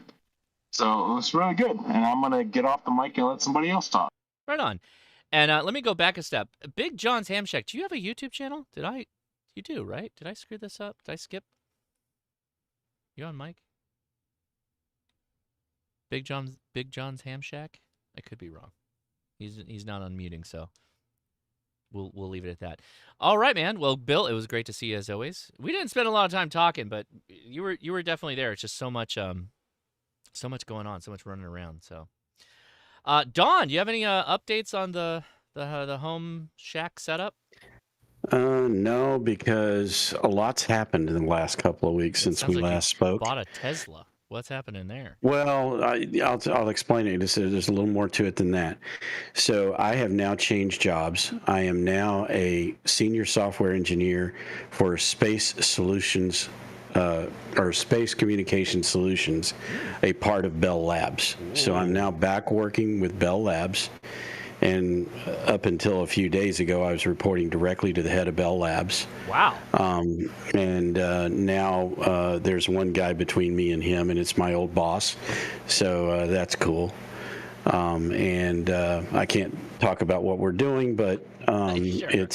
So it was really good. And I'm going to get off the mic and let somebody else talk. Right on. And let me go back a step. Big John's Ham Shack, do you have a YouTube channel? You do, right? Did I screw this up? Did I skip? You on mic? Big John's Ham Shack? I could be wrong. He's not unmuting, so we'll leave it at that. All right, man. Well, Bill, it was great to see you as always. We didn't spend a lot of time talking, but you were definitely there. It's just so much going on, so much running around. So, Don, do you have any updates on the home shack setup? No, because a lot's happened in the last couple of weeks since we last spoke. Bought a Tesla. What's happening there? Well, I'll explain it. There's a little more to it than that. So I have now changed jobs. I am now a senior software engineer for Space Solutions, or Space Communication Solutions, a part of Bell Labs. So I'm now back working with Bell Labs. And up until a few days ago, I was reporting directly to the head of Bell Labs. Wow. And now there's one guy between me and him, and it's my old boss. So that's cool. And I can't talk about what we're doing, but Sure.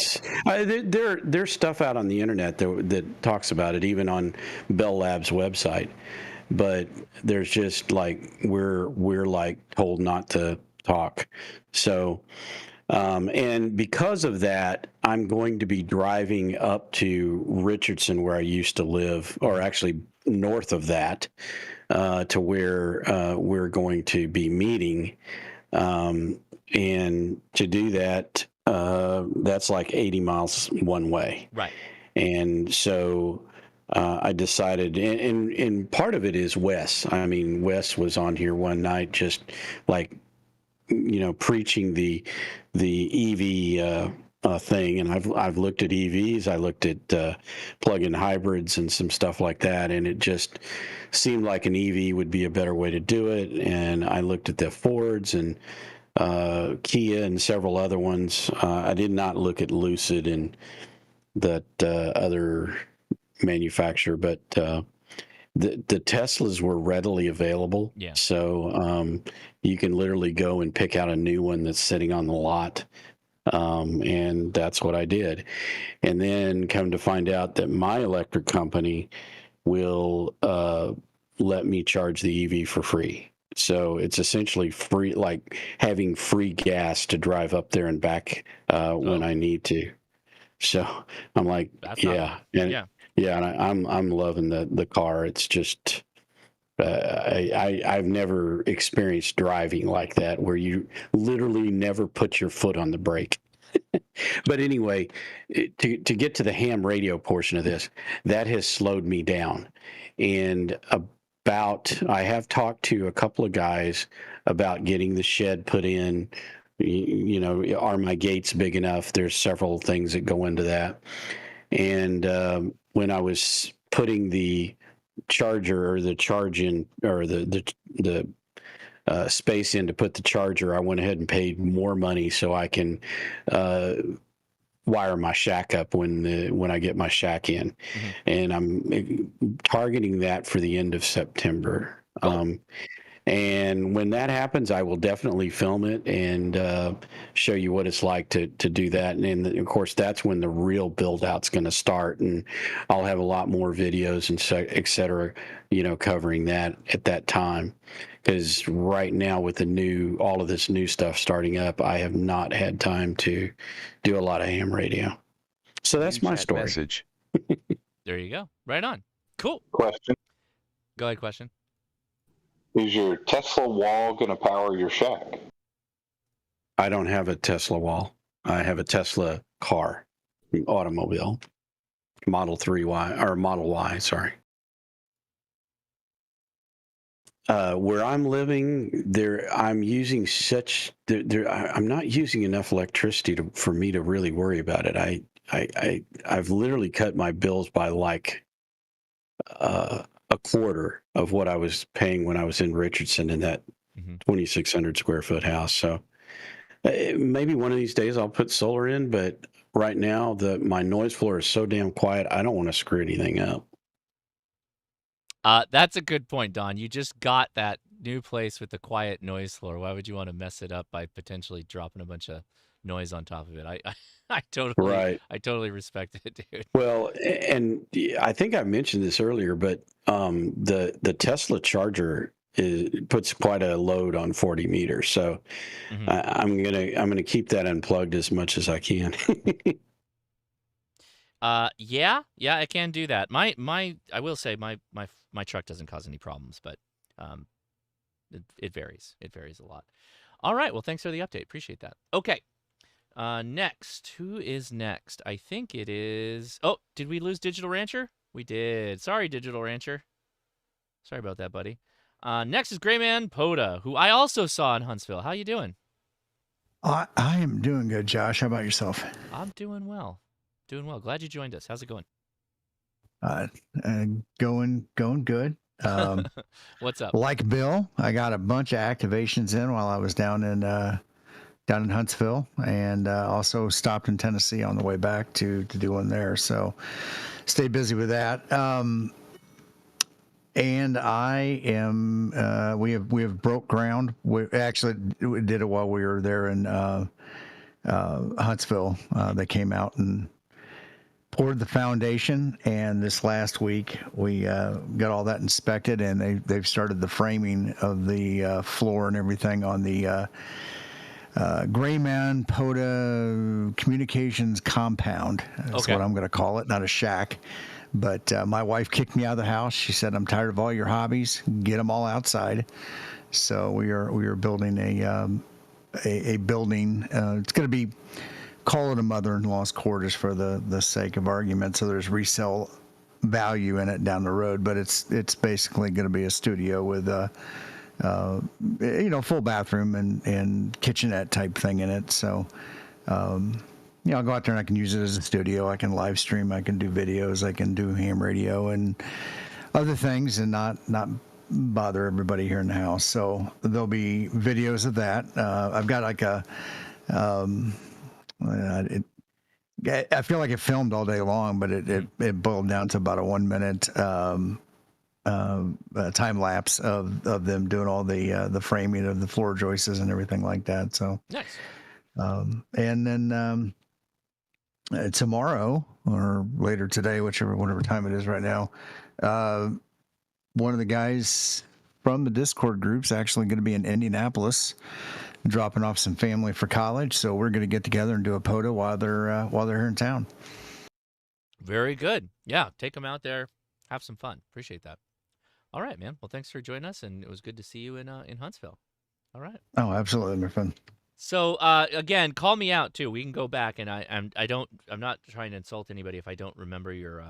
there's stuff out on the internet that talks about it, even on Bell Labs website. But there's just like we're like told not to talk. So, and because of that, I'm going to be driving up to Richardson, where I used to live, or actually north of that, to where we're going to be meeting. And to do that, that's like 80 miles one way. Right. And so I decided, and part of it is Wes. I mean, Wes was on here one night just like, preaching the EV thing, and I've looked at EVs, I looked at plug-in hybrids and some stuff like that, and it just seemed like an EV would be a better way to do it. And I looked at the Fords and Kia and several other ones. I did not look at Lucid and that other manufacturer, but the Teslas were readily available. Yeah. So you can literally go and pick out a new one that's sitting on the lot. And that's what I did. And then come to find out that my electric company will let me charge the EV for free. So it's essentially free, like having free gas to drive up there and back when I need to. So I'm like, yeah. And I'm loving the car. It's just I've never experienced driving like that, where you literally never put your foot on the brake. But anyway, to get to the ham radio portion of this, that has slowed me down. And I have talked to a couple of guys about getting the shed put in. Are my gates big enough? There's several things that go into that. And when I was putting the charger or the charge in, or the space in to put the charger, I went ahead and paid more money so I can wire my shack up when I get my shack in. And I'm targeting that for the end of September. And when that happens, I will definitely film it and show you what it's like to do that. And of course, that's when the real build out's going to start. And I'll have a lot more videos and et cetera, covering that at that time. Because right now with all of this new stuff starting up, I have not had time to do a lot of ham radio. So that's my story. Message. There you go. Right on. Cool. Question. Go ahead, question. Is your Tesla wall going to power your shack? I don't have a Tesla wall. I have a Tesla car, automobile, Model 3Y or Model Y, sorry. Where I'm living, I'm using I'm not using enough electricity for me to really worry about it. I've literally cut my bills by like a quarter of what I was paying when I was in Richardson in that 2,600 square foot house. So maybe one of these days I'll put solar in, but right now my noise floor is so damn quiet, I don't want to screw anything up. That's a good point, Don. You just got that new place with the quiet noise floor. Why would you want to mess it up by potentially dropping a bunch of noise on top of it? I totally respect it, dude. Well, and I think I mentioned this earlier, but the Tesla charger puts quite a load on 40 meters, so I'm gonna keep that unplugged as much as I can. Yeah, I can do that. I will say my truck doesn't cause any problems, but it varies. It varies a lot. All right. Well, thanks for the update. Appreciate that. Okay. Next, who is next? I think it is. Oh, did we lose Digital Rancher? We did. Sorry, Digital Rancher. Sorry about that, buddy. Next is Grayman Poda, who I also saw in Huntsville. How you doing? I am doing good, Josh. How about yourself? I'm doing well. Doing well. Glad you joined us. How's it going? Going good. What's up? Like Bill, I got a bunch of activations in while I was down in Huntsville, and also stopped in Tennessee on the way back to do one there. So stay busy with that. And I am. We have broke ground. We actually did it while we were there in Huntsville. They came out and poured the foundation, and this last week we got all that inspected, and they've started the framing of the floor and everything on the Grayman Poda Communications Compound. That's what I'm going to call it, not a shack. But my wife kicked me out of the house. She said, "I'm tired of all your hobbies. Get them all outside." So we are building a building. It's going to be, call it a mother-in-law's quarters for the sake of argument. So there's resale value in it down the road, but it's basically going to be a studio with full bathroom and kitchenette type thing in it. So I'll go out there and I can use it as a studio. I can live stream. I can do videos. I can do ham radio and other things, and not bother everybody here in the house. So there'll be videos of that. I've got like I feel like it filmed all day long, but it boiled down to about a 1 minute time lapse of them doing all the framing of the floor joists and everything like that. So nice. And then tomorrow or later today, whatever time it is right now, one of the guys from the Discord group's actually going to be in Indianapolis, dropping off some family for college. So we're going to get together and do a POTA while they're here in town. Very good. Yeah, take them out there, have some fun. Appreciate that. All right, man. Well, thanks for joining us, and it was good to see you in Huntsville. All right. Oh, absolutely, my friend. So again, call me out too. We can go back, and I'm not trying to insult anybody if I don't remember your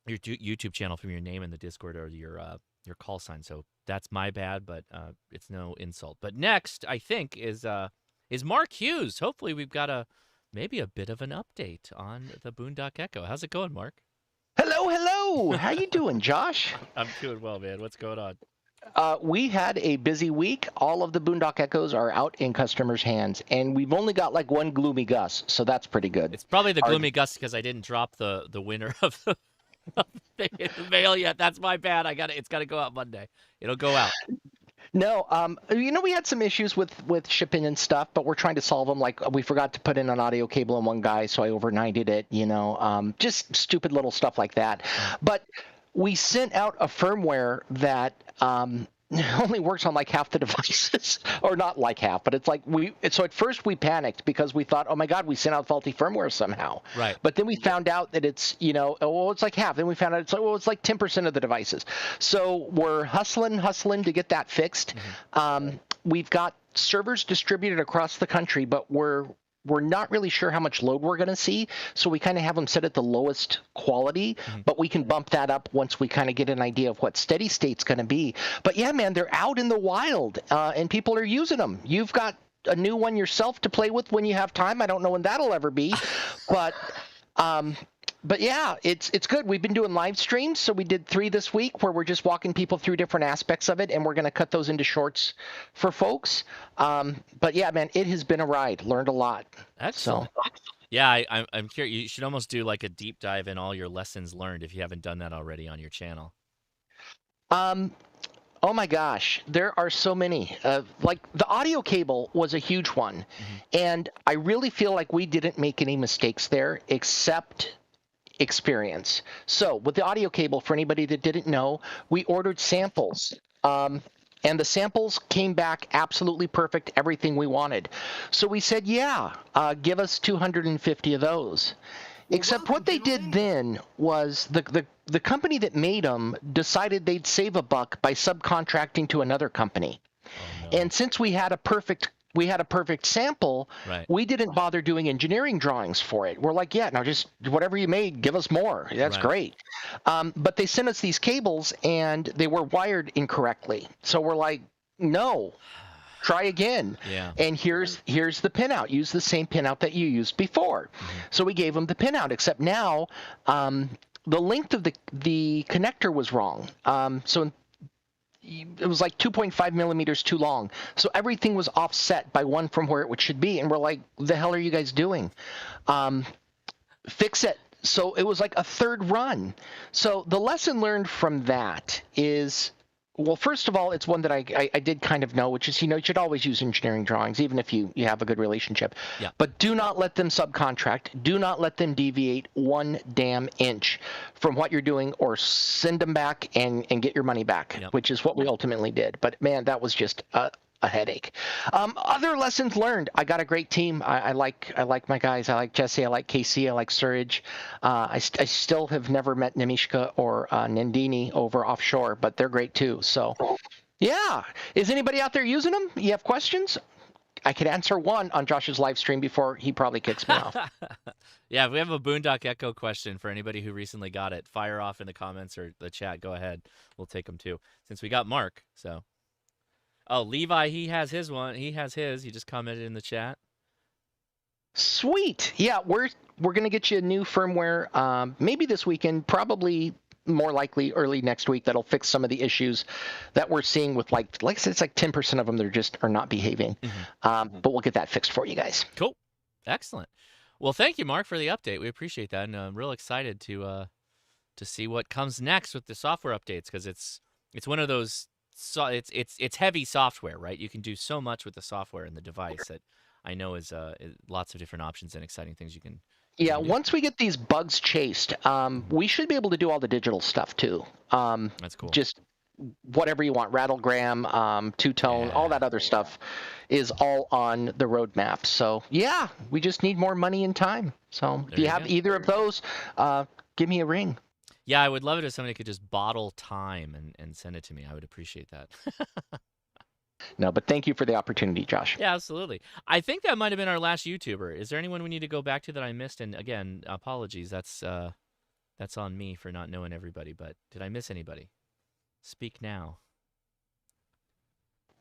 YouTube channel from your name in the Discord or your call sign. So that's my bad, but it's no insult. But next, I think is Mark Hughes. Hopefully, we've got a maybe a bit of an update on the Boondock Echo. How's it going, Mark? Hello. How you doing, Josh? I'm doing well, man. What's going on? We had a busy week. All of the Boondock Echoes are out in customers' hands, and we've only got like one Gloomy Gus, so that's pretty good. It's probably the Gloomy Gus because I didn't drop the winner of the thing in the mail yet. That's my bad. It's got to go out Monday. It'll go out. No, we had some issues with shipping and stuff, but we're trying to solve them. Like we forgot to put in an audio cable in one guy, so I overnighted it. Just stupid little stuff like that. But we sent out a firmware that only works on like half the devices, or not like half, but it's like so at first we panicked because we thought, oh my God, we sent out faulty firmware somehow. Right. But then we found out that it's, it's like half. Then we found out it's like 10% of the devices. So we're hustling to get that fixed. Mm-hmm. We've got servers distributed across the country, but we're not really sure how much load we're going to see, so we kind of have them set at the lowest quality, but we can bump that up once we kind of get an idea of what steady state's going to be. But yeah, man, they're out in the wild, and people are using them. You've got a new one yourself to play with when you have time. I don't know when that'll ever be, but yeah, it's good. We've been doing live streams, so we did 3 this week where we're just walking people through different aspects of it, and we're going to cut those into shorts for folks. But yeah, man, it has been a ride. Learned a lot. Excellent. So. Yeah, I'm curious. You should almost do like a deep dive in all your lessons learned if you haven't done that already on your channel. Oh my gosh, there are so many. Like the audio cable was a huge one, and I really feel like we didn't make any mistakes there except experience. So with the audio cable, for anybody that didn't know, we ordered samples, and the samples came back absolutely perfect, everything we wanted. So we said, yeah, give us 250 of those. Except what they did then was the company that made them decided they'd save a buck by subcontracting to another company. Oh, no. And since we had a perfect sample, right, we didn't bother doing engineering drawings for it. We're like, yeah, now just whatever you made, give us more. That's right, great. But they sent us these cables, and they were wired incorrectly. So we're like, no, try again. Yeah. And here's the pinout. Use the same pinout that you used before. Mm-hmm. So we gave them the pinout, except now the length of the connector was wrong. So it was like 2.5 millimeters too long. So everything was offset by one from where it should be. And we're like, the hell are you guys doing? Fix it. So it was like a third run. So the lesson learned from that is, well, first of all, it's one that I did kind of know, which is, you should always use engineering drawings, even if you have a good relationship. Yeah. But do not let them subcontract. Do not let them deviate 1 damn inch from what you're doing, or send them back and get your money back, yep, which is what we ultimately did. But, man, that was just a headache. Other lessons learned. I got a great team. I like my guys. I like Jesse. I like KC. I like Surridge. I still have never met Nemishka or Nandini over offshore, but they're great too. So, yeah. Is anybody out there using them? You have questions? I could answer one on Josh's live stream before he probably kicks me off. Yeah, if we have a Boondock Echo question for anybody who recently got it, fire off in the comments or the chat. Go ahead. We'll take them too, since we got Mark. So. Oh, Levi, he has his one. He has his. He just commented in the chat. Sweet. Yeah, we're going to get you a new firmware maybe this weekend, probably more likely early next week, that'll fix some of the issues that we're seeing with like I said, it's like 10% of them that just are not behaving. Mm-hmm. But we'll get that fixed for you guys. Cool. Excellent. Well, thank you, Mark, for the update. We appreciate that, and I'm real excited to see what comes next with the software updates, because it's one of those. So it's heavy software, right? You can do so much with the software and the device that I know is lots of different options and exciting things you can. Yeah, once we get these bugs chased, we should be able to do all the digital stuff too. That's cool. Just whatever you want, rattlegram, two-tone, all that other stuff is all on the roadmap. So yeah, we just need more money and time. So if you have either of those, give me a ring. Yeah, I would love it if somebody could just bottle time and send it to me. I would appreciate that. No, but thank you for the opportunity, Josh. Yeah, absolutely. I think that might have been our last YouTuber. Is there anyone we need to go back to that I missed? And again, apologies. That's on me for not knowing everybody. But did I miss anybody? Speak now.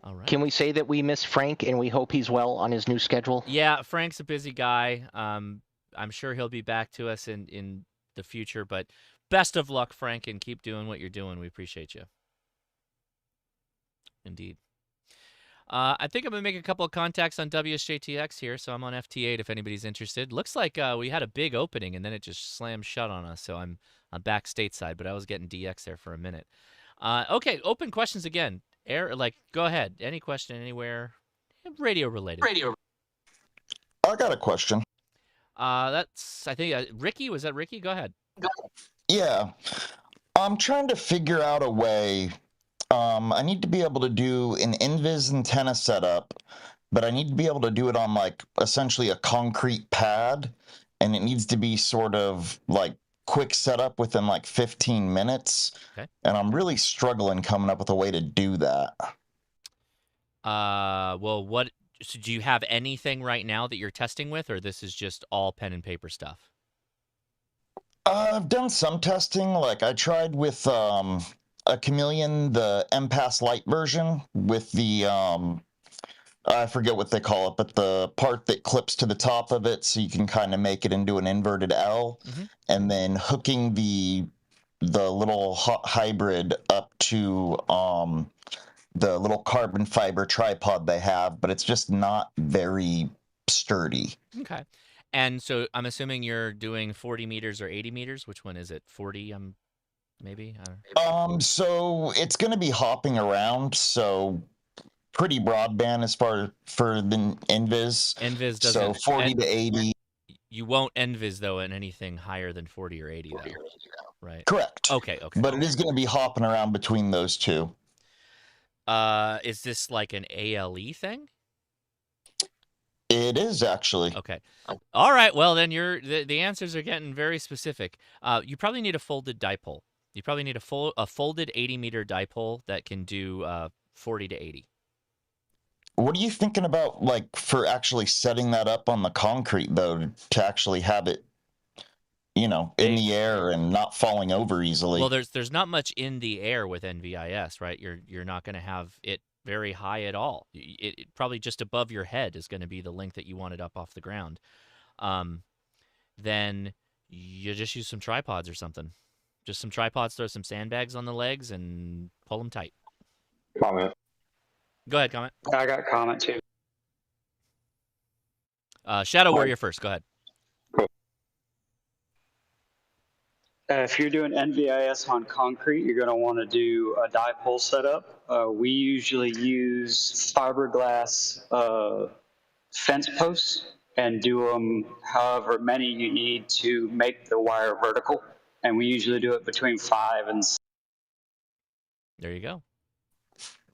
All right. Can we say that we miss Frank and we hope he's well on his new schedule? Yeah, Frank's a busy guy. I'm sure he'll be back to us in the future, but best of luck, Frank, and keep doing what you're doing. We appreciate you. Indeed. I think I'm going to make a couple of contacts on WSJTX here, so I'm on FT8 if anybody's interested. Looks like we had a big opening, and then it just slammed shut on us, so I'm back stateside, but I was getting DX there for a minute. Okay, open questions again. Go ahead. Any question anywhere, radio related. I got a question. That's, I think, Ricky. Was that Ricky? Go ahead. Yeah. I'm trying to figure out a way. I need to be able to do an Invis antenna setup, but I need to be able to do it on like essentially a concrete pad, and it needs to be sort of like quick setup within like 15 minutes. Okay. And I'm really struggling coming up with a way to do that. Well, so do you have anything right now that you're testing with, or this is just all pen and paper stuff? I've done some testing. Like I tried with a Chameleon, the MPass Lite version with the I forget what they call it, but the part that clips to the top of it so you can kind of make it into an inverted L, and then hooking the little hybrid up to the little carbon fiber tripod they have, but it's just not very sturdy. Okay. And so I'm assuming you're doing 40 meters or 80 meters. Which one is it? 40, maybe? I don't know. So it's going to be hopping around, so pretty broadband as far for the Invis. Invis doesn't. So 40 to 80. You won't Envis, though, in anything higher than 40 or 80, though, right? Correct. Okay. But it is going to be hopping around between those two. Is this like an ALE thing? It is actually. Okay. All right. Well, then the answers are getting very specific. You probably need a folded dipole. You probably need a folded 80-meter dipole that can do 40 to 80. What are you thinking about, like, for actually setting that up on the concrete, though, to actually have it, in the air and not falling over easily? Well, there's not much in the air with NVIS, right? You're not going to have it very high at all. It probably just above your head is going to be the length that you want it up off the ground. Then you just use some tripods or something. Just some tripods, throw some sandbags on the legs, and pull them tight. Comment. Go ahead, comment. I got comment too. Shadow Warrior first. Go ahead. If you're doing NVIS on concrete, you're going to want to do a dipole setup. We usually use fiberglass fence posts and do them however many you need to make the wire vertical. And we usually do it between 5 and 6. There you go.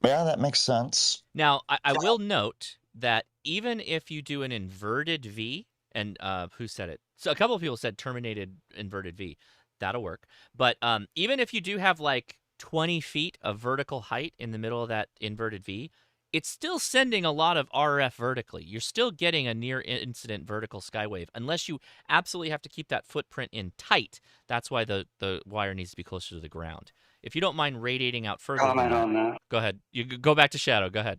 Yeah, that makes sense. Now, I will note that even if you do an inverted V, and who said it? So a couple of people said terminated inverted V. That'll work. But even if you do have like 20 feet of vertical height in the middle of that inverted V, it's still sending a lot of RF vertically. You're still getting a near incident vertical skywave, unless you absolutely have to keep that footprint in tight. That's why the wire needs to be closer to the ground. If you don't mind radiating out further. Comment on that. Go ahead. You go back to Shadow. Go ahead.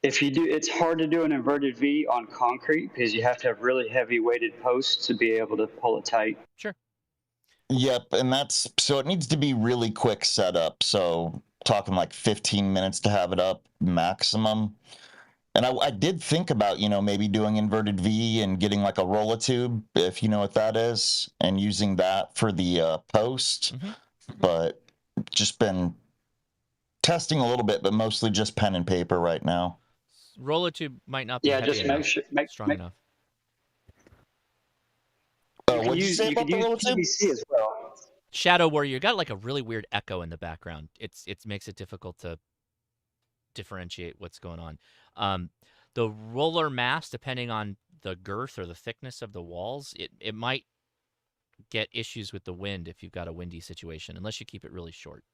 If you do, it's hard to do an inverted V on concrete because you have to have really heavy weighted posts to be able to pull it tight. Sure. Yep, and so it needs to be really quick setup. So talking like 15 minutes to have it up maximum. And I did think about, maybe doing inverted V and getting like a roller tube, if you know what that is, and using that for the post. But just been testing a little bit, but mostly just pen and paper right now. Roller tube might not be just strong enough. What did you say about the roller tube? PVC as well. Shadow Warrior, you got like a really weird echo in the background. It makes it difficult to differentiate what's going on. The roller mass, depending on the girth or the thickness of the walls, it might get issues with the wind if you've got a windy situation, unless you keep it really short.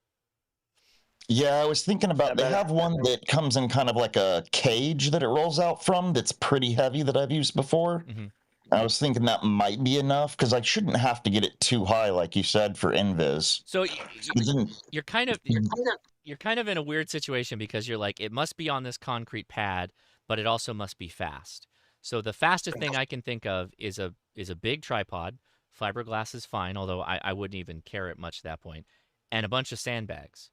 Yeah, I was thinking about, they have one that comes in kind of like a cage that it rolls out from that's pretty heavy that I've used before. I was thinking that might be enough because I shouldn't have to get it too high, like you said, for invis. So you're kind of in a weird situation because you're like, it must be on this concrete pad, but it also must be fast. So the fastest thing I can think of is a big tripod. Fiberglass is fine, although I wouldn't even care it much at that point, and a bunch of sandbags.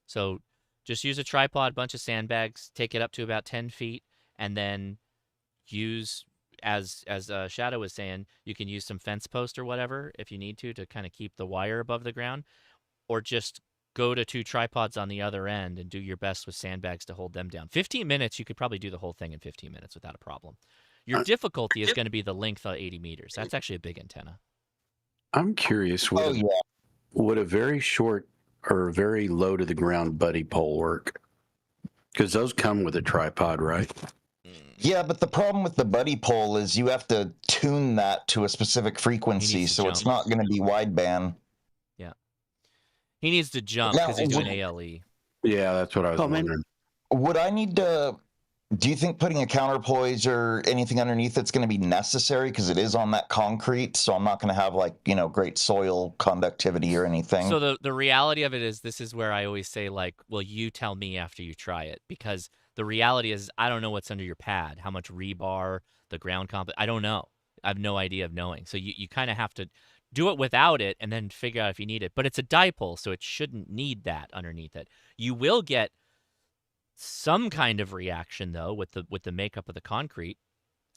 So just use a tripod, bunch of sandbags, take it up to about 10 feet, and then use, as Shadow was saying, you can use some fence post or whatever if you need to kind of keep the wire above the ground, or just go to 2 tripods on the other end and do your best with sandbags to hold them down. 15 minutes, you could probably do the whole thing in 15 minutes without a problem. Your difficulty is going to be the length of 80 meters. That's actually a big antenna. I'm curious, would a very short or very low to the ground buddy pole work? Because those come with a tripod, right? Yeah, but the problem with the buddy pole is you have to tune that to a specific frequency, so it's not going to be wideband. Yeah. He needs to jump because he's doing ALE. Yeah, that's what I was wondering. Would I need to... Do you think putting a counterpoise or anything underneath it's going to be necessary? Because it is on that concrete, so I'm not going to have, like, great soil conductivity or anything. So the reality of it is, this is where I always say, like, well, you tell me after you try it. Because the reality is, I don't know what's under your pad, how much rebar, the ground comp. I don't know. I have no idea of knowing. So you kind of have to do it without it and then figure out if you need it. But it's a dipole, so it shouldn't need that underneath it. You will get some kind of reaction though with the makeup of the concrete,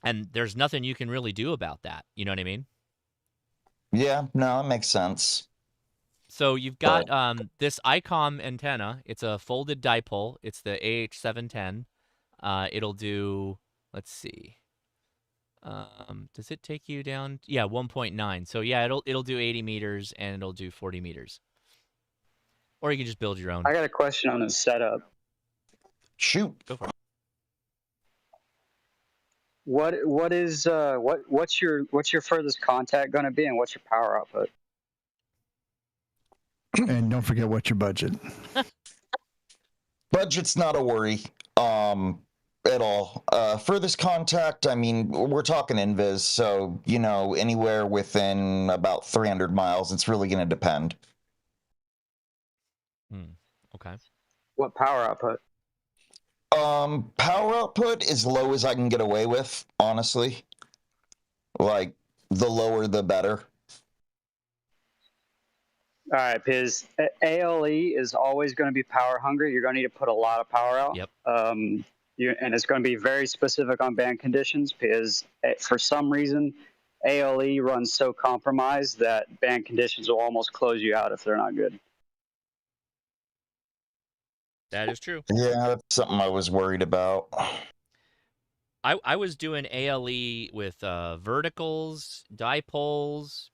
and there's nothing you can really do about that. You know what I mean? Yeah, no, it makes sense. So you've got this ICOM antenna. It's a folded dipole. It's the AH710. It'll do, let's see. Does it take you down? Yeah, 1.9. So yeah, it'll do 80 meters and it'll do 40 meters. Or you can just build your own. I got a question on the setup. Shoot. Go for it. What's your furthest contact going to be, and what's your power output? And don't forget what's your budget. Budget's not a worry at all. Furthest contact, I mean, we're talking invis, so anywhere within about 300 miles. It's really going to depend. Okay. What power output? Power output as low as I can get away with, honestly. Like, the lower the better. All right, because ALE is always going to be power hungry. You're going to need to put a lot of power out. Yep. And it's going to be very specific on band conditions, because for some reason, ALE runs so compromised that band conditions will almost close you out if they're not good. That is true. Yeah, that's something I was worried about. I was doing ALE with verticals, dipoles,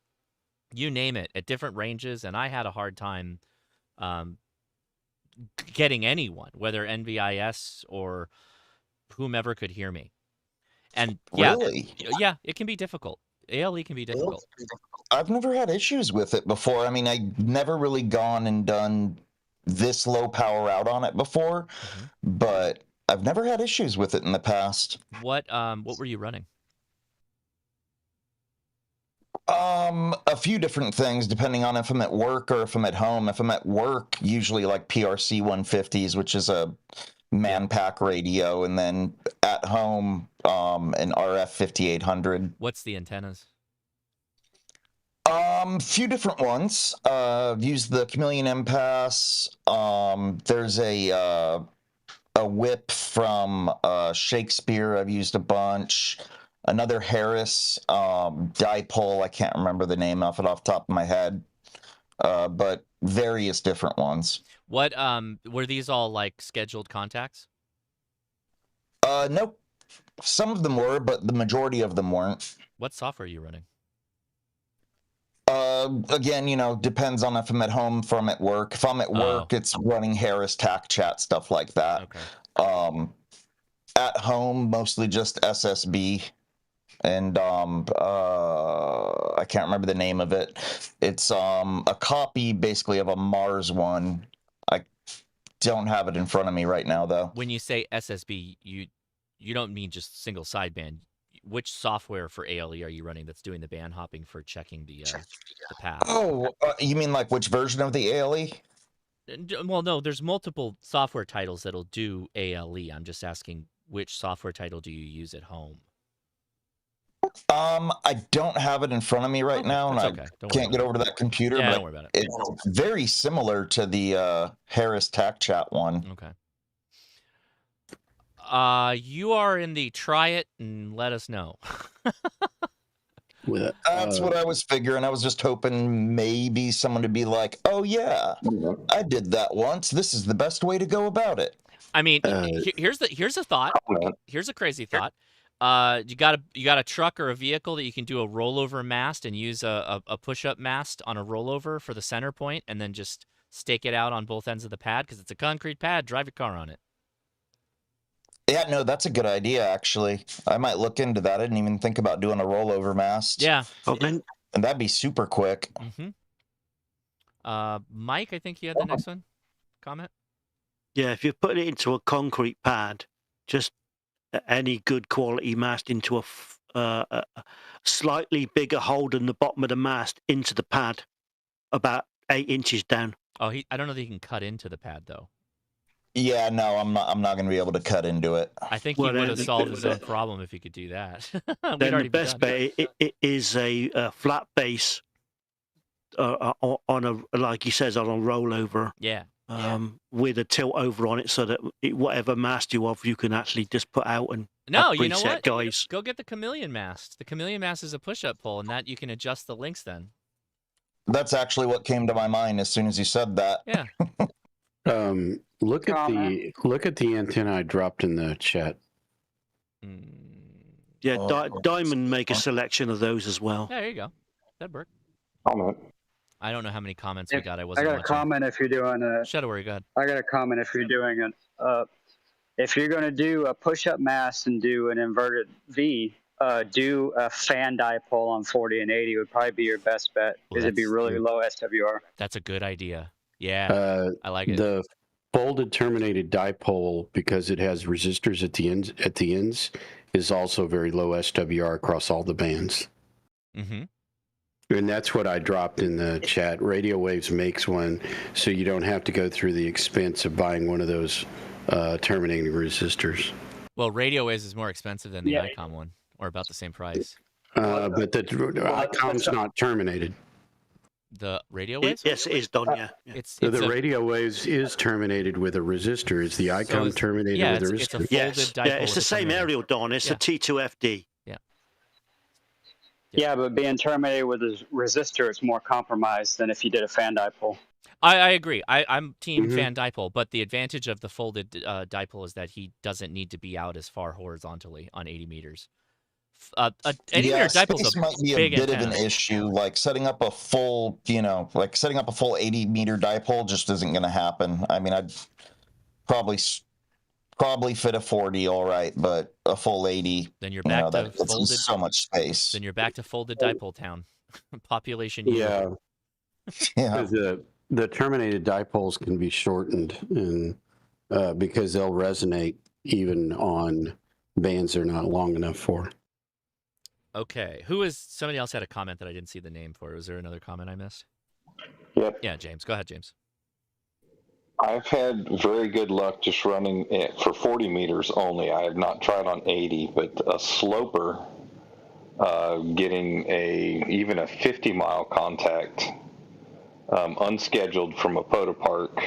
you name it, at different ranges, and I had a hard time getting anyone, whether NVIS or whomever, could hear me. And yeah, really? Yeah, it can be difficult. ALE can be difficult. I've never had issues with it before. I mean, I've never really gone and done this low power out on it before, but I've never had issues with it in the past. What were you running? A few different things depending on if I'm at work or if I'm at home. If I'm at work, usually like PRC 150s, which is a man pack radio, and then at home, an RF 5800. What's the antennas? Few different ones. I've used the Chameleon Impasse. There's a whip from Shakespeare. I've used a bunch. Another Harris dipole. I can't remember the name off the top of my head, but various different ones. What were these all like scheduled contacts? Nope. Some of them were, but the majority of them weren't. What software are you running? Again, depends on if I'm at home, if I'm at work. If I'm at work, it's running Harris, TAC Chat, stuff like that. Okay. At home, mostly just SSB. And I can't remember the name of it. It's a copy, basically, of a Mars one. I don't have it in front of me right now, though. When you say SSB, you don't mean just single sideband. which software for ALE are you running that's doing the band hopping for checking the path? Oh, you mean like which version of the ALE? Well, no, there's multiple software titles that'll do ALE. I'm just asking which software title do you use at home? I don't have it in front of me right now, and okay. I can't get over to that computer. Yeah, but don't worry about it. It's very similar to the Harris TAC Chat one. Okay. You are in the try it and let us know. That's what I was figuring. I was just hoping maybe someone would be like, "Oh yeah, I did that once. This is the best way to go about it." I mean, here's a thought. Here's a crazy thought. You got a truck or a vehicle that you can do a rollover mast and use a push-up mast on a rollover for the center point, and then just stake it out on both ends of the pad because it's a concrete pad. Drive your car on it. Yeah, no, that's a good idea, actually. I might look into that. I didn't even think about doing a rollover mast. Yeah. And that'd be super quick. Mm-hmm. Mike, I think you had the next one. Comment? Yeah, if you put it into a concrete pad, just any good quality mast into a slightly bigger hole than the bottom of the mast into the pad, about 8 inches down. Oh, I don't know that he can cut into the pad, though. Yeah, no, I'm not going to be able to cut into it. I think he would have solved his own problem if he could do that. Then the best bet it is a flat base on a, like he says, on a rollover. Yeah. With a tilt over on it, so that whatever mast you have, you can actually just put out and you know what? Guys. Go get the chameleon mast. The chameleon mast is a push-up pole, and that you can adjust the links then. That's actually what came to my mind as soon as you said that. Yeah. Look at the antenna I dropped in the chat. Yeah, Diamond make a selection of those as well. Yeah, there you go. That'd work. Comment. I don't know how many comments we got. I wasn't got watching. a comment if you're doing a Shadowary, go ahead. I got a comment if you're doing an if you're going to do a push-up mast and do an inverted V, do a fan dipole on 40 and 80 would probably be your best bet because it'd be really low SWR. That's a good idea. Yeah, I like it. The folded terminated dipole, because it has resistors at the ends, is also very low SWR across all the bands. Mm-hmm. And that's what I dropped in the chat. Radio Waves makes one, so you don't have to go through the expense of buying one of those terminating resistors. Well, Radio Waves is more expensive than the ICOM one, or about the same price. But the ICOM's not terminated. The Radio Waves? Yes, it is done, yeah. It's the Radio Waves is terminated with a resistor. Is the ICOM terminated with a resistor? It's the same aerial, Don. It's a T2FD. Yeah, but being terminated with a resistor, it's more compromised than if you did a fan dipole. I agree. I'm team fan dipole, but the advantage of the folded dipole is that he doesn't need to be out as far horizontally on 80 meters. 80 meter dipole's might be a bit of an issue. Like setting up a full, 80 meter dipole just isn't going to happen. I mean, I'd probably fit a 40 all right, but a full 80, then you're back to folded. So much space. Then you're back to folded dipole town. Population. Yeah. The terminated dipoles can be shortened, and because they'll resonate even on bands they're not long enough for. Okay. Somebody else had a comment that I didn't see the name for. Was there another comment I missed? Yep. Yeah, James. Go ahead, James. I've had very good luck just running it for 40 meters only. I have not tried on 80, but a sloper getting even a 50-mile contact unscheduled from a POTA park.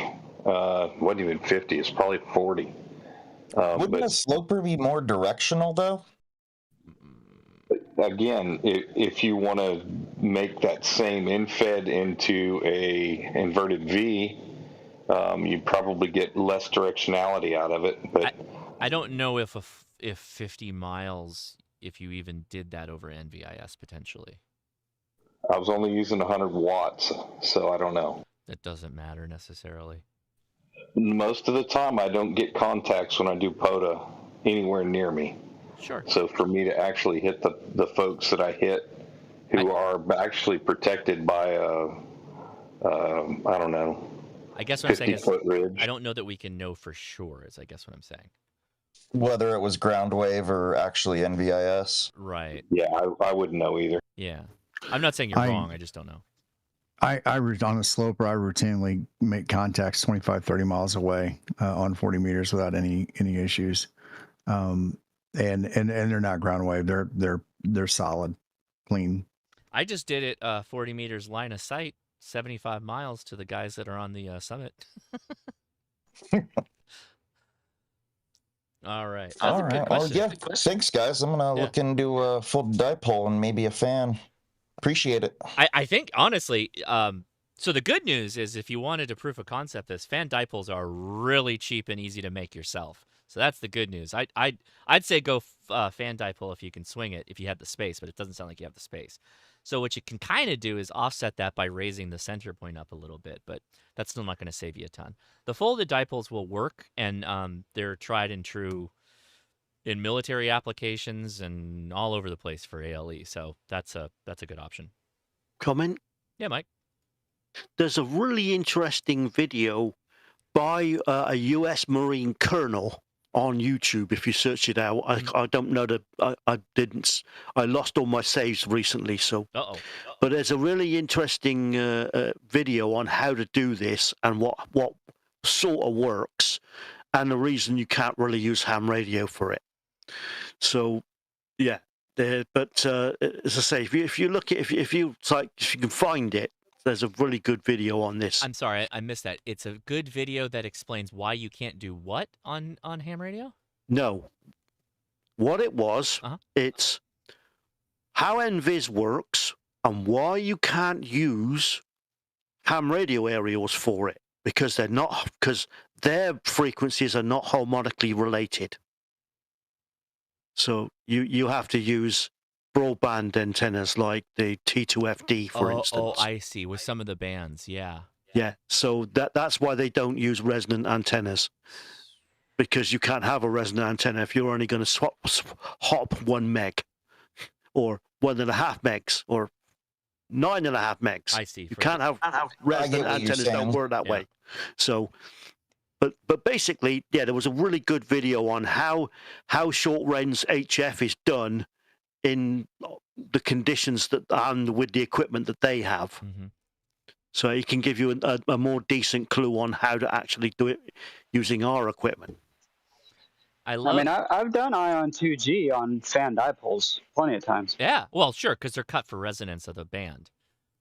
Wasn't even 50, it's probably 40. Wouldn't a sloper be more directional, though? Again, if you want to make that same infed into a inverted V, you probably get less directionality out of it. But I don't know if 50 miles, if you even did that over NVIS potentially. I was only using 100 watts, so I don't know. That doesn't matter necessarily. Most of the time, I don't get contacts when I do POTA anywhere near me. Sure. So for me to actually hit the folks that I hit who are actually protected by I don't know. I guess what I'm saying is ridge. I don't know that we can know for sure, is I guess what I'm saying. whether it was ground wave or actually NVIS. Right. Yeah, I wouldn't know either. Yeah. I'm not saying you're wrong. I just don't know. On a sloper, I routinely make contacts 25, 30 miles away on 40 meters without any issues. And they're not ground wave. They're solid, clean. I just did it 40 meters line of sight, 75 miles to the guys that are on the summit. All right. That's All a good right. question. Well, yeah. Thanks, guys. I'm gonna look into a full dipole and maybe a fan. Appreciate it. I think honestly, so the good news is if you wanted to proof of concept this, fan dipoles are really cheap and easy to make yourself. So that's the good news. I'd say go fan dipole if you can swing it, if you have the space, but it doesn't sound like you have the space. So what you can kind of do is offset that by raising the center point up a little bit, but that's still not going to save you a ton. The folded dipoles will work, and they're tried and true in military applications and all over the place for ALE. So that's a good option. Comment? Yeah, Mike. There's a really interesting video by a U.S. Marine colonel on YouTube. If you search it out, I don't know I lost all my saves recently, so. But there's a really interesting video on how to do this and what sort of works, and the reason you can't really use ham radio for it. So, yeah. But as I say, if you look at if you can find it, there's a really good video on this. I'm sorry, I missed that. It's a good video that explains why you can't do what on ham radio? No. What it was, it's how NVIS works and why you can't use ham radio aerials for it, because their frequencies are not harmonically related. So you have to use broadband antennas like the T2FD, for instance. Oh, I see. With some of the bands, yeah. Yeah, so that's why they don't use resonant antennas, because you can't have a resonant antenna if you're only going to hop 1 meg or 1.5 megs or 9.5 megs. I see. You can't have resonant antennas don't work that way. So, but basically, yeah, there was a really good video on how short range HF is done in the conditions and with the equipment that they have. Mm-hmm. So it can give you a more decent clue on how to actually do it using our equipment. I mean, I've done ion 2G on fan dipoles plenty of times. Yeah, well, sure, because they're cut for resonance of the band.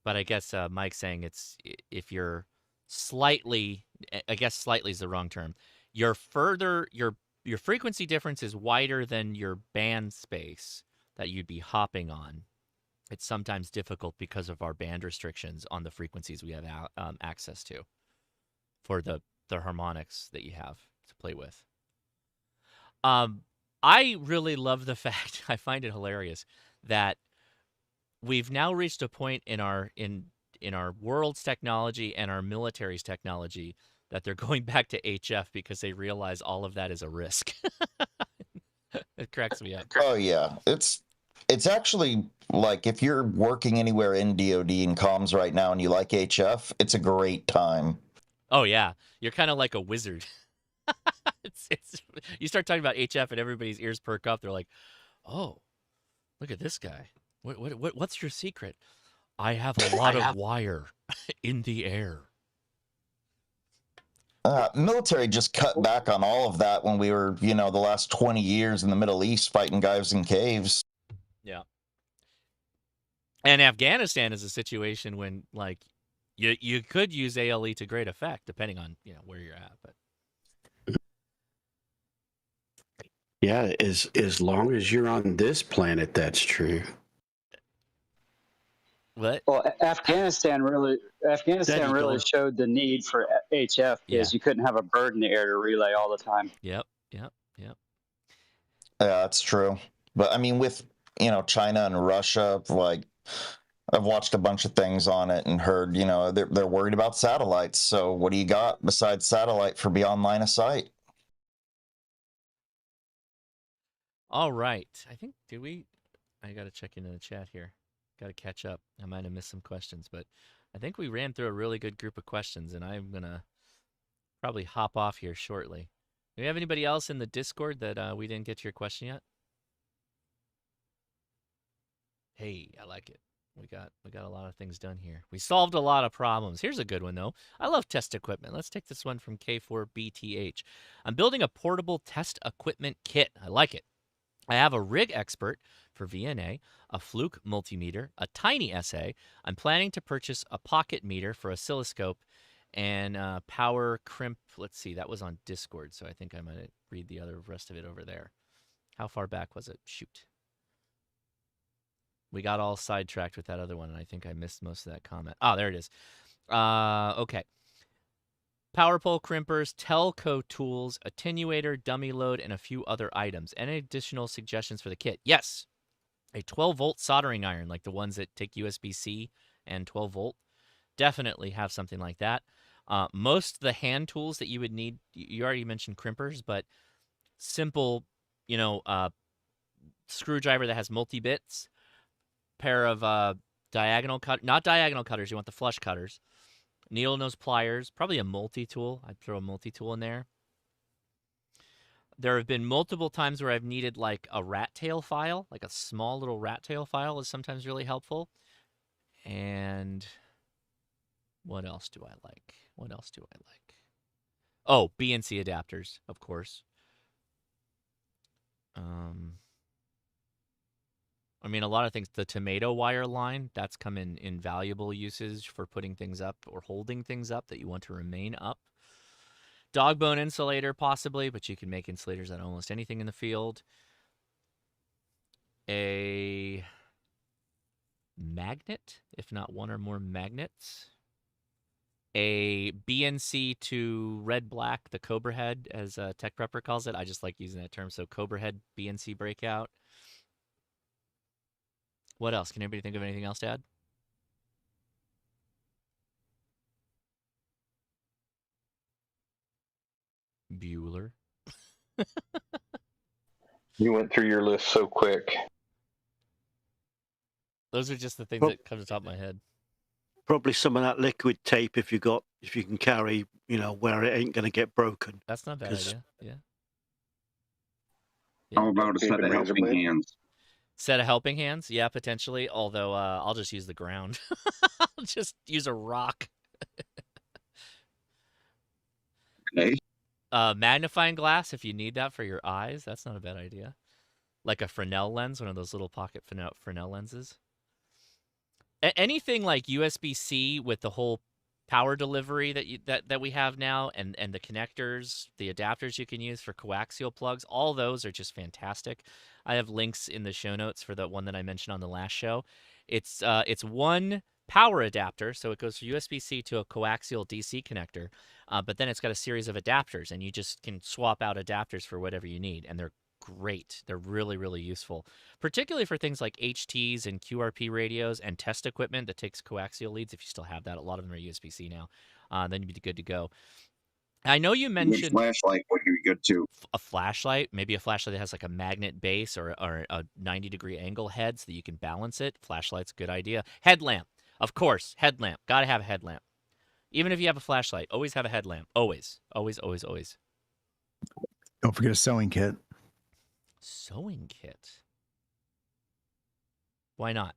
But I guess Mike's saying it's if you're slightly, I guess slightly is the wrong term. Your frequency difference is wider than your band space that you'd be hopping on. It's sometimes difficult because of our band restrictions on the frequencies we have access to for the harmonics that you have to play with. I really love the fact, I find it hilarious, that we've now reached a point in our world's technology and our military's technology that they're going back to HF because they realize all of that is a risk. It cracks me up. Oh yeah, it's actually like if you're working anywhere in DoD and comms right now and you like HF, it's a great time. Oh yeah, you're kind of like a wizard. You start talking about HF and everybody's ears perk up. They're like, "Oh, look at this guy. What's your secret?" I have a lot of wire in the air. Military just cut back on all of that when we were, the last 20 years in the Middle East fighting guys in caves. Yeah. And Afghanistan is a situation when, like, you could use ALE to great effect, depending on, where you're at. But yeah, as long as you're on this planet, that's true. What? Well, Afghanistan really showed the need for HF because you couldn't have a bird in the air to relay all the time. Yep. Yeah, that's true. But I mean, with China and Russia, like I've watched a bunch of things on it and heard, they're worried about satellites. So what do you got besides satellite for beyond line of sight? All right. I think I got to check into the chat here. Got to catch up. I might have missed some questions, but I think we ran through a really good group of questions, and I'm going to probably hop off here shortly. Do we have anybody else in the Discord that we didn't get to your question yet? Hey, I like it. We got a lot of things done here. We solved a lot of problems. Here's a good one, though. I love test equipment. Let's take this one from K4BTH. I'm building a portable test equipment kit. I like it. I have a rig expert for VNA, a Fluke multimeter, a tiny SA. I'm planning to purchase a pocket meter for oscilloscope and power crimp. Let's see, that was on Discord, so I think I might read the rest of it over there. How far back was it? Shoot. We got all sidetracked with that other one, and I think I missed most of that comment. Oh, there it is. Okay. Power pole crimpers, telco tools, attenuator, dummy load, and a few other items. Any additional suggestions for the kit? Yes. A 12-volt soldering iron, like the ones that take USB-C and 12-volt. Definitely have something like that. Most of the hand tools that you would need, you already mentioned crimpers, but simple, screwdriver that has multi-bits, pair of diagonal cut, not diagonal cutters, you want the flush cutters, needle nose pliers, probably a multi-tool. I'd throw a multi-tool in there. There have been multiple times where I've needed like a rat tail file, like a small little rat tail file is sometimes really helpful. And what else do I like? Oh, BNC adapters, of course. I mean, a lot of things. The tomato wire line, that's come in invaluable uses for putting things up or holding things up that you want to remain up. Dog bone insulator, possibly, but you can make insulators out of almost anything in the field. A magnet, if not one or more magnets. A BNC to red-black, the Cobra head, as Tech Prepper calls it. I just like using that term. So Cobra head BNC breakout. What else? Can anybody think of anything else to add? Bueller. You went through your list so quick. Those are just the things that come to the top of my head. Probably some of that liquid tape if you can carry, where it ain't gonna get broken. That's not a bad idea. Yeah. How about a set of helping hands? Set of helping hands? Yeah, potentially. Although I'll just use the ground. I'll just use a rock. Okay. Magnifying glass, if you need that for your eyes, that's not a bad idea. Like a Fresnel lens, one of those little pocket Fresnel lenses. Anything like USB-C with the whole power delivery that we have now, and the connectors, the adapters you can use for coaxial plugs, all those are just fantastic. I have links in the show notes for the one that I mentioned on the last show. It's one power adapter, so it goes from USB-C to a coaxial DC connector, but then it's got a series of adapters, and you just can swap out adapters for whatever you need, and they're great. They're really, really useful, particularly for things like HTs and QRP radios and test equipment that takes coaxial leads. If you still have that, a lot of them are USB-C now. Then you'd be good to go. I know you mentioned a flashlight would be good too. A flashlight, maybe a flashlight that has like a magnet base or a 90-degree angle head so that you can balance it. Flashlight's a good idea. Headlamp, of course. Headlamp, gotta have a headlamp. Even if you have a flashlight, always have a headlamp. Always, always, always, always. Don't forget a sewing kit. Sewing kit. Why not?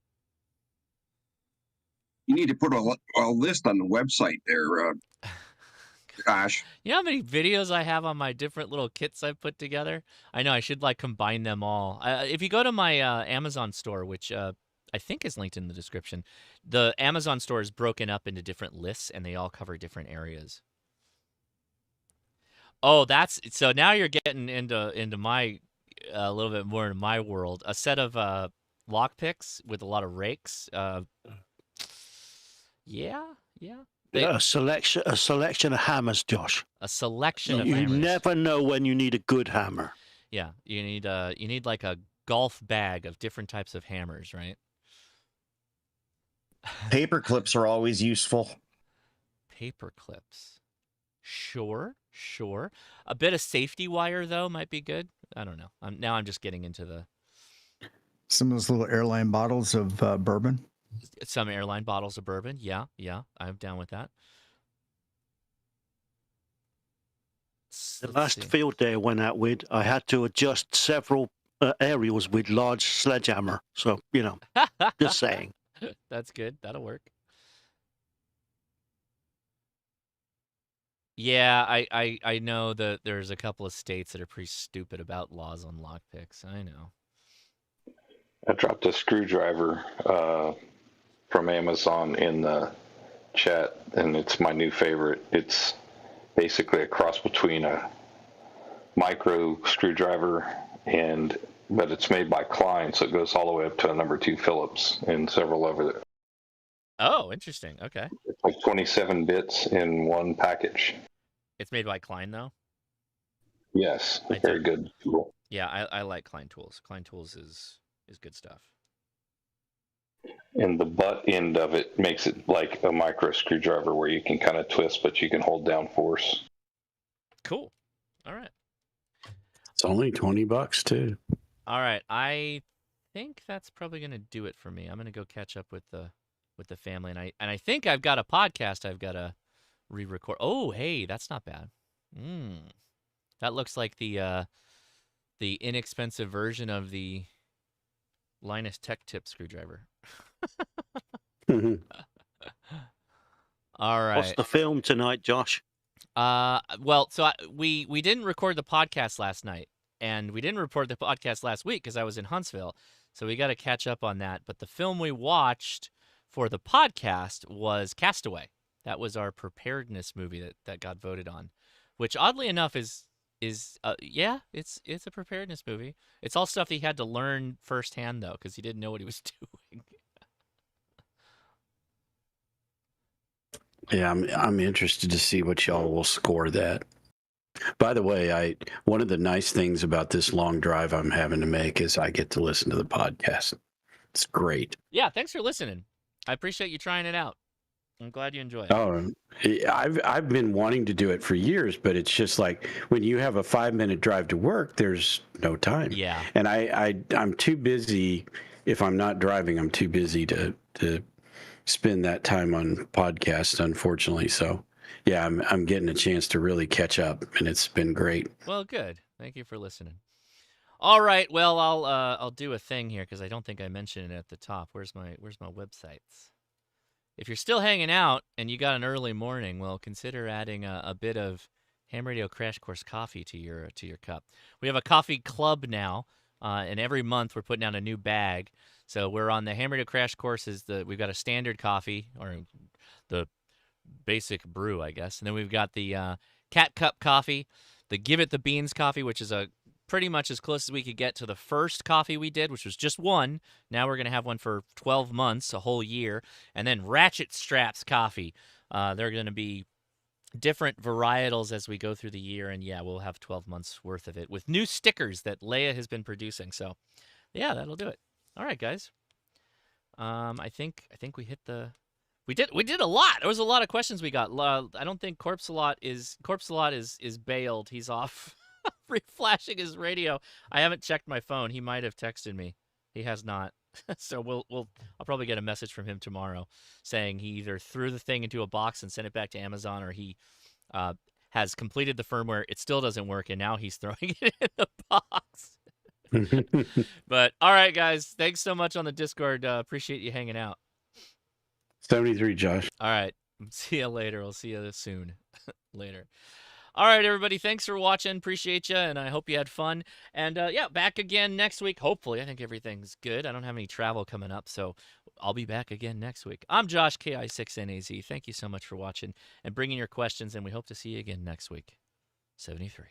You need to put a list on the website there, Gosh. You know how many videos I have on my different little kits I've put together? I know I should combine them all. If you go to my Amazon store, which I think is linked in the description, the Amazon store is broken up into different lists, and they all cover different areas. Oh, so now you're getting into my a little bit more in my world. A set of lock picks with a lot of rakes. Yeah. A selection of hammers, Josh. A selection of you hammers. You never know when you need a good hammer. Yeah, you need like a golf bag of different types of hammers, right? Paper clips are always useful. Paper clips. Sure. A bit of safety wire, though, might be good. I don't know. Now I'm just getting into some of those little airline bottles of bourbon. Some airline bottles of bourbon. Yeah. I'm down with that. The last field day I went out with, I had to adjust several aerials with large sledgehammer. So, just saying. That's good. That'll work. Yeah, I know that there's a couple of states that are pretty stupid about laws on lockpicks. I know. I dropped a screwdriver from Amazon in the chat, and it's my new favorite. It's basically a cross between a micro screwdriver but it's made by Klein, so it goes all the way up to a number 2 Phillips and several other. Oh, interesting. Okay. It's like 27 bits in one package. It's made by Klein, though? Yes, very good tool. Yeah, I like Klein Tools. Klein Tools is good stuff. And the butt end of it makes it like a micro screwdriver where you can kind of twist, but you can hold down force. Cool. All right. It's only $20 too. All right. I think that's probably going to do it for me. I'm going to go catch up with the family, and I think I've got a podcast I've got to re-record. Oh, hey, that's not bad. That looks like the inexpensive version of the Linus Tech Tip screwdriver. All right. What's the film tonight, Josh? Well, so we didn't record the podcast last night, and we didn't record the podcast last week because I was in Huntsville, so we got to catch up on that. But the film we watched for the podcast was Castaway. That was our preparedness movie that got voted on, which oddly enough is it's a preparedness movie. It's all stuff that he had to learn firsthand though, because he didn't know what he was doing. Yeah, I'm interested to see what y'all will score that. By the way, one of the nice things about this long drive I'm having to make is I get to listen to the podcast. It's great. Yeah, thanks for listening. I appreciate you trying it out. I'm glad you enjoy it. Oh, I've been wanting to do it for years, but it's just like when you have a 5-minute drive to work, there's no time. Yeah. And I'm too busy. If I'm not driving, I'm too busy to spend that time on podcasts, unfortunately. So yeah, I'm getting a chance to really catch up, and it's been great. Well, good. Thank you for listening. All right. Well, I'll do a thing here because I don't think I mentioned it at the top. Where's my websites? If you're still hanging out and you got an early morning, well, consider adding a bit of Ham Radio Crash Course coffee to your cup. We have a coffee club now, and every month we're putting out a new bag. So we're on the Ham Radio Crash Courses. We've got a standard coffee, or the basic brew, I guess, and then we've got the Cat Cup coffee, the Give It the Beans coffee, which is pretty much as close as we could get to the first coffee we did, which was just one. Now we're going to have one for 12 months, a whole year. And then Ratchet Straps coffee. They're going to be different varietals as we go through the year. And yeah, we'll have 12 months worth of it with new stickers that Leia has been producing. So yeah, that'll do it. All right, guys. I think we hit the... We did a lot. There was a lot of questions we got. I don't think Corpse-a-Lot is bailed. He's off reflashing his radio. I haven't checked my phone. He might have texted me. He has not. So I'll probably get a message from him tomorrow saying he either threw the thing into a box and sent it back to Amazon, or he has completed the firmware. It still doesn't work, and now he's throwing it in the box. But all right, guys, thanks so much on the Discord. Appreciate you hanging out. 73, Josh. All right. See you later. We'll see you soon. Later. All right, everybody. Thanks for watching. Appreciate you, and I hope you had fun. And, yeah, back again next week. Hopefully. I think everything's good. I don't have any travel coming up, so I'll be back again next week. I'm Josh, KI6NAZ. Thank you so much for watching and bringing your questions, and we hope to see you again next week. 73.